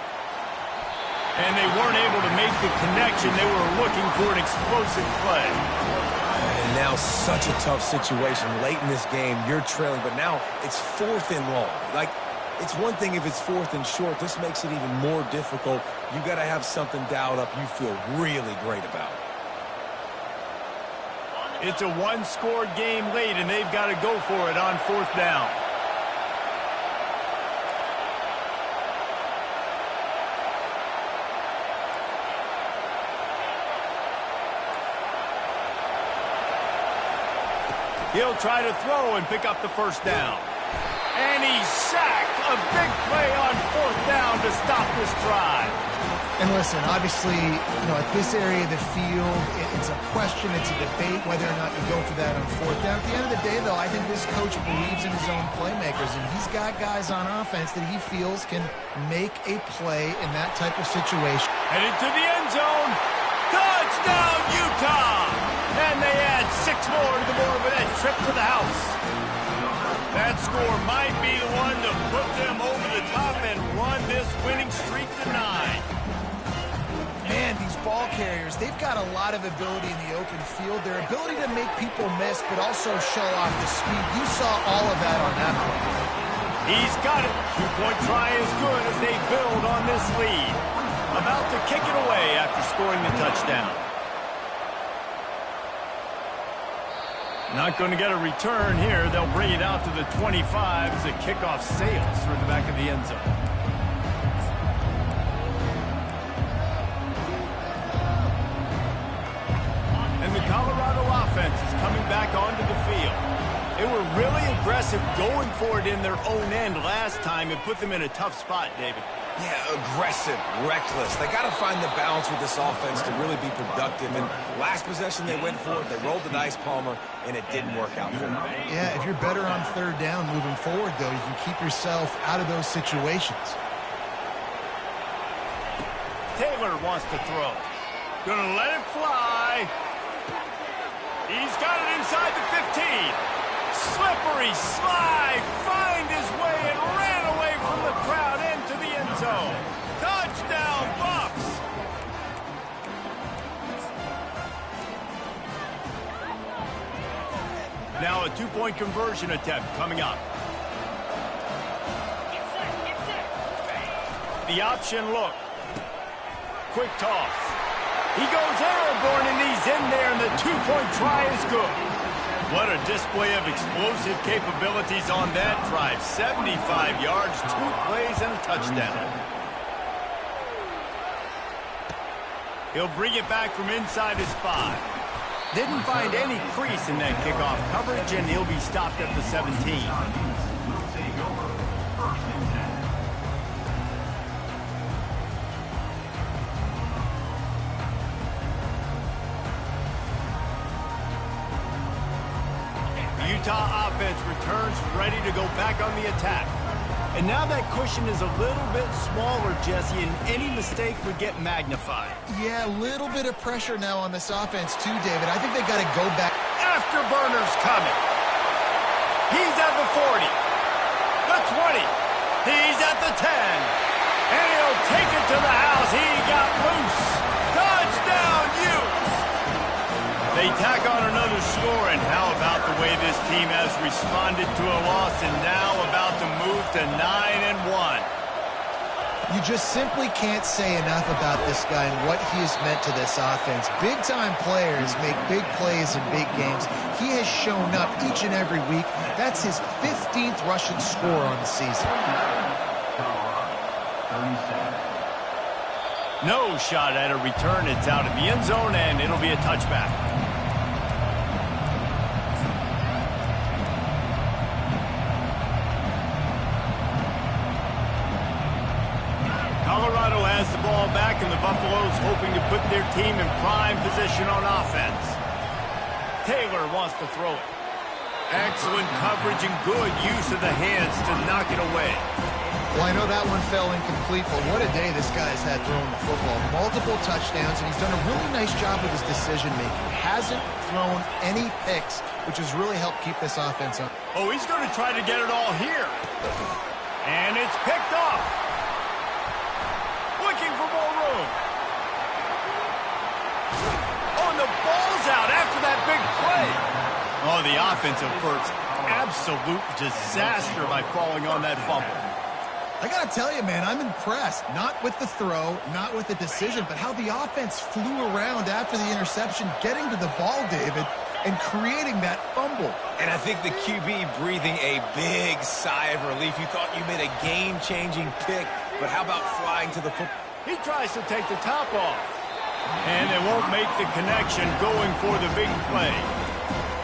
And they weren't able to make the connection. They were looking for an explosive play. And now such a tough situation. Late in this game, you're trailing, but now it's fourth and long. Like, it's one thing if it's fourth and short. This makes it even more difficult. You got to have something dialed up you feel really great about. It's a one-score game late, and they've got to go for it on fourth down. He'll try to throw and pick up the first down. And he's sacked. A big play on fourth down to stop this drive. And listen, obviously, at this area of the field, it's a question, it's a debate whether or not you go for that on fourth down. At the end of the day, though, I think this coach believes in his own playmakers, and he's got guys on offense that he feels can make a play in that type of situation. Headed to the end zone. Touchdown, Utah! And they add 6 more to the board with that trip to the house. That score might be the one to put them over the top and run this winning streak to 9. Man, these ball carriers, they've got a lot of ability in the open field. Their ability to make people miss, but also show off the speed. You saw all of that on that play. He's got it. 2-point try is good as they build on this lead. About to kick it away after scoring the touchdown. Not going to get a return here. They'll bring it out to the 25 as the kickoff sails through the back of the end zone. And the Colorado offense is coming back onto the field. They were really aggressive going for it in their own end last time. It put them in a tough spot, David. Yeah, aggressive, reckless. They got to find the balance with this offense to really be productive. And last possession they went for it. They rolled the dice, Palmer, and it didn't work out for them. Yeah, if you're better on third down moving forward, though, you can keep yourself out of those situations. Taylor wants to throw. Gonna let it fly. He's got it inside the 15. Slippery slide, find his way and ran away from the crowd into the end zone. Touchdown, Buffs! Now a two-point conversion attempt coming up. The option look. Quick toss. He goes airborne and he's in there, and the two-point try is good. What a display of explosive capabilities on that drive. 75 yards, 2 plays, and a touchdown. He'll bring it back from inside his 5. Didn't find any crease in that kickoff coverage, and he'll be stopped at the 17. Utah offense returns ready to go back on the attack. And now that cushion is a little bit smaller, Jesse, and any mistake would get magnified. Yeah, a little bit of pressure now on this offense too, David. I think they got to go back. Afterburner's coming. He's at the 40, the 20, he's at the 10, and he'll take it to the house. He got loose. Touchdown, Utes! They tack on another score, and how about the way this team has responded to a loss and now about to move to 9-1. You just simply can't say enough about this guy and what he has meant to this offense. Big-time players make big plays in big games. He has shown up each and every week. That's his 15th rushing score on the season. No shot at a return. It's out of the end zone, and it'll be a touchback. Colorado has the ball back, and the Buffaloes hoping to put their team in prime position on offense. Taylor wants to throw it. Excellent coverage and good use of the hands to knock it away. Well, I know that one fell incomplete, but what a day this guy's had throwing the football. Multiple touchdowns, and he's done a really nice job with his decision-making. Hasn't thrown any picks, which has really helped keep this offense up. Oh, he's going to try to get it all here. And it's picked off. Looking for more room. Oh, and the ball's out after that big play. Oh, the offensive first. Absolute disaster by falling on that fumble. I got to tell you, man, I'm impressed. Not with the throw, not with the decision, but how the offense flew around after the interception, getting to the ball, David, and creating that fumble. And I think the QB breathing a big sigh of relief. You thought you made a game-changing pick, but how about flying to the football? He tries to take the top off. And they won't make the connection going for the big play.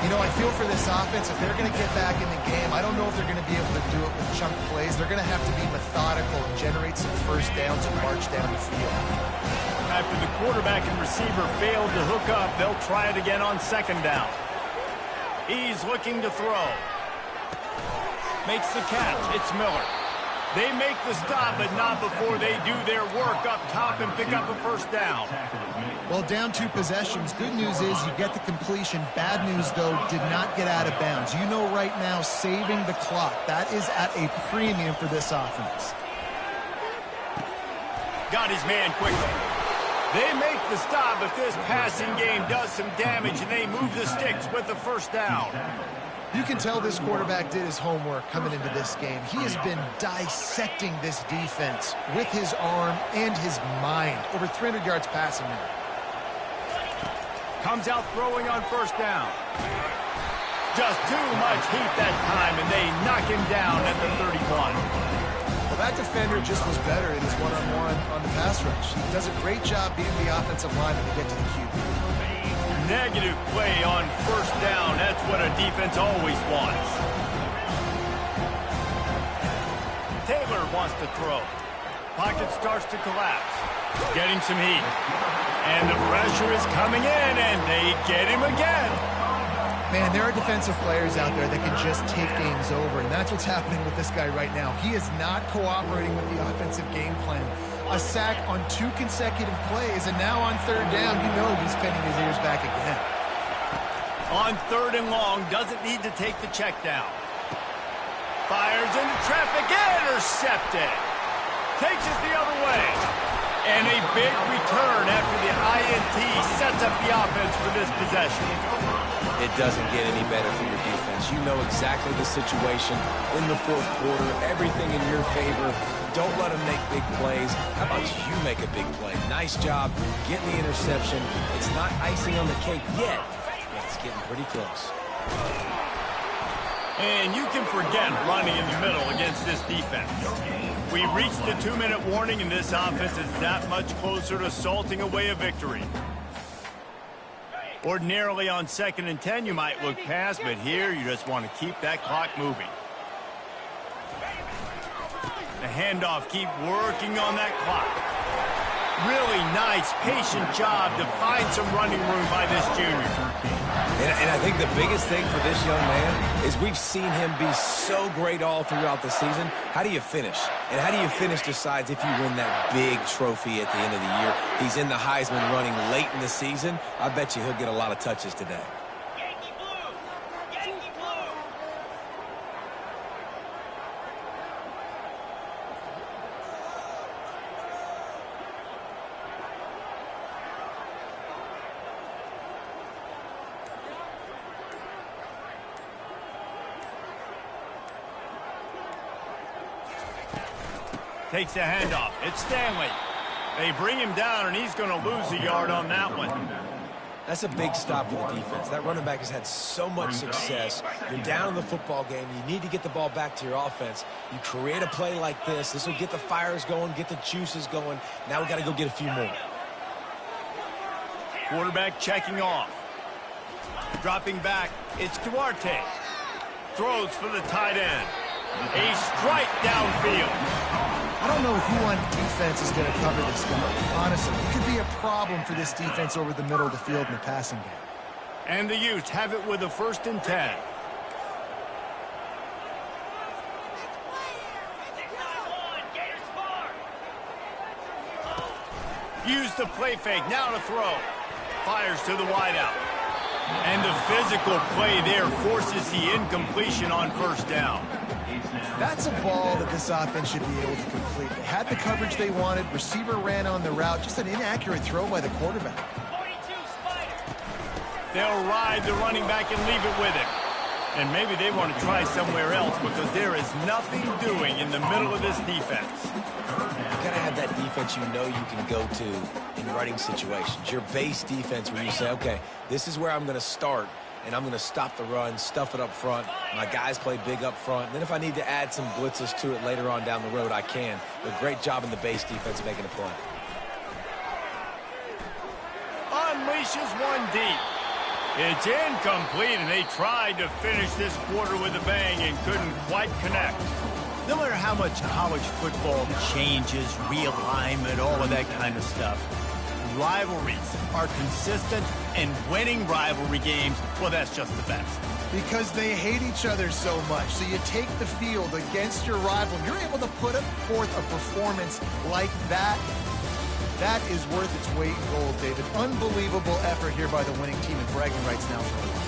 You know, I feel for this offense, if they're going to get back in the game, I don't know if they're going to be able to do it with chunk plays. They're going to have to be methodical and generate some first downs and march down the field. After the quarterback and receiver failed to hook up, they'll try it again on second down. He's looking to throw. Makes the catch. It's Miller. They make the stop, but not before they do their work up top and pick up a first down. Well, down 2 possessions. Good news is you get the completion. Bad news, though, did not get out of bounds. You know right now, saving the clock. That is at a premium for this offense. Got his man quickly. They make the stop, but this passing game does some damage, and they move the sticks with the first down. You can tell this quarterback did his homework coming into this game. He has been dissecting this defense with his arm and his mind. Over 300 yards passing now. Comes out throwing on first down. Just too much heat that time, and they knock him down at the 31. Well, that defender just was better in his one-on-one on the pass rush. He does a great job beating the offensive lineman to get to the QB. Negative play on first down. That's what a defense always wants. Taylor wants to throw. Pocket starts to collapse. Getting some heat. And the pressure is coming in, and they get him again. Man, there are defensive players out there that can just take games over, and that's what's happening with this guy right now. He is not cooperating with the offensive game plan. A sack on 2 consecutive plays, and now on third down, you know he's pinning his ears back again. On third and long, doesn't need to take the check down. Fires into traffic, intercepted. Takes it the other way. And a big return after the INT sets up the offense for this possession. It doesn't get any better for your defense. You know exactly the situation in the fourth quarter, everything in your favor. Don't let them make big plays. How about you make a big play? Nice job getting the interception. It's not icing on the cake yet, but it's getting pretty close. And you can forget running in the middle against this defense. We reached the 2-minute warning, and this offense is that much closer to salting away a victory. Ordinarily on 2nd and 10, you might look past, but here you just want to keep that clock moving. The handoff, keep working on that clock. Really nice, patient job to find some running room by this junior. And I think the biggest thing for this young man is we've seen him be so great all throughout the season. How do you finish? And how do you finish decides if you win that big trophy at the end of the year. He's in the Heisman running late in the season. I bet you he'll get a lot of touches today. Takes the handoff. It's Stanley. They bring him down, and he's going to lose a yard on that one. That's a big stop for the defense. That running back has had so much success. You're down in the football game. You need to get the ball back to your offense. You create a play like this. This will get the fires going, get the juices going. Now we got to go get a few more. Quarterback checking off. Dropping back. It's Duarte. Throws for the tight end. A strike downfield. I don't know who on defense is going to cover this guy. Honestly, it could be a problem for this defense over the middle of the field in the passing game. And the Utes have it with a 1st and 10. Use the play fake. Now to throw. Fires to the wideout. And the physical play there forces the incompletion on 1st down. That's a ball that this offense should be able to complete. They had the coverage they wanted. Receiver ran on the route. Just an inaccurate throw by the quarterback. They'll ride the running back and leave it with him. And maybe they want to try somewhere else because there is nothing doing in the middle of this defense. You gotta have that defense you know you can go to in running situations. Your base defense where you say, okay, this is where I'm going to start, and I'm going to stop the run, stuff it up front. My guys play big up front. And then if I need to add some blitzes to it later on down the road, I can. But great job in the base defense making a play. Unleashes one deep. It's incomplete, and they tried to finish this quarter with a bang and couldn't quite connect. No matter how much college football changes, realignment, all of that kind of stuff, rivalries are consistent, and winning rivalry games, well, that's just the best. Because they hate each other so much. So you take the field against your rival. You're able to put forth a performance like that. That is worth its weight in gold, David. Unbelievable effort here by the winning team, and bragging rights now for a while.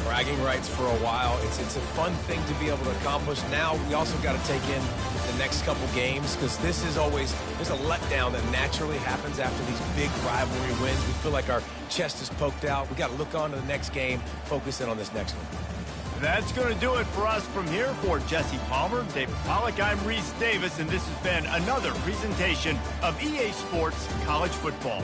Bragging rights for a while. It's a fun thing to be able to accomplish. Now we also got to take in the next couple games because this is always, there's a letdown that naturally happens after these big rivalry wins. We feel like our chest is poked out. We got to look on to the next game, focus in on this next one. That's going to do it for us from here. For Jesse Palmer, David Pollack, I'm Reese Davis, and this has been another presentation of EA Sports College Football.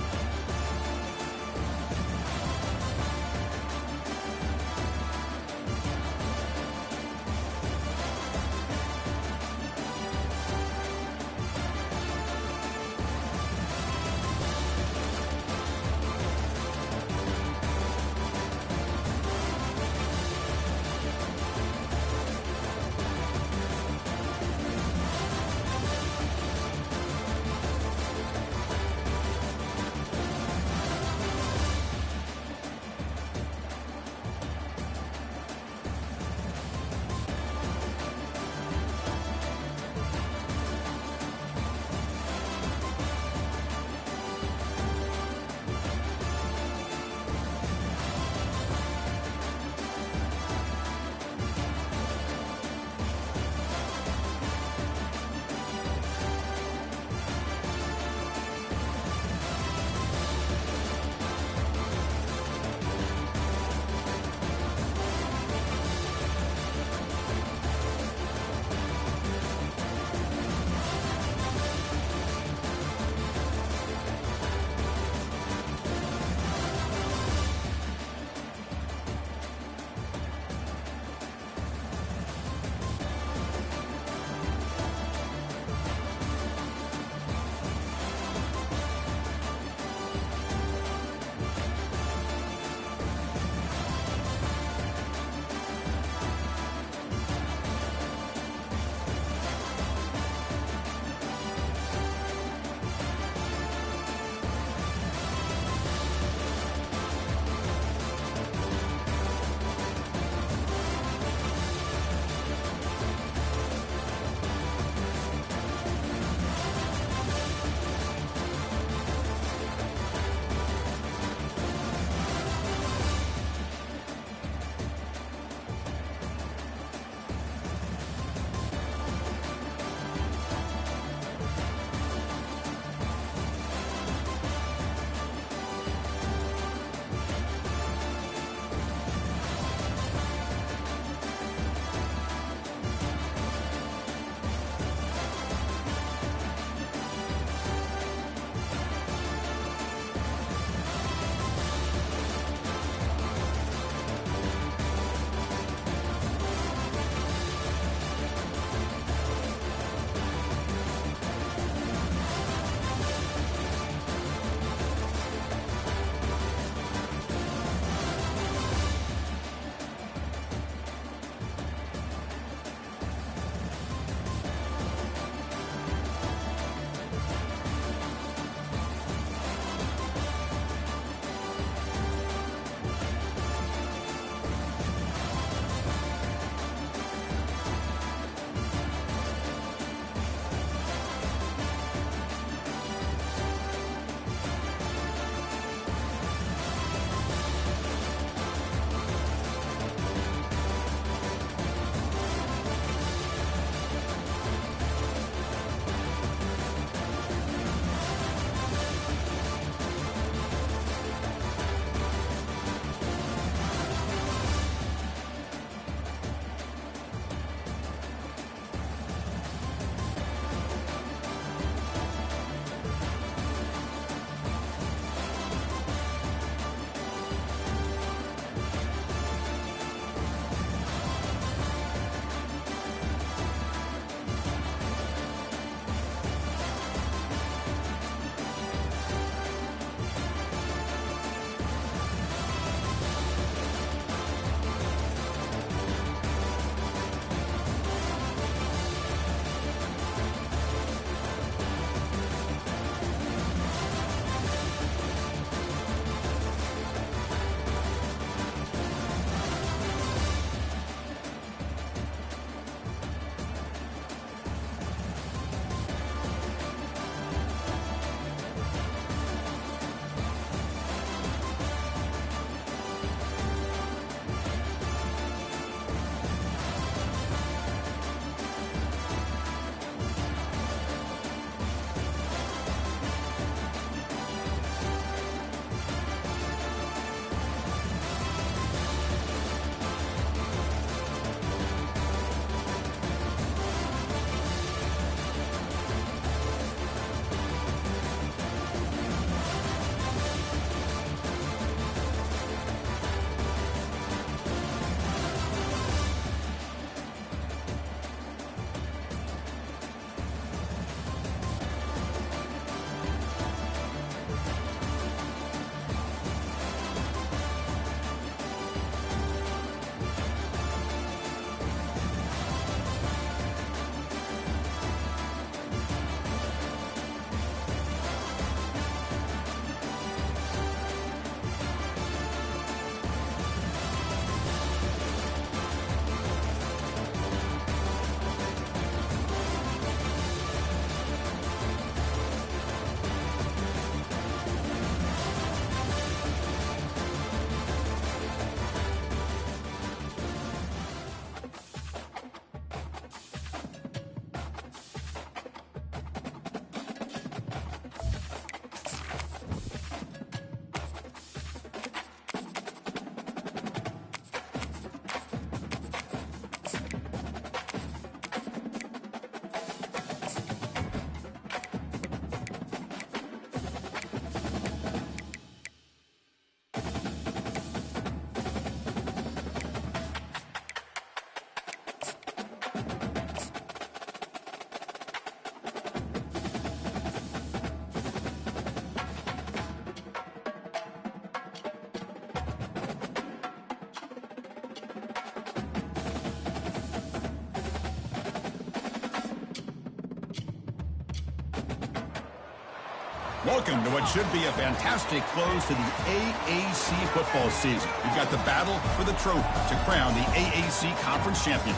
Welcome to what should be a fantastic close to the AAC football season. We've got the battle for the trophy to crown the AAC Conference Champion.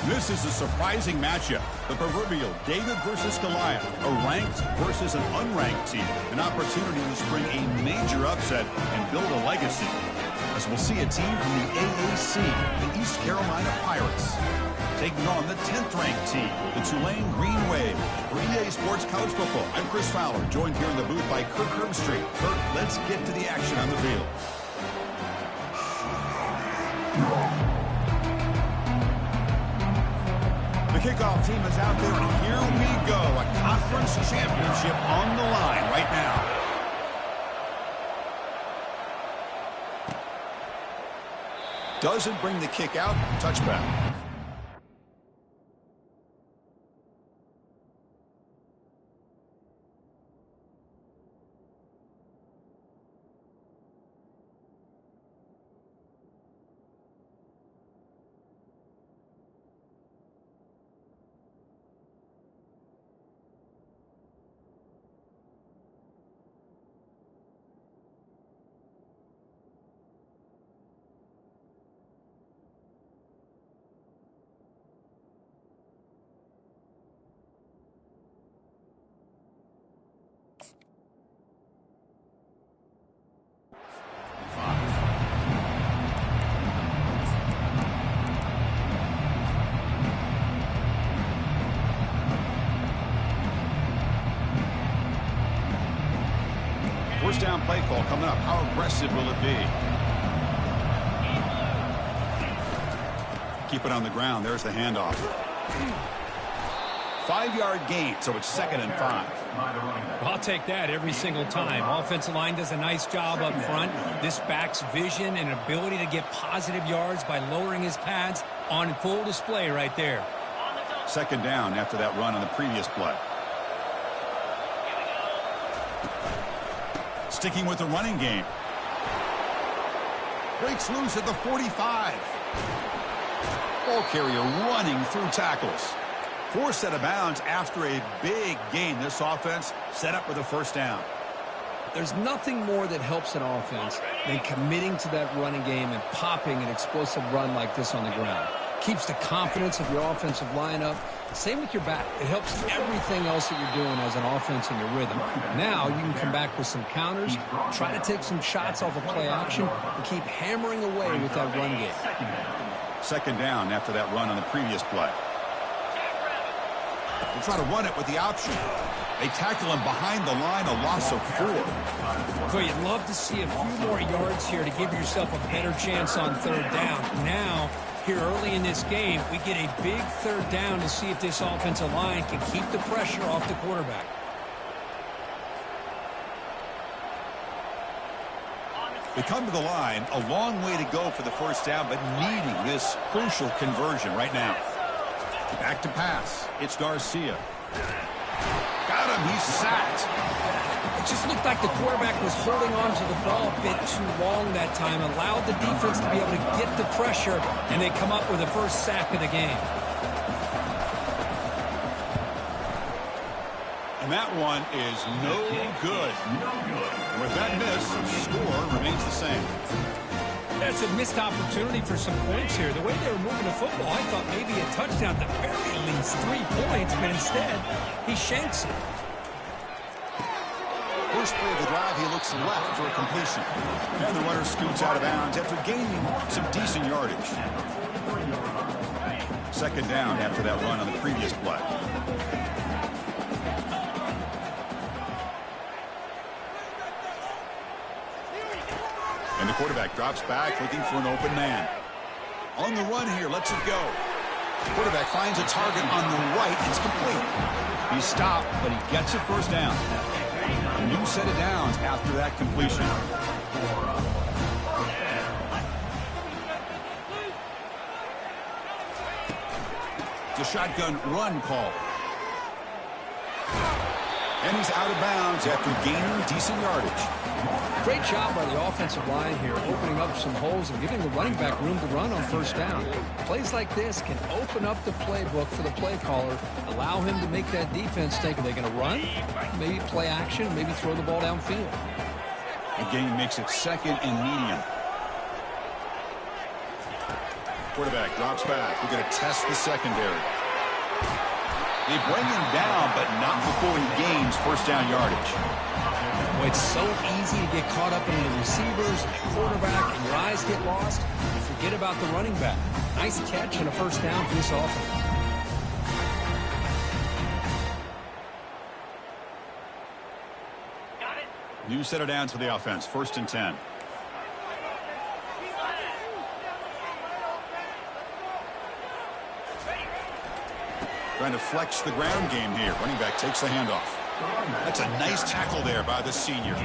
This is a surprising matchup. The proverbial David versus Goliath, a ranked versus an unranked team. An opportunity to spring a major upset and build a legacy. As we'll see a team from the AAC, the East Carolina Pirates, taking on the 10th-ranked team, the Tulane Green Wave. For EA Sports College Football, I'm Chris Fowler, joined here in the booth by Kirk Herbstreit. Kirk, let's get to the action on the field. The kickoff team is out there, and here we go. A conference championship on the line right now. Doesn't bring the kick out. Touchback. First down play call coming up. How aggressive will it be? Keep it on the ground. There's the handoff. 5-yard gain, so it's 2nd and 5. I'll take that every single time. Offensive line does a nice job up front. This back's vision and ability to get positive yards by lowering his pads on full display right there. 2nd down after that run on the previous play. Sticking with the running game. Breaks loose at the 45. Ball carrier running through tackles. Forced out of bounds after a big gain. This offense set up with a first down. There's nothing more that helps an offense than committing to that running game and popping an explosive run like this on the ground. Keeps the confidence of your offensive lineup. Same with your back. It helps everything else that you're doing as an offense in your rhythm. Now you can come back with some counters, try to take some shots off of play action, and keep hammering away with that run game. 2nd down after that run on the previous play. They'll try to run it with the option. They tackle him behind the line, a loss of 4. Well, you'd love to see a few more yards here to give yourself a better chance on 3rd down. Now, here early in this game, we get a big 3rd down to see if this offensive line can keep the pressure off the quarterback. They come to the line, a long way to go for the first down, but needing this crucial conversion right now. Back to pass. It's Garcia. Got him. He's sacked. It just looked like the quarterback was holding on to the ball a bit too long that time, allowed the defense to be able to get the pressure, and they come up with the first sack of the game. And that one is no good. And with that miss, score remains the same. That's a missed opportunity for some points here. The way they were moving the football, I thought maybe a touchdown, at the very least 3 points, but instead, he shanks it. First play of the drive, he looks left for a completion. And the runner scoots out of bounds after gaining some decent yardage. 2nd down after that run on the previous play. And the quarterback drops back, looking for an open man. On the run here, lets it go. The quarterback finds a target on the right. It's complete. He's stopped, but he gets a first down. A new set of downs after that completion. It's a shotgun run call. And he's out of bounds after gaining decent yardage. Great job by the offensive line here, opening up some holes and giving the running back room to run on first down. Plays like this can open up the playbook for the play caller, allow him to make that defense think, are they going to run? Maybe play action, maybe throw the ball downfield. The game makes it second and medium. Quarterback drops back. We're going to test the secondary. They bring him down, but not before he gains first down yardage. Well, it's so easy to get caught up in the receivers and the quarterback, and your eyes get lost. You forget about the running back. Nice catch and a first down for this offense. New set of downs for the offense. 1st and 10. Trying to flex the ground game here. Running back takes the handoff. That's a nice tackle there by the senior.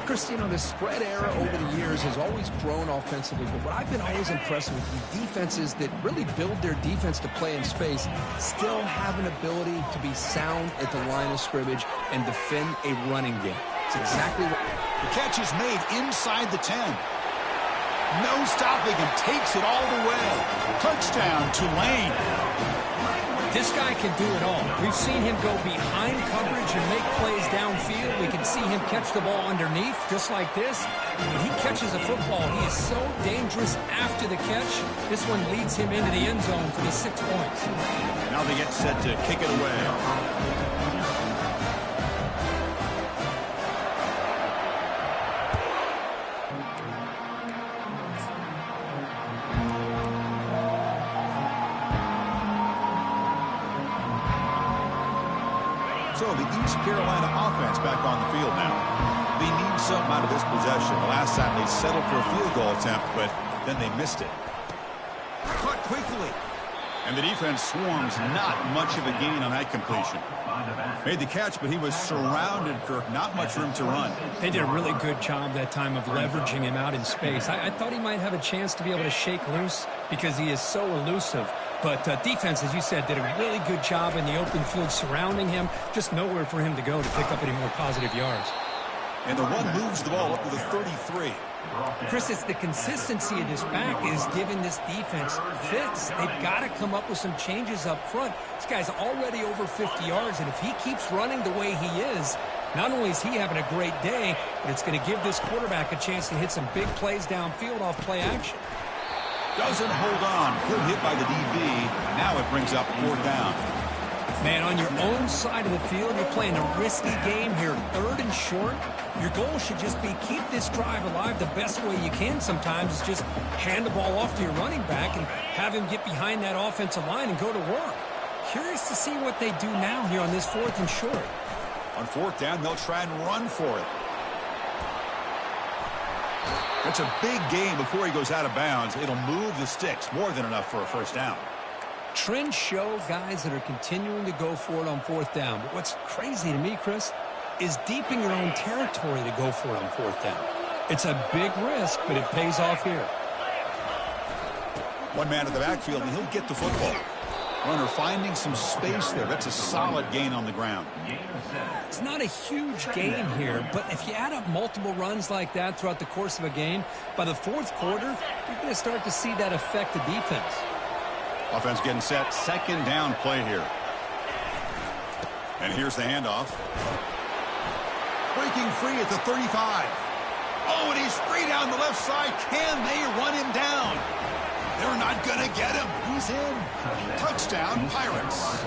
Chris, you know, the spread era over the years has always grown offensively, but what I've been always impressed with the defenses that really build their defense to play in space still have an ability to be sound at the line of scrimmage and defend a running game. It's exactly what... The catch is made inside the 10. No stopping him. Takes it all the way. Touchdown, Tulane. This guy can do it all. We've seen him go behind coverage and make plays downfield. We can see him catch the ball underneath, just like this. When he catches a football, he is so dangerous after the catch. This one leads him into the end zone for the 6 points. Now they get set to kick it away. So the East Carolina offense back on the field now. They need something out of this possession. The last time they settled for a field goal attempt, but then they missed it. Caught quickly. And the defense swarms. Not much of a gain on that completion. Made the catch, but he was surrounded, Kirk. Not much room to run. They did a really good job that time of leveraging him out in space. I thought he might have a chance to be able to shake loose because he is so elusive. But defense, as you said, did a really good job in the open field surrounding him. Just nowhere for him to go to pick up any more positive yards. And the run moves the ball up to the 33. Chris, it's the consistency of this back is giving this defense fits. They've got to come up with some changes up front. This guy's already over 50 yards, and if he keeps running the way he is, not only is he having a great day, but it's going to give this quarterback a chance to hit some big plays downfield off play action. Doesn't hold on. Good hit by the DB. Now it brings up 4th down. Man, on your own side of the field, you're playing a risky game here. 3rd and short. Your goal should just be keep this drive alive the best way you can sometimes. Is just hand the ball off to your running back and have him get behind that offensive line and go to work. Curious to see what they do now here on this 4th and short. On 4th down, they'll try and run for it. That's a big gain before he goes out of bounds. It'll move the sticks. More than enough for a first down. Trends show guys that are continuing to go for it on 4th down. But what's crazy to me, Chris, is deep in your own territory to go for it on 4th down. It's a big risk, but it pays off here. One man in the backfield, and he'll get the football. Runner finding some space there. That's a solid gain on the ground. It's not a huge gain here, but if you add up multiple runs like that throughout the course of a game, by the 4th quarter, you're going to start to see that affect the defense. Offense getting set. 2nd down play here. And here's the handoff. Breaking free at the 35. Oh, and he's free down the left side. Can they run him down? They're not going to get him. He's in. Touchdown, Pirates.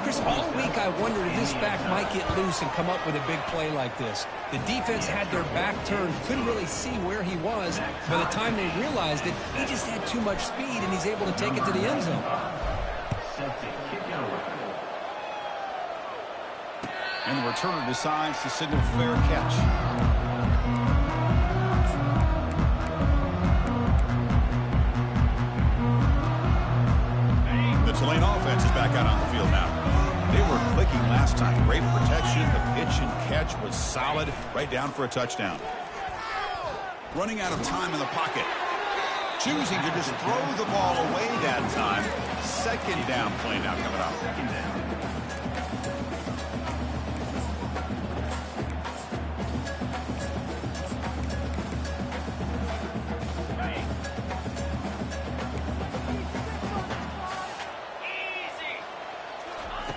Chris, all week I wondered if this back might get loose and come up with a big play like this. The defense had their back turned, couldn't really see where he was. By the time they realized it, he just had too much speed, and he's able to take it to the end zone. And the returner decides to signal fair catch. Tulane offense is back out on the field now. They were clicking last time. Great protection. The pitch and catch was solid. Right down for a touchdown. Running out of time in the pocket. Choosing to just throw the ball away that time. 2nd down play now coming up.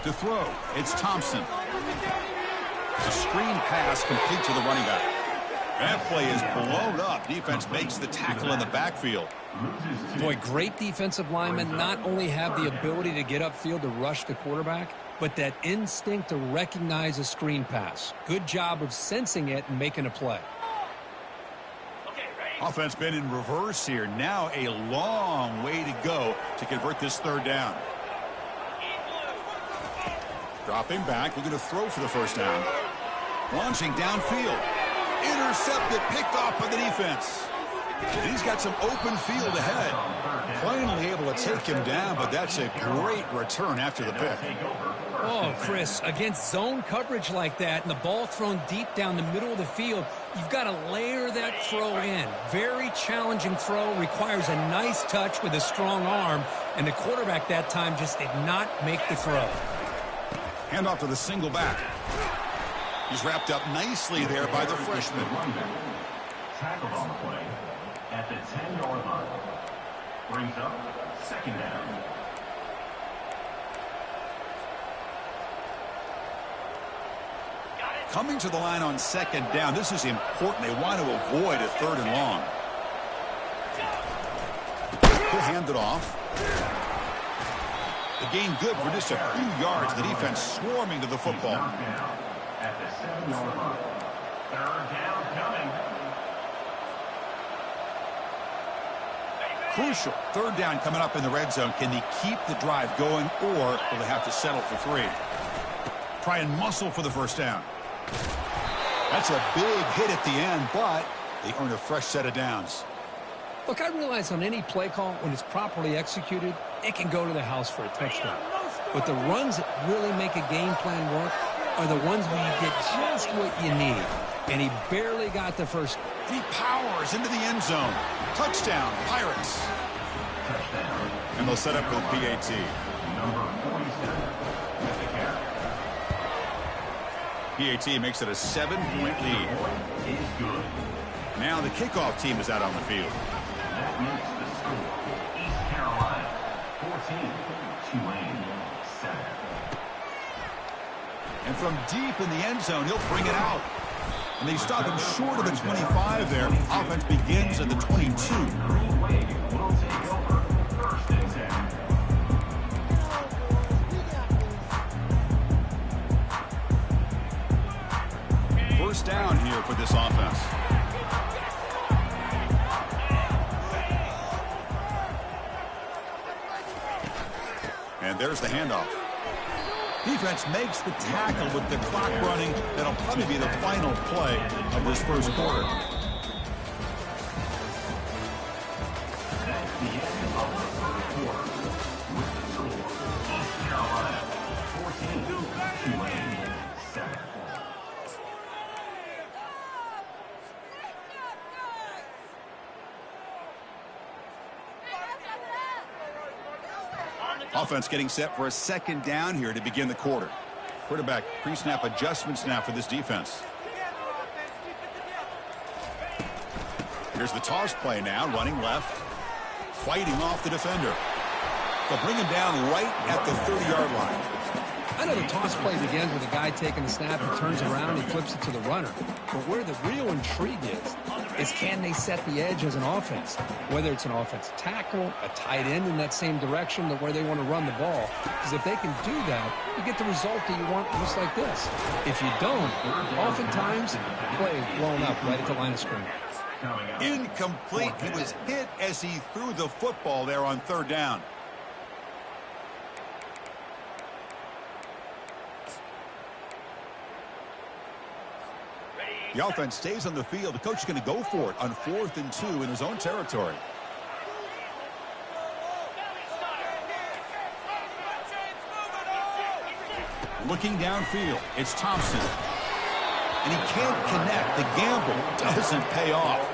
To throw, it's Thompson. A screen pass complete to the running back. That play is blown up. Defense makes the tackle in the backfield. Boy, great defensive linemen not only have the ability to get upfield to rush the quarterback, but that instinct to recognize a screen pass. Good job of sensing it and making a play. Offense been in reverse here. Now a long way to go to convert this third down. Dropping back, looking to throw for the first down. Launching downfield. Intercepted, picked off by the defense. And he's got some open field ahead. Finally able to take him down, but that's a great return after the pick. Oh, Chris, against zone coverage like that and the ball thrown deep down the middle of the field, you've got to layer that throw in. Very challenging throw, requires a nice touch with a strong arm, and the quarterback that time just did not make the throw. Hand off to the single back. He's wrapped up nicely there by the freshman. Tackled on the play at the 10-yard line. Brings up second down. Coming to the line on second down. This is important. They want to avoid a third and long. He'll hand it off. The gain good for just a few yards. The defense swarming to the football. At the 7-yard line. Third down coming. Crucial. Third down coming up in the red zone. Can they keep the drive going, or will they have to settle for 3? Try and muscle for the first down. That's a big hit at the end, but they earn a fresh set of downs. Look, I realize on any play call, when it's properly executed, it can go to the house for a touchdown. But the runs that really make a game plan work are the ones where you get just what you need. And he barely got the first. He powers into the end zone. Touchdown, Pirates. Touchdown. And they'll set up with PAT. Number 47 with the carry. PAT makes it a 7-point lead. Is good. Now the kickoff team is out on the field. That makes the score East Carolina 14, Tulane 7. And from deep in the end zone, he'll bring it out. And they stop him short of the 25 there. Offense begins at the 22. Green Wave will take over first and 10. First down here for this offense. And there's the handoff. Defense makes the tackle with the clock running. That'll probably be the final play of this first quarter. That's the end of the first quarter. With the score, East Carolina 14, Tulane 7. Offense getting set for a second down here to begin the quarter. Quarterback pre-snap adjustments now for this defense. Here's the toss play now, running left, fighting off the defender. They'll bring him down right at the 30-yard line. I know the toss play begins with a guy taking the snap and turns around and flips it to the runner. But where the real intrigue is can they set the edge as an offense? Whether it's an offensive tackle, a tight end in that same direction to where they want to run the ball. Because if they can do that, you get the result that you want just like this. If you don't, oftentimes, play is blown up right at the line of scrimmage. Incomplete. He was hit as he threw the football there on third down. The offense stays on the field. The coach is going to go for it on 4th and 2 in his own territory. Looking downfield, it's Thompson. And he can't connect. The gamble doesn't pay off.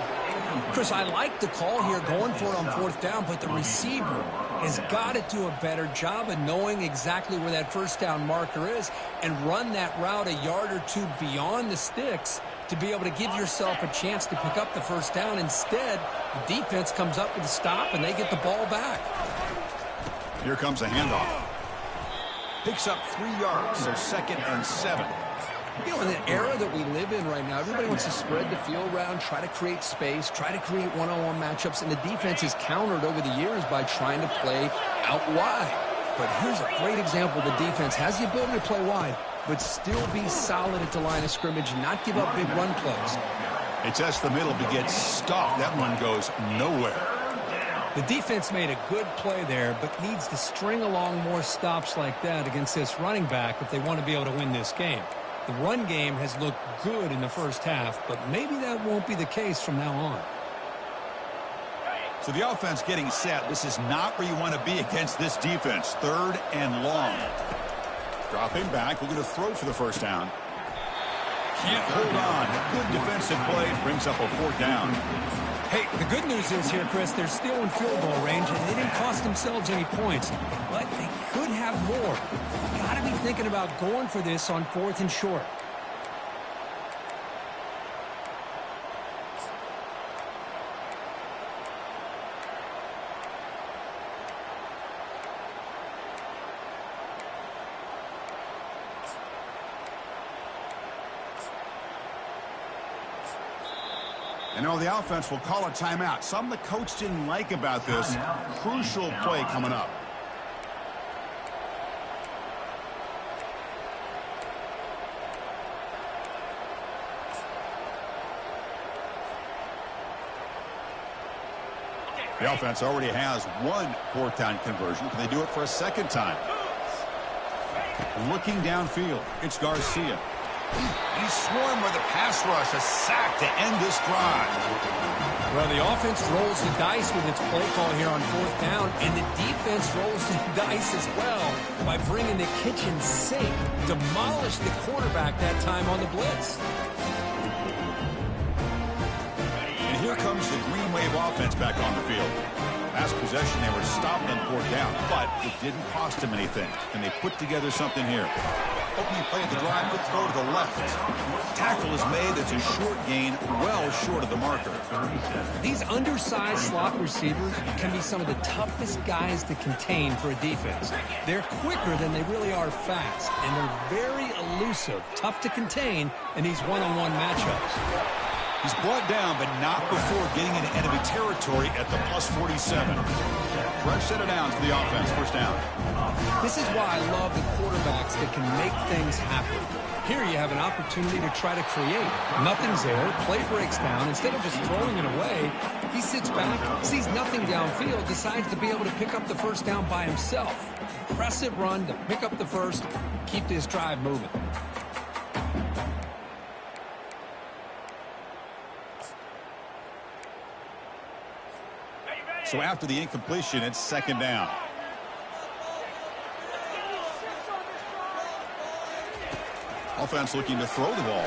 Chris, I like the call here going for it on 4th down, but the receiver has got to do a better job of knowing exactly where that first down marker is and run that route a yard or two beyond the sticks to be able to give yourself a chance to pick up the first down. Instead, the defense comes up with a stop and they get the ball back. Here comes a handoff. Picks up 3 yards, so 2nd and 7. You know, in the era that we live in right now, everybody wants to spread the field around, try to create space, try to create one-on-one matchups, and the defense is countered over the years by trying to play out wide. But here's a great example. The defense has the ability to play wide, but still be solid at the line of scrimmage, not give up big run plays. They test the middle, but gets stuffed. That one goes nowhere. The defense made a good play there, but needs to string along more stops like that against this running back if they want to be able to win this game. The run game has looked good in the first half, but maybe that won't be the case from now on. So the offense getting set. This is not where you want to be against this defense. 3rd and long. Dropping back. We're going to throw for the first down. Can't hold on. Good defensive play. Brings up a 4th down. Hey, the good news is here, Chris, they're still in field goal range, and they didn't cost themselves any points. But they could have more. Got to be thinking about going for this on 4th and short. And now the offense will call a timeout. Something the coach didn't like about this. Crucial play coming up. The offense already has 1 4th down conversion. Can they do it for a 2nd time? Looking downfield, it's Garcia. He's swarmed by the pass rush. A sack to end this drive. Well, the offense rolls the dice with its play call here on 4th down, and the defense rolls the dice as well by bringing the kitchen sink. Demolished the quarterback that time on the blitz. And here comes the Green Wave offense back on the field. Last possession, they were stopped on 4th down, but it didn't cost them anything. And they put together something here. Opening play of the drive, good throw to the left. Tackle is made. It's a short gain, well short of the marker. These undersized slot receivers can be some of the toughest guys to contain for a defense. They're quicker than they really are fast, and they're very elusive, tough to contain in these one-on-one matchups. He's brought down, but not before getting into enemy territory at the +47. Fresh set of downs for the offense. 1st down. This is why I love the quarterbacks that can make things happen. Here you have an opportunity to try to create. Nothing's there. Play breaks down. Instead of just throwing it away, he sits back, sees nothing downfield, decides to be able to pick up the 1st down by himself. Impressive run to pick up the 1st, keep this drive moving. So after the incompletion, it's 2nd down. Offense looking to throw the ball.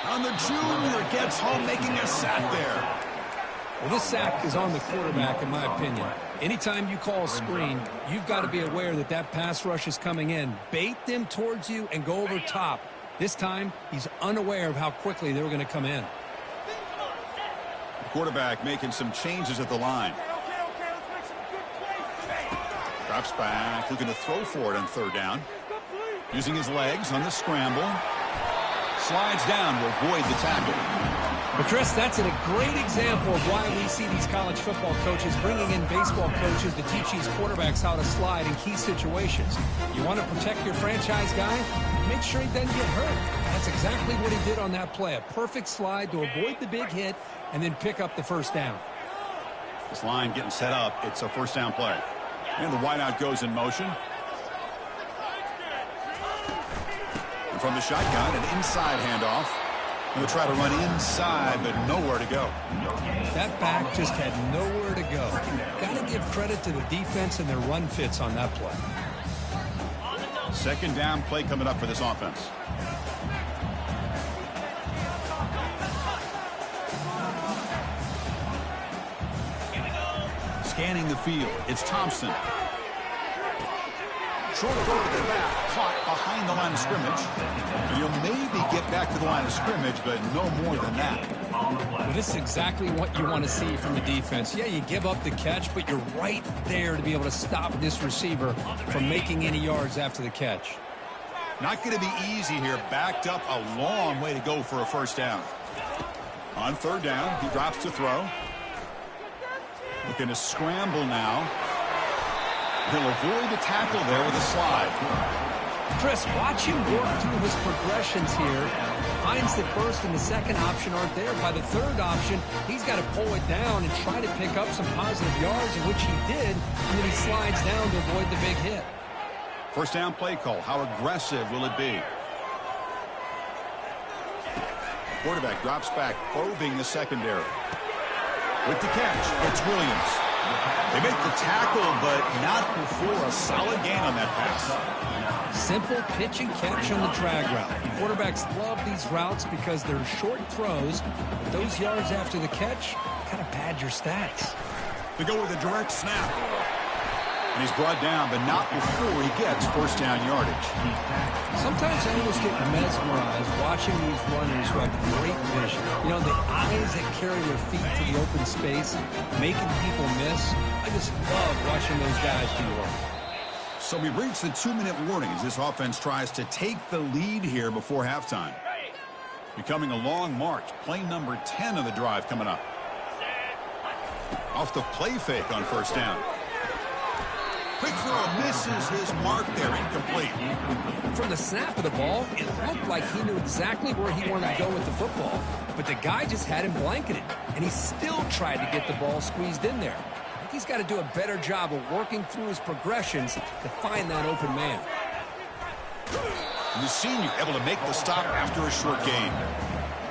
And the junior gets home, making a sack there. Well, this sack is on the quarterback, in my opinion. Anytime you call a screen, you've got to be aware that that pass rush is coming in. Bait them towards you and go over top. This time, he's unaware of how quickly they're going to come in. Quarterback making some changes at the line. Drops back, looking to throw for it on 3rd down. Using his legs on the scramble. Slides down to avoid the tackle. But, Chris, that's a great example of why we see these college football coaches bringing in baseball coaches to teach these quarterbacks how to slide in key situations. You want to protect your franchise guy? Make sure he doesn't get hurt. That's exactly what he did on that play. A perfect slide to avoid the big hit and then pick up the 1st down. This line getting set up. It's a 1st down play. And the wideout goes in motion. And from the shotgun, an inside handoff. They'll try to run inside, but nowhere to go. That back just had nowhere to go. Got to give credit to the defense and their run fits on that play. 2nd down play coming up for this offense. Scanning the field, it's Thompson. short throw to the back, caught behind the line of scrimmage. And you'll maybe get back to the line of scrimmage, but no more than that. Well, this is exactly what you want to see from the defense. Yeah, you give up the catch, but you're right there to be able to stop this receiver from making any yards after the catch. Not going to be easy here. Backed up a long way to go for a first down. On third down, he drops to throw. Looking to scramble now. He'll avoid the tackle there with a slide. Chris, watch him work through his progressions here. Finds the first and the second option aren't there. By the third option, he's got to pull it down and try to pick up some positive yards, in which he did, and then he slides down to avoid the big hit. First down play call. How aggressive will it be? Quarterback drops back, probing the secondary. With the catch, it's Williams. They make the tackle, but not before a solid gain on that pass. Simple pitch and catch on the drag route. Quarterbacks love these routes because they're short throws, but those yards after the catch kind of pad your stats. They go with a direct snap. And he's brought down, but not before he gets first down yardage. Sometimes I almost get mesmerized watching these runners who have great vision. You know, the eyes that carry their feet to the open space, making people miss. I just love watching those guys do work. So we've reached the 2-minute warning as this offense tries to take the lead here before halftime. Becoming a long march. Play number 10 of the drive coming up. Off the play fake on first down. Quick throw misses his mark there, incomplete. From the snap of the ball, it looked like he knew exactly where he wanted to go with the football. But the guy just had him blanketed, and he still tried to get the ball squeezed in there. I think he's got to do a better job of working through his progressions to find that open man. The senior able to make the stop after a short gain.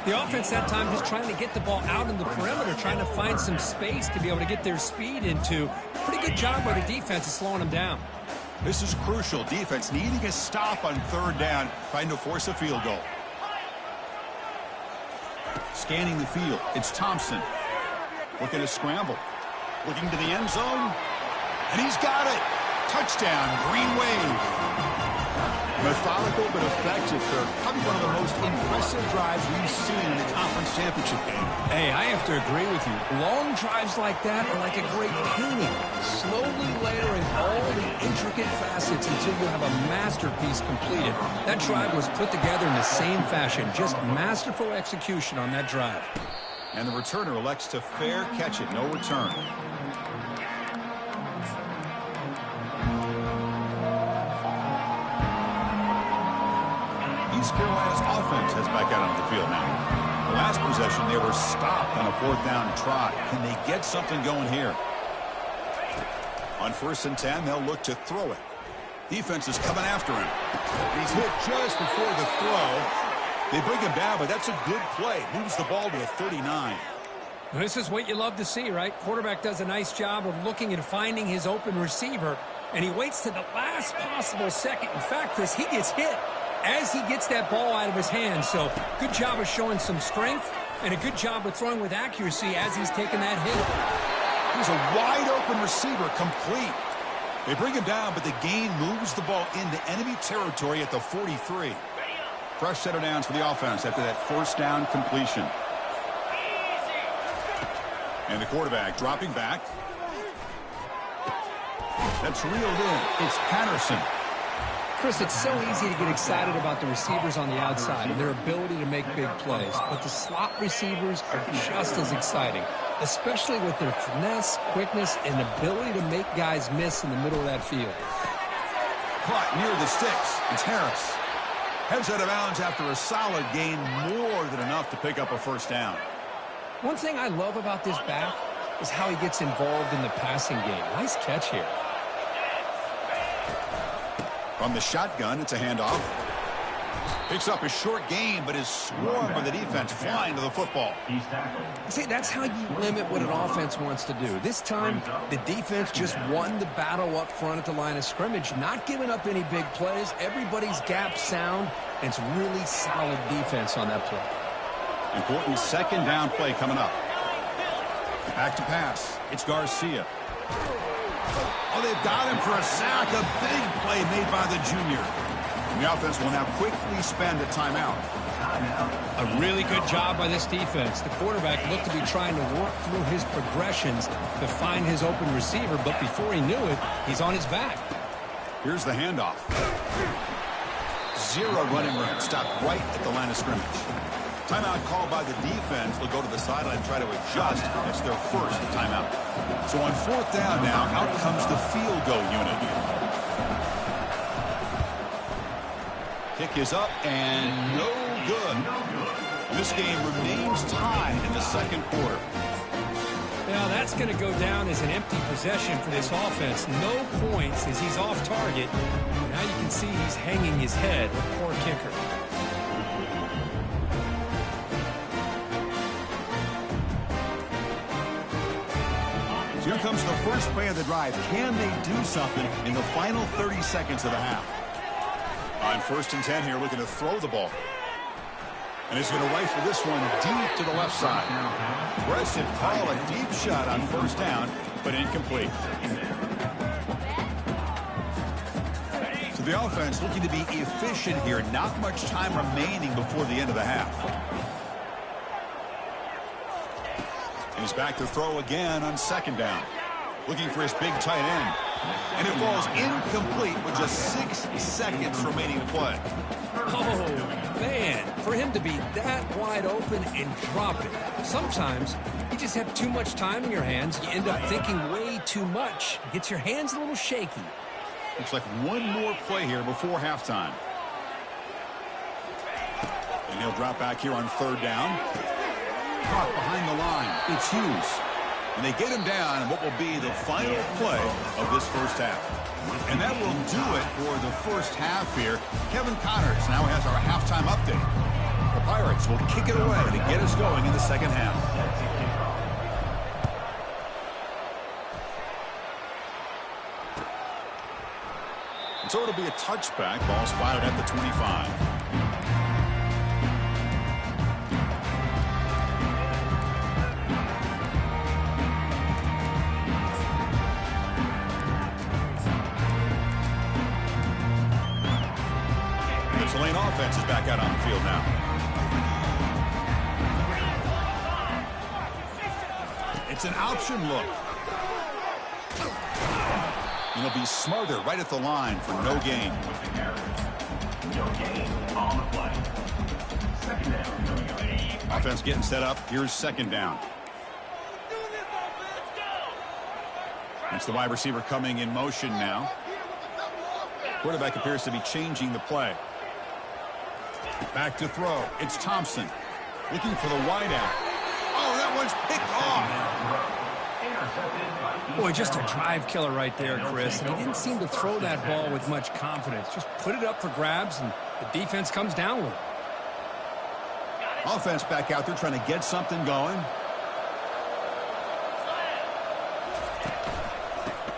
The offense that time just trying to get the ball out in the perimeter, trying to find some space to be able to get their speed into. Pretty good job by the defense of slowing them down. This is crucial. Defense needing a stop on third down, trying to force a field goal. Scanning the field, it's Thompson. Looking to scramble. Looking to the end zone. And he's got it. Touchdown, Green Wave. Methodical but effective, Kirk. Probably one of the most impressive drives we've seen in the conference championship game. Hey, I have to agree with you. Long drives like that are like a great painting. Slowly layering all the intricate facets until you have a masterpiece completed. That drive was put together in the same fashion. Just masterful execution on that drive. And the returner elects to fair catch it. No return. East Carolina's offense heads back out onto the field now. The last possession, they were stopped on a fourth down try. Can they get something going here? On 1st and 10, they'll look to throw it. Defense is coming after him. He's hit just before the throw. They bring him down, but that's a good play. Moves the ball to the 39. This is what you love to see, right? Quarterback does a nice job of looking and finding his open receiver, and he waits to the last possible second. In fact, Chris, he gets hit as he gets that ball out of his hands. So good job of showing some strength and a good job of throwing with accuracy as he's taking that hit. Here's a wide open receiver, complete. They bring him down, but the gain moves the ball into enemy territory at the 43. Fresh set of downs for the offense after that first down completion. And the quarterback dropping back. That's reeled in. It's Patterson. Chris, it's so easy to get excited about the receivers on the outside and their ability to make big plays. But the slot receivers are just as exciting, especially with their finesse, quickness, and ability to make guys miss in the middle of that field. Caught near the sticks. It's Harris. Heads out of bounds after a solid gain, more than enough to pick up a first down. One thing I love about this back is how he gets involved in the passing game. Nice catch here. From the shotgun, it's a handoff. Picks up a short gain, but is swarmed by the defense flying to the football. See, that's how you limit what an offense wants to do. This time, the defense just won the battle up front at the line of scrimmage, not giving up any big plays. Everybody's gap sound, and it's really solid defense on that play. Important second down play coming up. Back to pass. It's Garcia. Oh, they've got him for a sack. A big play made by the junior. The offense will now quickly spend a timeout. A really good job by this defense. The quarterback looked to be trying to work through his progressions to find his open receiver, but before he knew it, he's on his back. Here's the handoff. Zero running room. Stopped right at the line of scrimmage. Timeout called by the defense. They'll go to the sideline and try to adjust. It's their first timeout. So on 4th down now, out comes the field goal unit. Kick is up and no good. This game remains tied in the second quarter. Now that's going to go down as an empty possession for this offense. No points as he's off target. Now you can see he's hanging his head. Poor kicker. So here comes the first play of the drive. Can they do something in the final 30 seconds of the half? On 1st and 10 here, looking to throw the ball. And he's going to rifle this one deep to the left side. Aggressive call, a deep shot on 1st down, but incomplete. So the offense looking to be efficient here. Not much time remaining before the end of the half. And he's back to throw again on 2nd down. Looking for his big tight end. And it falls incomplete with just 6 seconds remaining to play. Oh, man, for him to be that wide open and drop it. Sometimes you just have too much time in your hands. You end up thinking way too much. It gets your hands a little shaky. Looks like one more play here before halftime. And he'll drop back here on 3rd down. Caught behind the line. It's Hughes. And they get him down in what will be the final play of this first half. And that will do it for the first half here. Kevin Connors now has our halftime update. The Pirates will kick it away to get us going in the second half. And so it'll be a touchback. Ball spotted at the 25. The Lane offense is back out on the field now. It's an option look. And he'll be smothered right at the line for no gain. No gain on the play. 2nd down. Offense getting set up. Here's 2nd down. It's the wide receiver coming in motion now. Quarterback appears to be changing the play. Back to throw. It's Thompson. Looking for the wideout. Oh, that one's picked off. Boy, just a drive killer right there, Chris. And he didn't seem to throw that ball with much confidence. Just put it up for grabs, and the defense comes down with it. Offense back out there trying to get something going.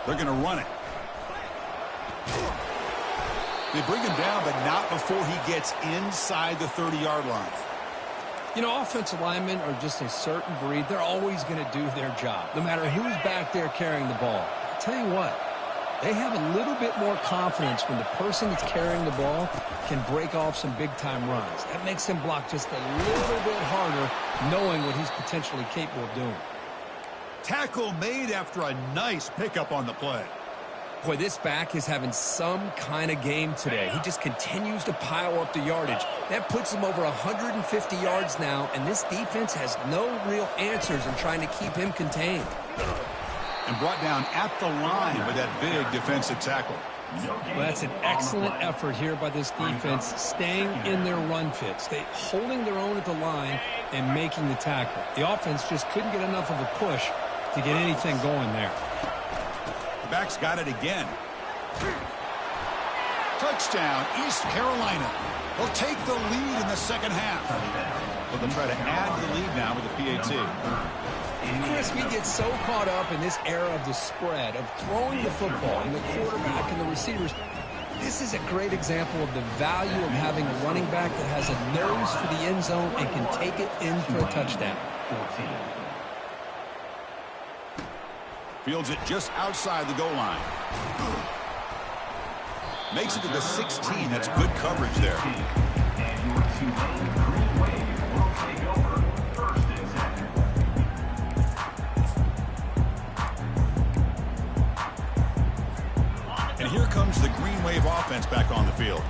They're going to run it. They bring him down, but not before he gets inside the 30-yard line. You know, offensive linemen are just a certain breed. They're always going to do their job, no matter who's back there carrying the ball. I'll tell you what, they have a little bit more confidence when the person that's carrying the ball can break off some big-time runs. That makes them block just a little bit harder, knowing what he's potentially capable of doing. Tackle made after a nice pickup on the play. Boy, this back is having some kind of game today. He just continues to pile up the yardage. That puts him over 150 yards now, and this defense has no real answers in trying to keep him contained. And brought down at the line with that big defensive tackle. Well, that's an excellent effort here by this defense, staying in their run fits, holding their own at the line and making the tackle. The offense just couldn't get enough of a push to get anything going there. The back's got it again. Touchdown, East Carolina. They'll take the lead in the second half. But they'll try to add to the lead now with the PAT. Chris, we get so caught up in this era of the spread, of throwing the football and the quarterback and the receivers. This is a great example of the value of having a running back that has a nose for the end zone and can take it in for a touchdown. Fields it just outside the goal line. Makes it to the 16. That's good coverage there. And your teammate, Green Wave, will take over first and second. And here comes the Green Wave offense back on the field.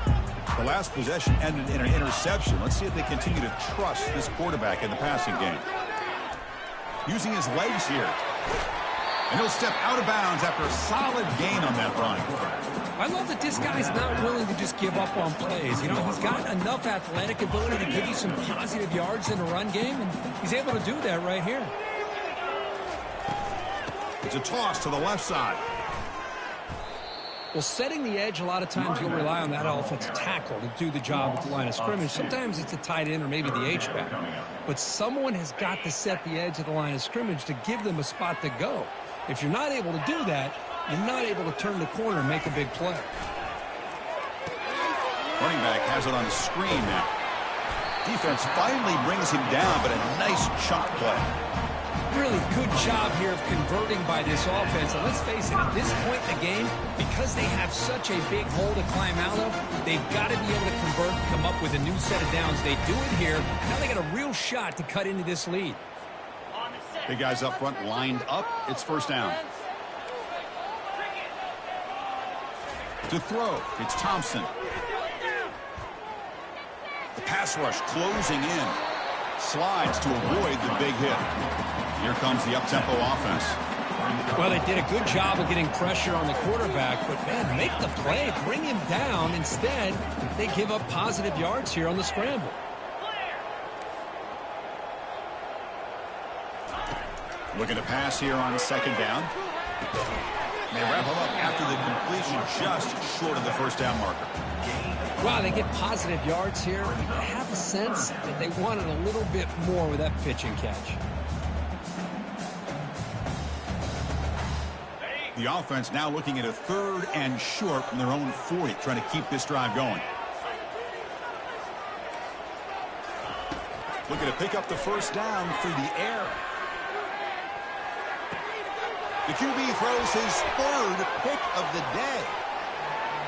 The last possession ended in an interception. Let's see if they continue to trust this quarterback in the passing game. Using his legs here. And he'll step out of bounds after a solid gain on that run. I love that this guy's not willing to just give up on plays. You know, he's got enough athletic ability to give you some positive yards in the run game, and he's able to do that right here. It's a toss to the left side. Well, setting the edge, a lot of times you'll rely on that offensive tackle to do the job at the line of scrimmage. Sometimes it's a tight end or maybe the H-back. But someone has got to set the edge of the line of scrimmage to give them a spot to go. If you're not able to do that, you're not able to turn the corner and make a big play. Running back has it on the screen now. Defense finally brings him down, but a nice chunk play. Really good job here of converting by this offense. And let's face it, at this point in the game, because they have such a big hole to climb out of, they've got to be able to convert and come up with a new set of downs. They do it here. Now they got a real shot to cut into this lead. Big guys up front lined up. It's first down. To throw, it's Thompson. The pass rush closing in. Slides to avoid the big hit. Here comes the up-tempo offense. Well, they did a good job of getting pressure on the quarterback, but, man, make the play, bring him down. Instead, they give up positive yards here on the scramble. Looking to pass here on second down. They wrap him up after the completion just short of the first down marker. Wow, they get positive yards here. I have a sense that they wanted a little bit more with that pitch and catch. The offense now looking at a third and short from their own 40, trying to keep this drive going. Looking to pick up the first down through the air. The QB throws his third pick of the day.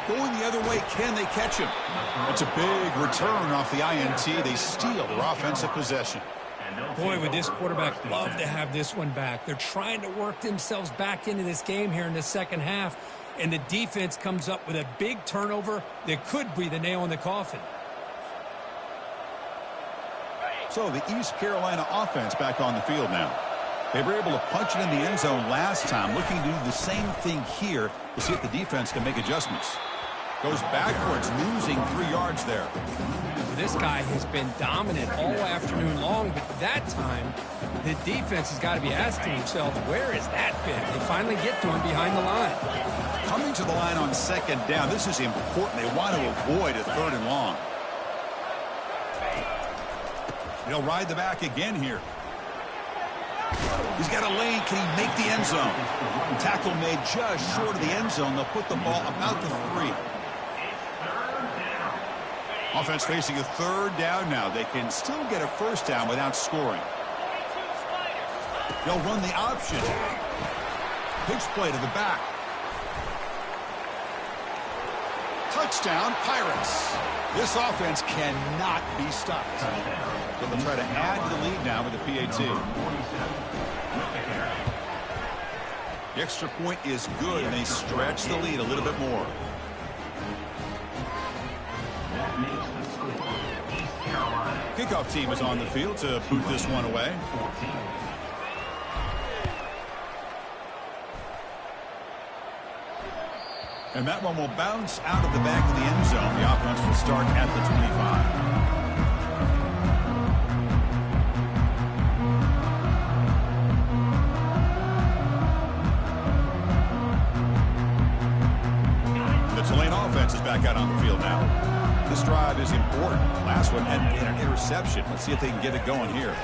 Going the other way, can they catch him? It's a big return off the INT. They steal their offensive possession. Boy, would this quarterback love to have this one back. They're trying to work themselves back into this game here in the second half, and the defense comes up with a big turnover that could be the nail in the coffin. So the East Carolina offense back on the field now. They were able to punch it in the end zone last time, looking to do the same thing here to see if the defense can make adjustments. Goes backwards, losing 3 yards there. This guy has been dominant all afternoon long, but that time, the defense has got to be asking themselves, where is that been? They finally get to him behind the line. Coming to the line on second down, this is important. They want to avoid a third and long. They'll ride the back again here. He's got a lane. Can he make the end zone? Tackle made just short of the end zone. They'll put the ball about the 3. Offense facing a third down now. They can still get a first down without scoring. They'll run the option. Pitch play to the back. Touchdown, Pirates. This offense cannot be stopped. So they'll try to add to the lead now with the PAT. The extra point is good, and they stretch the lead a little bit more. That makes the score. East Carolina. Kickoff team is on the field to boot this one away. 14. And that one will bounce out of the back of the end zone. The offense will start at the 25. Is back out on the field now. This drive is important. Last one ended in an interception. Let's see if they can get it going here.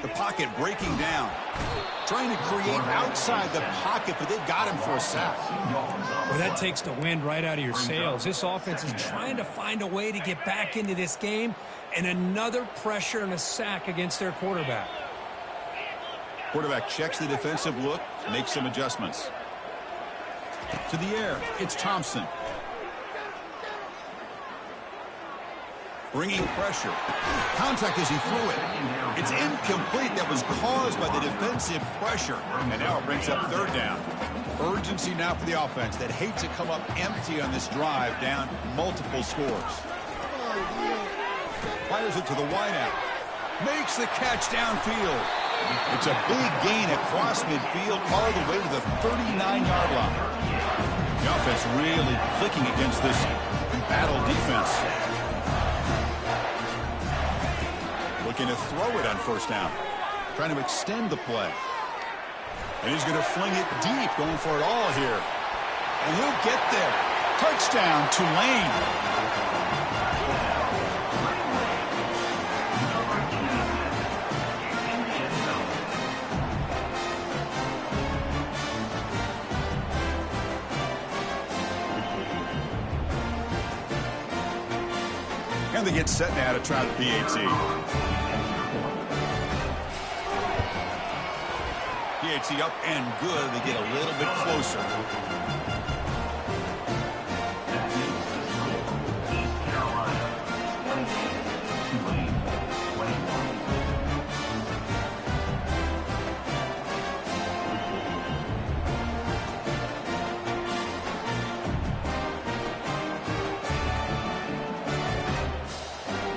The pocket breaking down. Trying to create outside the pocket, but they've got him for a sack. Well, that takes the wind right out of your sails. This offense is trying to find a way to get back into this game, and another pressure and a sack against their quarterback. Quarterback checks the defensive look, makes some adjustments. To the air, it's Thompson. Bringing pressure. Contact as he threw it. It's incomplete. That was caused by the defensive pressure. And now it brings up third down. Urgency now for the offense that hates to come up empty on this drive, down multiple scores. Fires it to the wideout. Makes the catch downfield. It's a big gain across midfield all the way to the 39-yard line. The offense really clicking against this embattled defense. Looking to throw it on first down. Trying to extend the play. And he's going to fling it deep, going for it all here. And he'll get there. Touchdown, Tulane. And they get set now to try the PAT. PAT up and good. They get a little bit closer.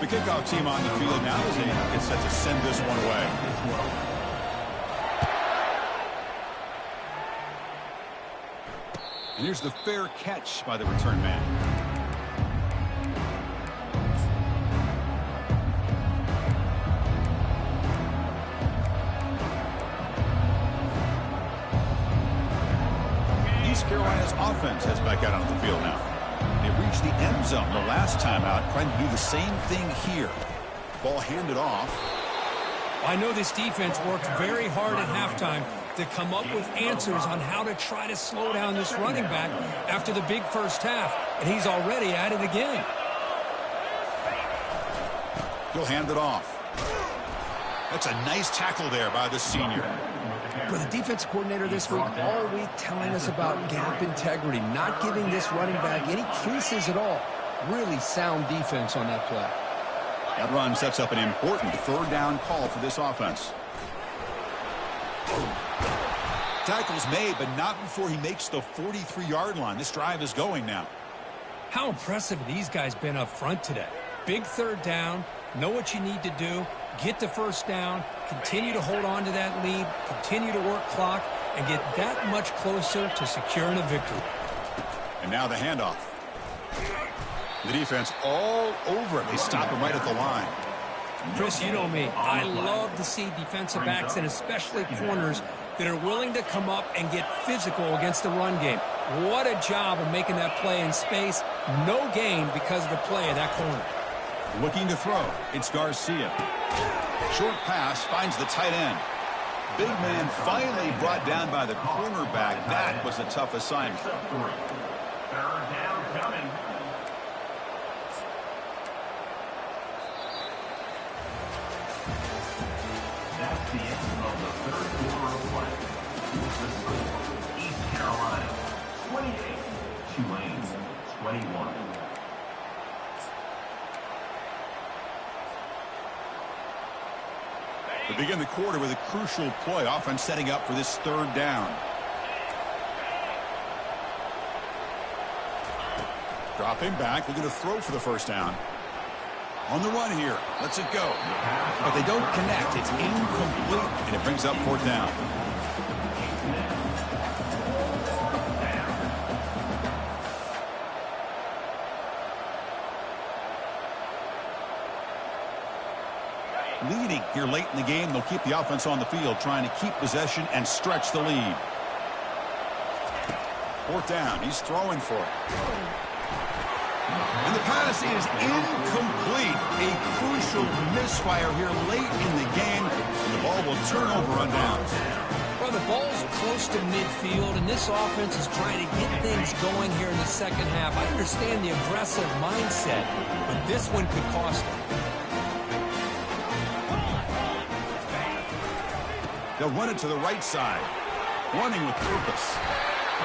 The kickoff team on the field now as they get set to send this one away. And here's the fair catch by the return man. East Carolina's offense has back out on the field now. They reached the end zone the last time out, trying to do the same thing here. Ball handed off. I know this defense worked very hard at halftime to come up with answers on how to try to slow down this running back after the big first half, and he's already at it again. He'll hand it off. That's a nice tackle there by the senior. For the defense coordinator this week, all week telling us about gap integrity, not giving this running back any creases at all. Really sound defense on that play. That run sets up an important third down call for this offense. Tackle's made, but not before he makes the 43-yard line. This drive is going now. How impressive have these guys been up front today? Big third down, know what you need to do, get the first down, continue to hold on to that lead, continue to work clock, and get that much closer to securing a victory. And now the handoff. The defense all over it. They stop him right at the line. Chris, you know me. I love to see defensive backs and especially corners that are willing to come up and get physical against the run game. What a job of making that play in space. No gain because of the play of that corner. Looking to throw. It's Garcia. Short pass finds the tight end. Big man finally brought down by the cornerback. That was a tough assignment. Third down coming. That's the end of the third quarter of play. With the score, East Carolina 28, Tulane 21. We begin the quarter with a crucial play. Offense setting up for this third down. Dropping back, looking to throw for the first down. On the run here, lets it go. But they don't connect. It's incomplete, and it brings up fourth down. Leading here late in the game, they'll keep the offense on the field, trying to keep possession and stretch the lead. Fourth down, he's throwing for it. And the pass is incomplete. A crucial misfire here late in the game, and the ball will turn over on downs. Well, the ball's close to midfield, and this offense is trying to get things going here in the second half. I understand the aggressive mindset, but this one could cost them. They'll run it to the right side. Running with purpose.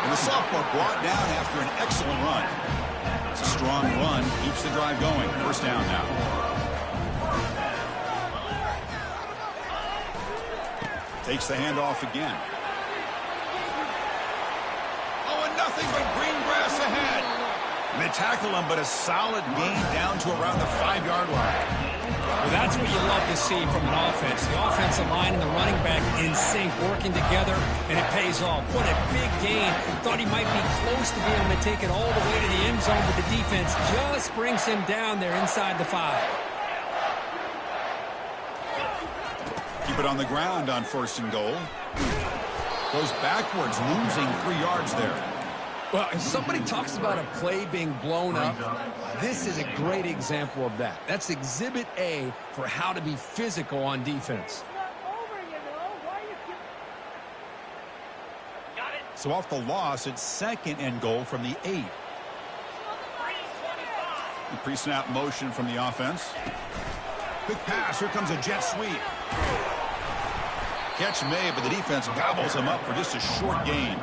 And the sophomore brought down after an excellent run. It's a strong run. Keeps the drive going. First down now. Takes the handoff again. Oh, and nothing but green grass ahead. And they tackle him, but a solid gain down to around the 5-yard line. Well, that's what you love to see from an offense. The offensive line and the running back in sync, working together, and it pays off. What a big gain. Thought he might be close to being able to take it all the way to the end zone, but the defense just brings him down there inside the 5. Keep it on the ground on 1st and goal. Goes backwards, losing 3 yards there. Well, if somebody talks about a play being blown up, this is a great example of that. That's Exhibit A for how to be physical on defense. So off the loss, it's 2nd and goal from the 8. The pre-snap motion from the offense. Quick pass. Here comes a jet sweep. Catch made, but the defense gobbles him up for just a short gain.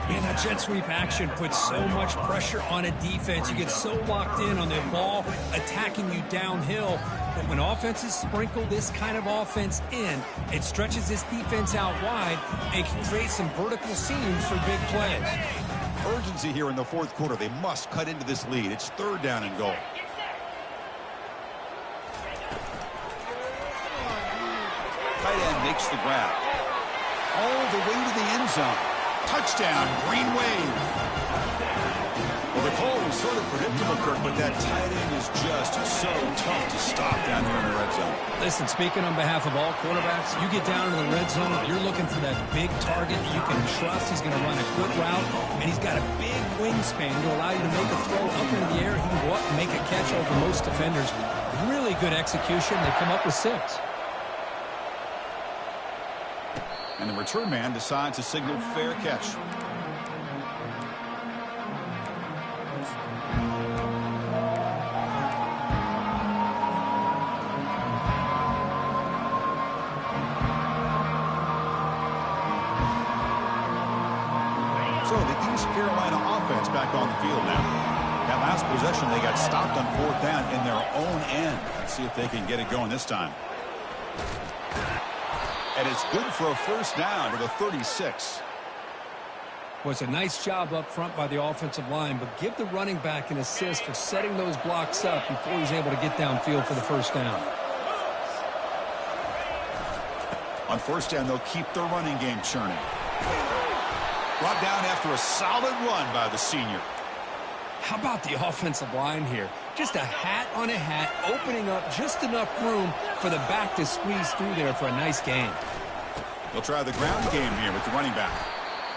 Man, that jet sweep action puts so much pressure on a defense. You get so locked in on the ball attacking you downhill. But when offenses sprinkle this kind of offense in, it stretches this defense out wide and can create some vertical seams for big plays. Urgency here in the 4th quarter. They must cut into this lead. It's 3rd down and goal. Tight end makes the grab. All the way to the end zone. Touchdown, Green Wave. Well, the call was sort of predictable, Kirk, but that tight end is just so tough to stop down there in the red zone. Listen, speaking on behalf of all quarterbacks, you get down to the red zone, you're looking for that big target that you can trust. He's going to run a good route, and he's got a big wingspan to allow you to make a throw up into the air. He can go up and make a catch over most defenders. Really good execution. They come up with 6. And the return man decides to signal fair catch. So the East Carolina offense back on the field now. That last possession, they got stopped on 4th down in their own end. Let's see if they can get it going this time. And it's good for a first down to the 36. Well, it's a nice job up front by the offensive line, but give the running back an assist for setting those blocks up before he's able to get downfield for the first down. On 1st down, they'll keep their running game churning. Brought down after a solid run by the senior. How about the offensive line here? Just a hat on a hat, opening up just enough room for the back to squeeze through there for a nice gain. They'll try the ground game here with the running back.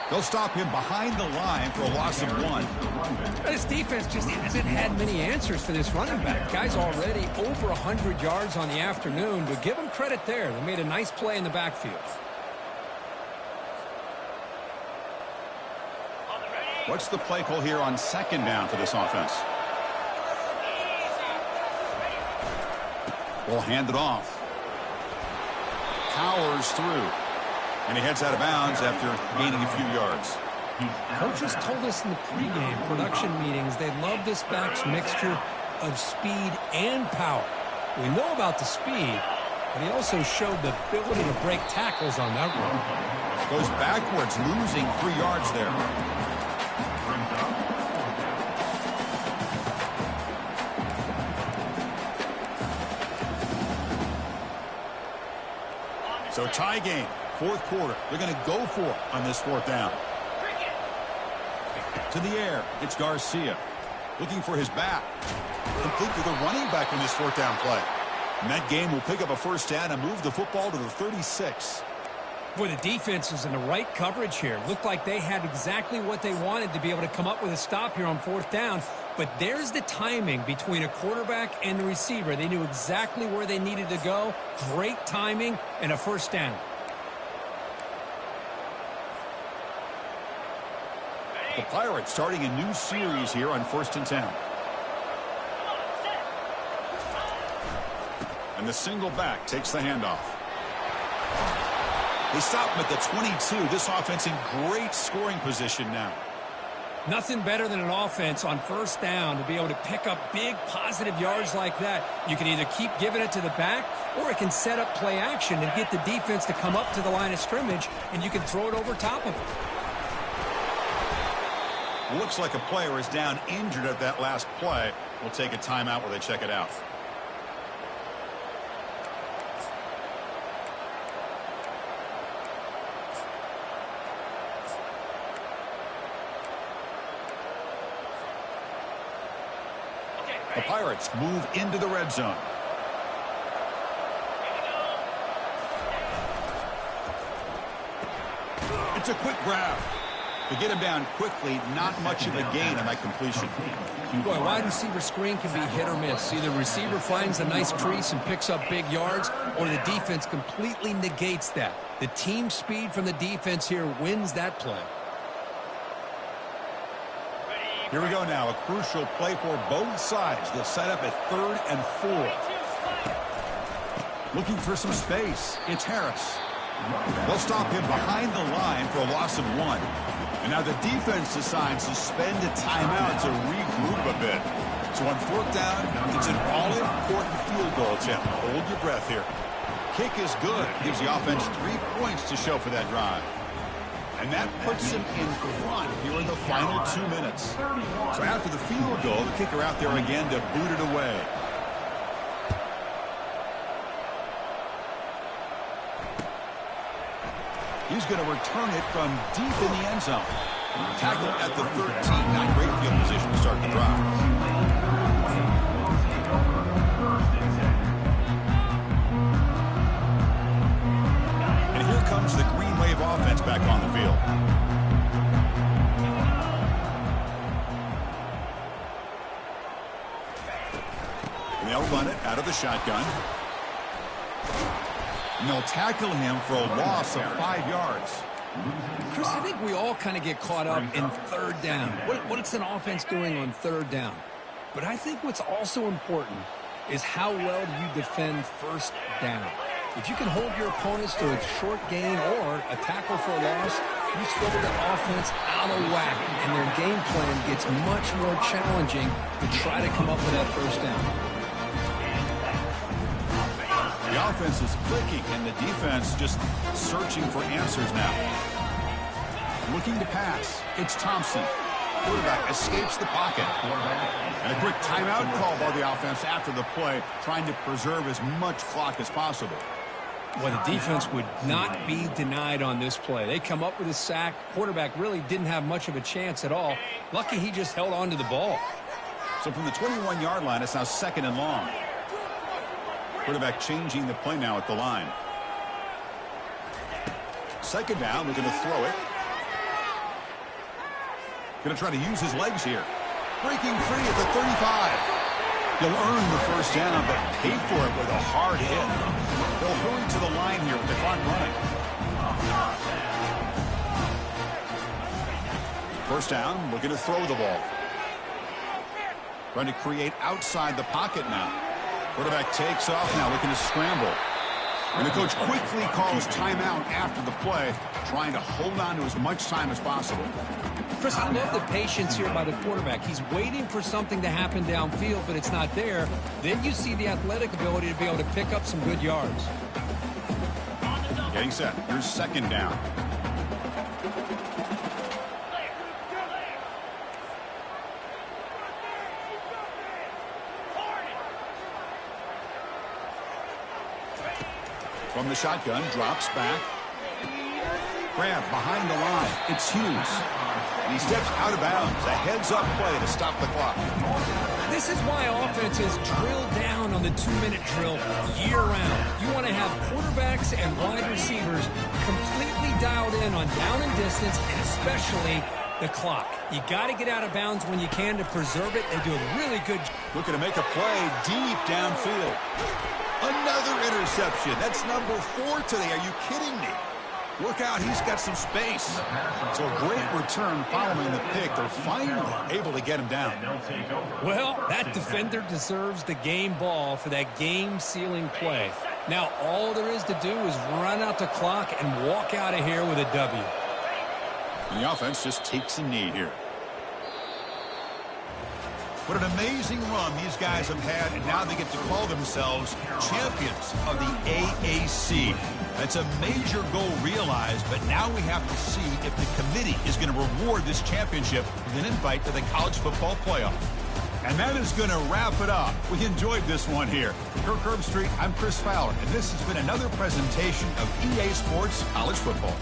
They'll stop him behind the line for a loss of 1. This defense just hasn't had many answers for this running back. Guy's already over 100 yards on the afternoon, but give them credit there. They made a nice play in the backfield. What's the play call here on 2nd down for this offense? We'll hand it off. Powers through. And he heads out of bounds after gaining a few yards. Coaches told us in the pregame production meetings they love this back's mixture of speed and power. We know about the speed, but he also showed the ability to break tackles on that run. Goes backwards, losing 3 yards there. So tie game, 4th quarter. They're going to go for it on this 4th down. To the air, it's Garcia. Looking for his back. Complete to the running back on this 4th down play. And that game will pick up a first down and move the football to the 36. Boy, the defense was in the right coverage here. Looked like they had exactly what they wanted to be able to come up with a stop here on 4th down. But there's the timing between a quarterback and the receiver. They knew exactly where they needed to go. Great timing and a first down. The Pirates starting a new series here on 1st and 10. And the single back takes the handoff. They stop him at the 22. This offense in great scoring position now. Nothing better than an offense on first down to be able to pick up big positive yards like that. You can either keep giving it to the back, or it can set up play action and get the defense to come up to the line of scrimmage, and you can throw it over top of them. Looks like a player is down injured at that last play. We'll take a timeout while they check it out. The Pirates move into the red zone. It's a quick grab. To get him down quickly, not much of a gain on that completion. Boy, a wide receiver screen can be hit or miss. Either the receiver finds a nice crease and picks up big yards, or the defense completely negates that. The team speed from the defense here wins that play. Here we go now, a crucial play for both sides. They'll set up at 3rd and 4. Looking for some space. It's Harris. They'll stop him behind the line for a loss of 1. And now the defense decides to spend a timeout to regroup a bit. So on 4th down, it's an all-important field goal attempt. Hold your breath here. Kick is good. Gives the offense 3 points to show for that drive. And that puts him in front here in the final 2 minutes. So after the field goal, the kicker out there again to boot it away. He's going to return it from deep in the end zone. Tackle at the 13. Not great field position to start the drive. And here comes the Green Wave offense back on the field. And they'll run it out of the shotgun. And they'll tackle him for a loss of 5 yards. Chris, I think we all kind of get caught up in 3rd down. What's an offense doing on 3rd down? But I think what's also important is how well do you defend 1st down. If you can hold your opponents to a short gain or a tackle for a loss, you throw the offense out of whack, and their game plan gets much more challenging to try to come up with that 1st down. The offense is clicking, and the defense just searching for answers now. Looking to pass. It's Thompson. Quarterback escapes the pocket. And a quick timeout call by the offense after the play, trying to preserve as much clock as possible. Well, the defense would not be denied on this play. They come up with a sack. Quarterback really didn't have much of a chance at all. Lucky he just held on to the ball. So from the 21-yard line, it's now 2nd and long. Quarterback changing the play now at the line. 2nd down, looking to throw it. Going to try to use his legs here. Breaking free at the 35. He'll earn the 1st down, but pay for it with a hard hit. They'll hurry to the line here with the clock running. 1st down, looking to throw the ball. Trying to create outside the pocket now. Quarterback takes off now, looking to scramble. And the coach quickly calls timeout after the play, trying to hold on to as much time as possible. Chris, I love the patience here by the quarterback. He's waiting for something to happen downfield, but it's not there. Then you see the athletic ability to be able to pick up some good yards. Getting set. Here's 2nd down. From the shotgun, drops back. Grab behind the line. It's Hughes. And he steps out of bounds. A heads-up play to stop the clock. This is why offenses drill down on the 2-minute drill year-round. You want to have quarterbacks and wide receivers completely dialed in on down and distance, and especially the clock. You got to get out of bounds when you can to preserve it. They do a really good job. Looking to make a play deep downfield. Another interception. That's number 4 today. Are you kidding me? Look out, he's got some space. So a great return following the pick. They're finally able to get him down. Well, that defender deserves the game ball for that game-sealing play. Now all there is to do is run out the clock and walk out of here with a W. And the offense just takes a knee here. What an amazing run these guys have had, and now they get to call themselves champions of the AAC. That's a major goal realized, but now we have to see if the committee is going to reward this championship with an invite to the college football playoff. And that is going to wrap it up. We enjoyed this one here. For Kirk Herbstreit, I'm Chris Fowler, and this has been another presentation of EA Sports College Football.